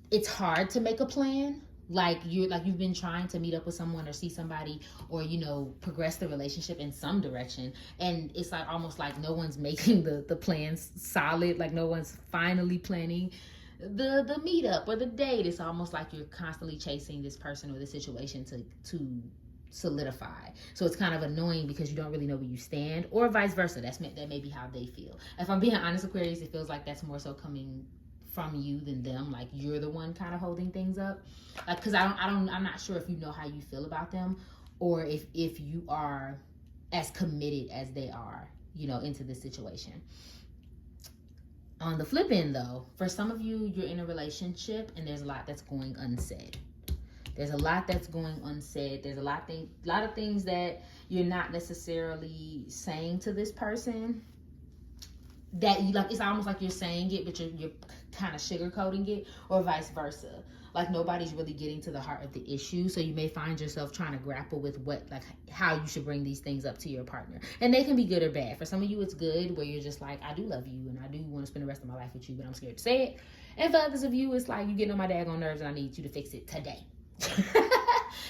it's hard to make a plan. Like you've been trying to meet up with someone or see somebody, or you know, progress the relationship in some direction, and it's like almost like no one's making the plans solid. Like no one's finally planning the meetup or the date. It's almost like you're constantly chasing this person or the situation to solidify. So it's kind of annoying because you don't really know where you stand, or vice versa. That may be how they feel. If I'm being honest, Aquarius, it feels like that's more so coming from you than them. Like you're the one kind of holding things up. Like, because I'm not sure if you know how you feel about them, or if you are as committed as they are, you know, into this situation. On the flip end though, for some of you, you're in a relationship and there's a lot that's going unsaid. There's a lot that's going unsaid. There's a lot of things that you're not necessarily saying to this person, that you like. It's almost like you're saying it, but you're kind of sugarcoating it, or vice versa. Like nobody's really getting to the heart of the issue. So you may find yourself trying to grapple with how you should bring these things up to your partner. And they can be good or bad. For some of you, it's good, where you're just like, I do love you and I do want to spend the rest of my life with you, but I'm scared to say it. And for others of you, it's like, you getting on my daggone nerves and I need you to fix it today.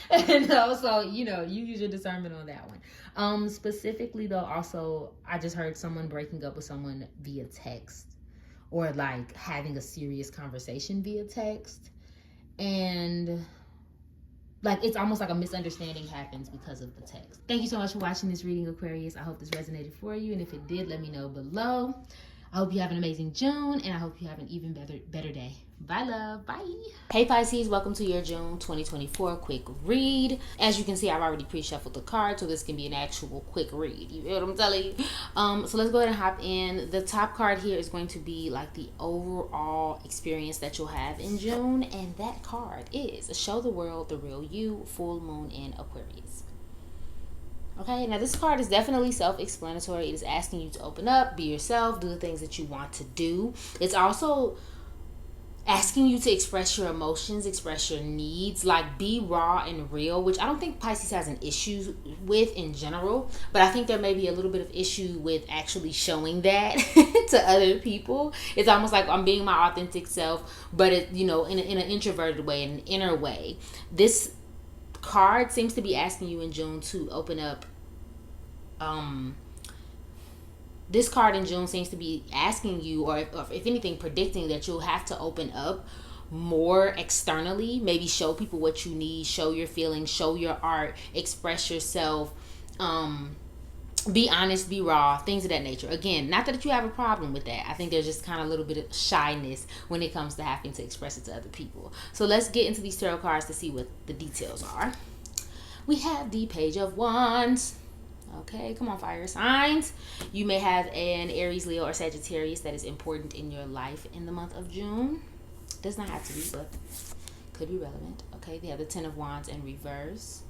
And also, you know, you use your discernment on that one. Specifically though, also, I just heard someone breaking up with someone via text, or like having a serious conversation via text. And like, it's almost like a misunderstanding happens because of the text. Thank you so much for watching this reading, Aquarius. I hope this resonated for you. And if it did, let me know below. I hope you have an amazing June, and I hope you have an even better day. Bye, love. Bye. Hey, Pisces. Welcome to your June 2024 quick read. As you can see, I've already pre-shuffled the cards, so this can be an actual quick read. You know what I'm telling you? So let's go ahead and hop in. The top card here is going to be like the overall experience that you'll have in June, and that card is Show the World the Real You, Full Moon in Aquarius. Okay, now this card is definitely self-explanatory. It is asking you to open up, be yourself, do the things that you want to do. It's also asking you to express your emotions, express your needs, like be raw and real, which I don't think Pisces has an issue with in general, but I think there may be a little bit of issue with actually showing that to other people. It's almost like I'm being my authentic self, but it, you know, in an introverted way, in an inner way. This card seems to be asking you in June to open up. This card in June seems to be asking you, or if anything, predicting that you'll have to open up more externally. Maybe show people what you need, show your feelings, show your art, express yourself, be honest, be raw, things of that nature. Again, not that you have a problem with that. I think there's just kind of a little bit of shyness when it comes to having to express it to other people. So let's get into these tarot cards to see what the details are. We have the Page of Wands. Okay, come on, fire signs. You may have an Aries, Leo, or Sagittarius that is important in your life in the month of June. Does not have to be, but could be relevant. Okay, they have the Ten of Wands in reverse.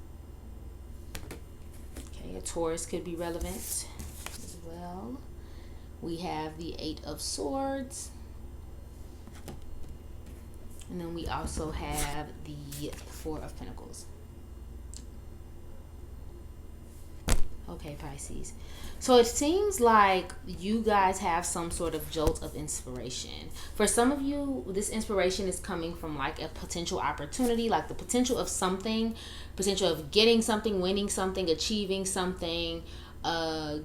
Okay, a Taurus could be relevant as well. We have the Eight of Swords. And then we also have the Four of Pentacles. Okay, Pisces. So it seems like you guys have some sort of jolt of inspiration. For some of you, this inspiration is coming from like a potential opportunity, like the potential of something, potential of getting something, winning something, achieving something,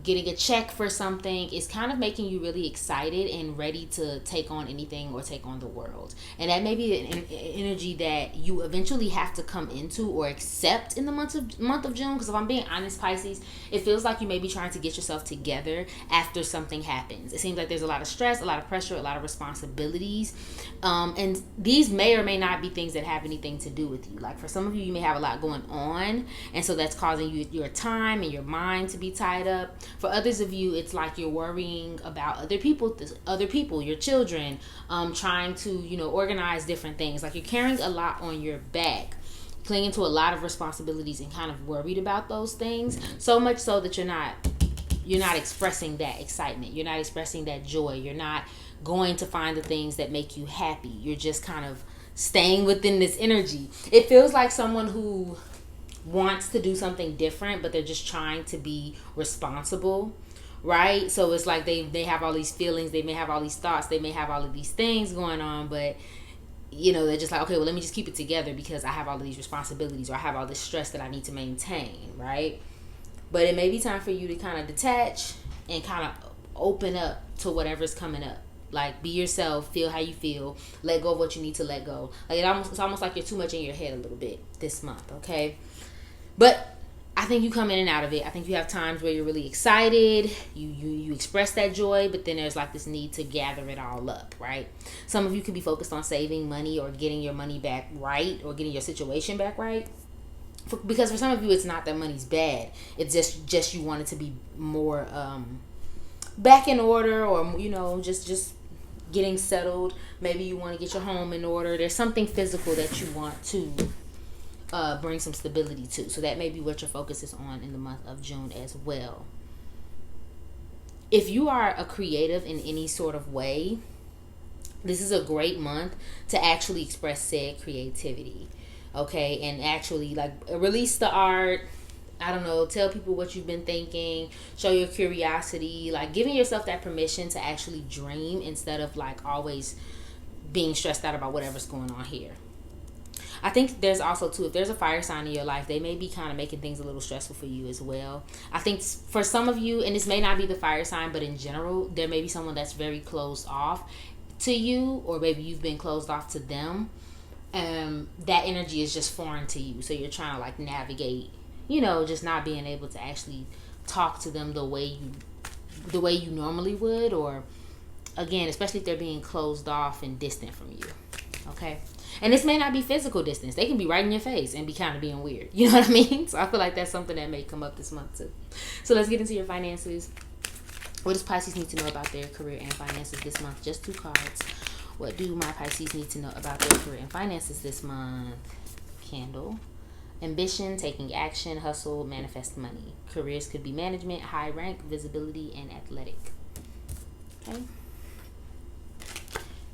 getting a check for something. Is kind of making you really excited and ready to take on anything or take on the world. And that may be an energy that you eventually have to come into or accept in the month of June. Because if I'm being honest, Pisces, it feels like you may be trying to get yourself together after something happens. It seems like there's a lot of stress, a lot of pressure, a lot of responsibilities, and these may or may not be things that have anything to do with you. Like for some of you, you may have a lot going on, and so that's causing your time and your mind to be tied up. For others of you, it's like you're worrying about other people, your children, trying to organize different things. Like you're carrying a lot on your back, clinging to a lot of responsibilities and kind of worried about those things, so much so that you're not expressing that excitement, you're not expressing that joy, you're not going to find the things that make you happy. You're just kind of staying within this energy. It feels like someone who wants to do something different, but they're just trying to be responsible, right? So it's like they have all these feelings, they may have all these thoughts, they may have all of these things going on, but they're just like, okay, well, let me just keep it together because I have all of these responsibilities, or I have all this stress that I need to maintain, right? But it may be time for you to kind of detach and kind of open up to whatever's coming up. Like, be yourself, feel how you feel, let go of what you need to let go. Like it's almost like you're too much in your head a little bit this month, okay? But I think you come in and out of it. I think you have times where you're really excited, you express that joy, but then there's like this need to gather it all up, right? Some of you could be focused on saving money or getting your money back right, or getting your situation back right. Because for some of you, it's not that money's bad. It's just you want it to be more back in order, or just getting settled. Maybe you want to get your home in order. There's something physical that you want to bring some stability to. So that may be what your focus is on in the month of June as well. If you are a creative in any sort of way, this is a great month to actually express said creativity. Okay, and actually like release the art. I don't know, tell people what you've been thinking, show your curiosity, like giving yourself that permission to actually dream instead of like always being stressed out about whatever's going on here. I think there's also too, if there's a fire sign in your life, they may be kind of making things a little stressful for you as well. I think for some of you, and this may not be the fire sign, but in general, there may be someone that's very closed off to you, or maybe you've been closed off to them. That energy is just foreign to you, so you're trying to like navigate, just not being able to actually talk to them the way you normally would, or again, especially if they're being closed off and distant from you. Okay, and this may not be physical distance. They can be right in your face and be kind of being weird. You know what I mean? So I feel like that's something that may come up this month too. So let's get into your finances. What does Pisces need to know about their career and finances this month? Just 2 cards. What do my Pisces need to know about their career and finances this month? Candle. Ambition, taking action, hustle, manifest money. Careers could be management, high rank, visibility, and athletic. Okay.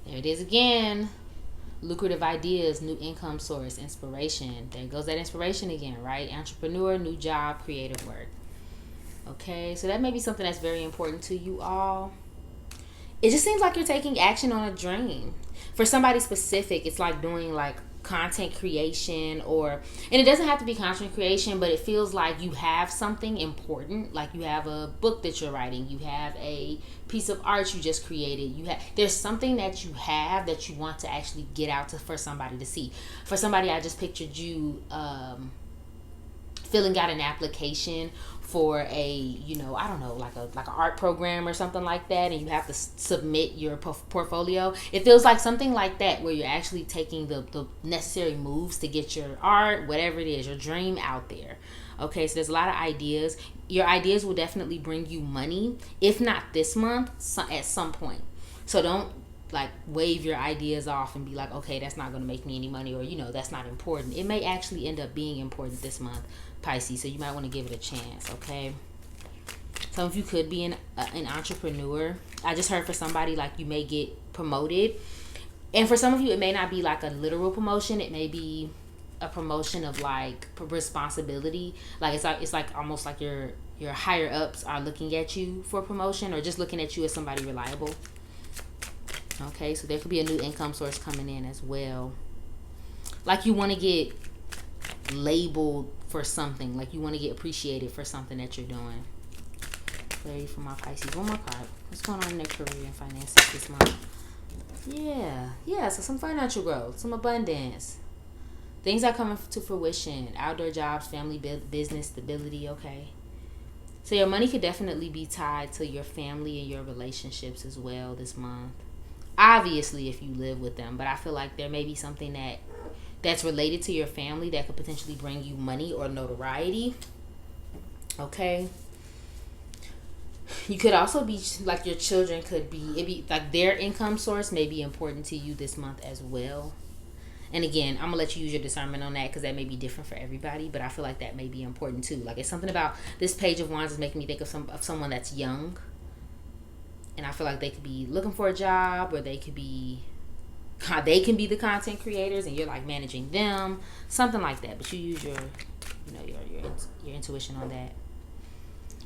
There it is again. Lucrative ideas, new income source, inspiration. There goes that inspiration again, right? Entrepreneur, new job, creative work. Okay, so that may be something that's very important to you all. It just seems like you're taking action on a dream. For somebody specific, it's like doing like content creation, and it doesn't have to be content creation, but it feels like you have something important, like you have a book that you're writing, you have a piece of art you just created, there's something that you have that you want to actually get out for somebody to see. For somebody, I just pictured you filling out an application for a, I don't know, like an art program or something like that, and you have to submit your portfolio. It feels like something like that, where you're actually taking the necessary moves to get your art, whatever it is, your dream out there. Okay, so there's a lot of ideas. Your ideas will definitely bring you money, if not this month, at some point. So don't like wave your ideas off and be like, okay, that's not going to make me any money, or, you know, that's not important. It may actually end up being important this month, Pisces. So you might want to give it a chance, okay? Some of you could be an entrepreneur. I just heard for somebody, like, you may get promoted. And for some of you, it may not be like a literal promotion. It may be a promotion of like responsibility. Like it's like almost like your higher ups are looking at you for promotion, or just looking at you as somebody reliable. Okay, so there could be a new income source coming in as well. Like you want to get labeled for something. Like you want to get appreciated for something that you're doing. Clarity for my Pisces. One more card. What's going on in their career and finances this month? Yeah, so some financial growth, some abundance. Things are coming to fruition. Outdoor jobs, family, business, stability, okay? So your money could definitely be tied to your family and your relationships as well this month. Obviously, if you live with them. But I feel like there may be something that's related to your family that could potentially bring you money or notoriety. Okay? You could also be, like, your children could be, it'd be like their income source may be important to you this month as well. And again, I'm gonna let you use your discernment on that, because that may be different for everybody, but I feel like that may be important too. Like, it's something about this Page of Wands is making me think of someone that's young, and I feel like they could be looking for a job, or they can be the content creators, and you're like managing them, something like that. But you use your intuition on that.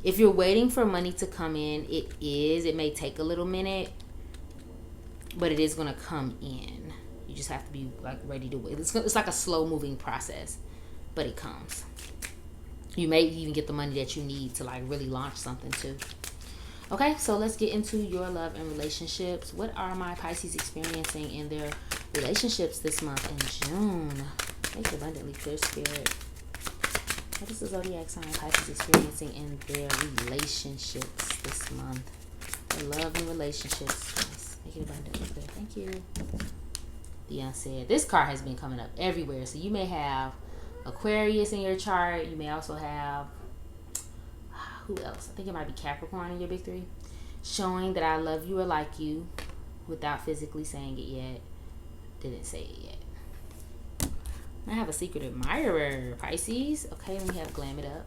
If you're waiting for money to come in, it may take a little minute, but it is going to come in. You just have to be like ready to wait. It's like a slow moving process, but it comes. You may even get the money that you need to like really launch something too. Okay, so let's get into your love and relationships. What are my Pisces experiencing in their relationships this month in June? Make it abundantly clear, Spirit. What is the zodiac sign Pisces experiencing in their relationships this month? Their love and relationships. Yes. Make it abundantly clear. Thank you. The Unsaid. This card has been coming up everywhere. So you may have Aquarius in your chart. You may also have, who else? I think it might be Capricorn in your big three. Showing that I love you or like you without physically saying it yet. Didn't say it yet. I have a secret admirer, Pisces. Okay, let me have Glam It Up.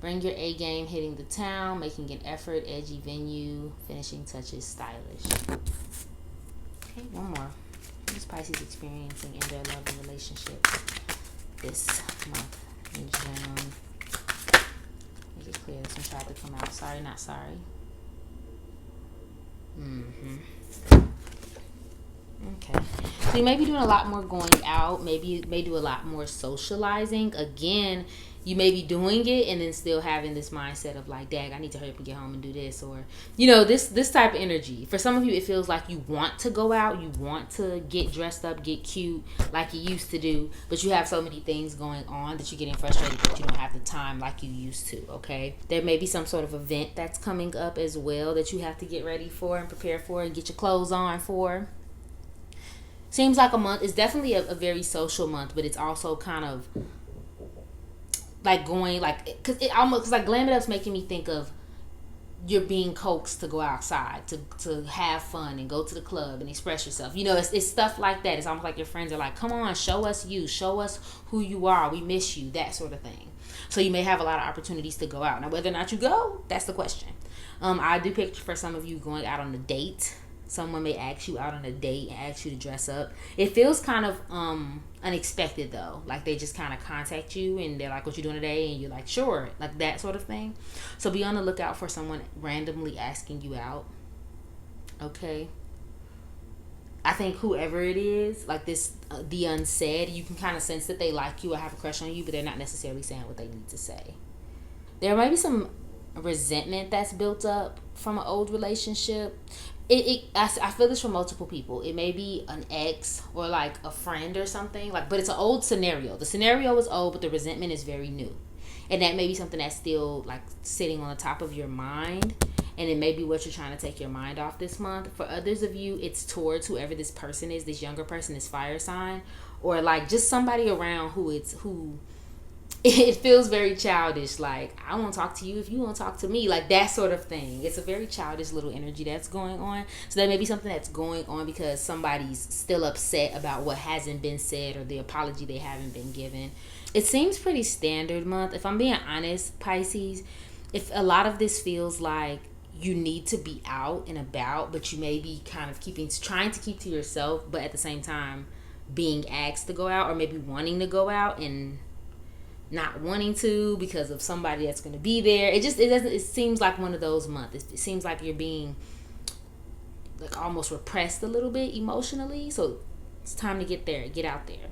Bring your A game, hitting the town, making an effort, edgy venue, finishing touches, stylish. Okay, one more. What is Pisces experiencing in their love and relationship this month in June? Make it clear. This one tried to come out. Sorry, not sorry. Okay. So you may be doing a lot more going out. Maybe you may do a lot more socializing. Again, you may be doing it and then still having this mindset of like, dag, I need to hurry up and get home and do this. Or, you know, this type of energy. For some of you, it feels like you want to go out. You want to get dressed up, get cute like you used to do. But you have so many things going on that you're getting frustrated that you don't have the time like you used to, okay? There may be some sort of event that's coming up as well that you have to get ready for and prepare for and get your clothes on for. Seems like a month. It's definitely a very social month, but it's also kind of like going like, because it almost, cause like Glam It Up's making me think of you're being coaxed to go outside to have fun and go to the club and express yourself. You know, it's stuff like that. It's almost like your friends are like, come on, show us you, show us who you are, we miss you, that sort of thing. So you may have a lot of opportunities to go out. Now, whether or not you go, that's the question. I do picture for some of you going out on a date. Someone may ask you out on a date and ask you to dress up. It feels kind of unexpected though. Like they just kind of contact you and they're like, what you doing today? And you're like, sure. Like that sort of thing. So be on the lookout for someone randomly asking you out. Okay. I think whoever it is, like this, the Unsaid, you can kind of sense that they like you or have a crush on you, but they're not necessarily saying what they need to say. There might be some resentment that's built up from an old relationship. I feel this from multiple people. It may be an ex or like a friend or something, like, but it's an old scenario. The scenario is old, but the resentment is very new, and that may be something that's still like sitting on the top of your mind, and it may be what you're trying to take your mind off this month. For others of you, it's towards whoever this person is, this younger person, this fire sign, or like just somebody around who it feels very childish. Like, I won't talk to you if you won't talk to me. Like, that sort of thing. It's a very childish little energy that's going on. So that may be something that's going on because somebody's still upset about what hasn't been said or the apology they haven't been given. It seems pretty standard month. If I'm being honest, Pisces, if a lot of this feels like you need to be out and about, but you may be kind of trying to keep to yourself, but at the same time being asked to go out, or maybe wanting to go out and not wanting to because of somebody that's going to be there. It seems like one of those months. It seems like you're being like almost repressed a little bit emotionally. So it's time to get out there.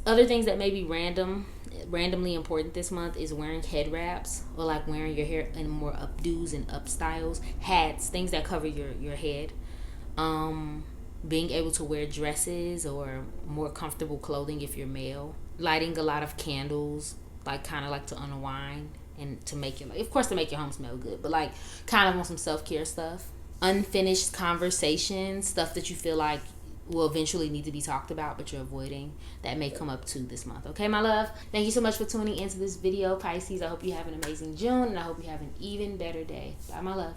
Other things that may be randomly important this month is wearing head wraps, or like wearing your hair in more updos and up styles, hats, things that cover your head. Being able to wear dresses or more comfortable clothing if you're male. Lighting a lot of candles, like kind of like to unwind and to make your, of course, to make your home smell good, but like kind of on some self-care stuff. Unfinished conversations, stuff that you feel like will eventually need to be talked about but you're avoiding, that may come up too this month. Okay, my love, thank you so much for tuning into this video, Pisces. I hope you have an amazing June, and I hope you have an even better day. Bye, my love.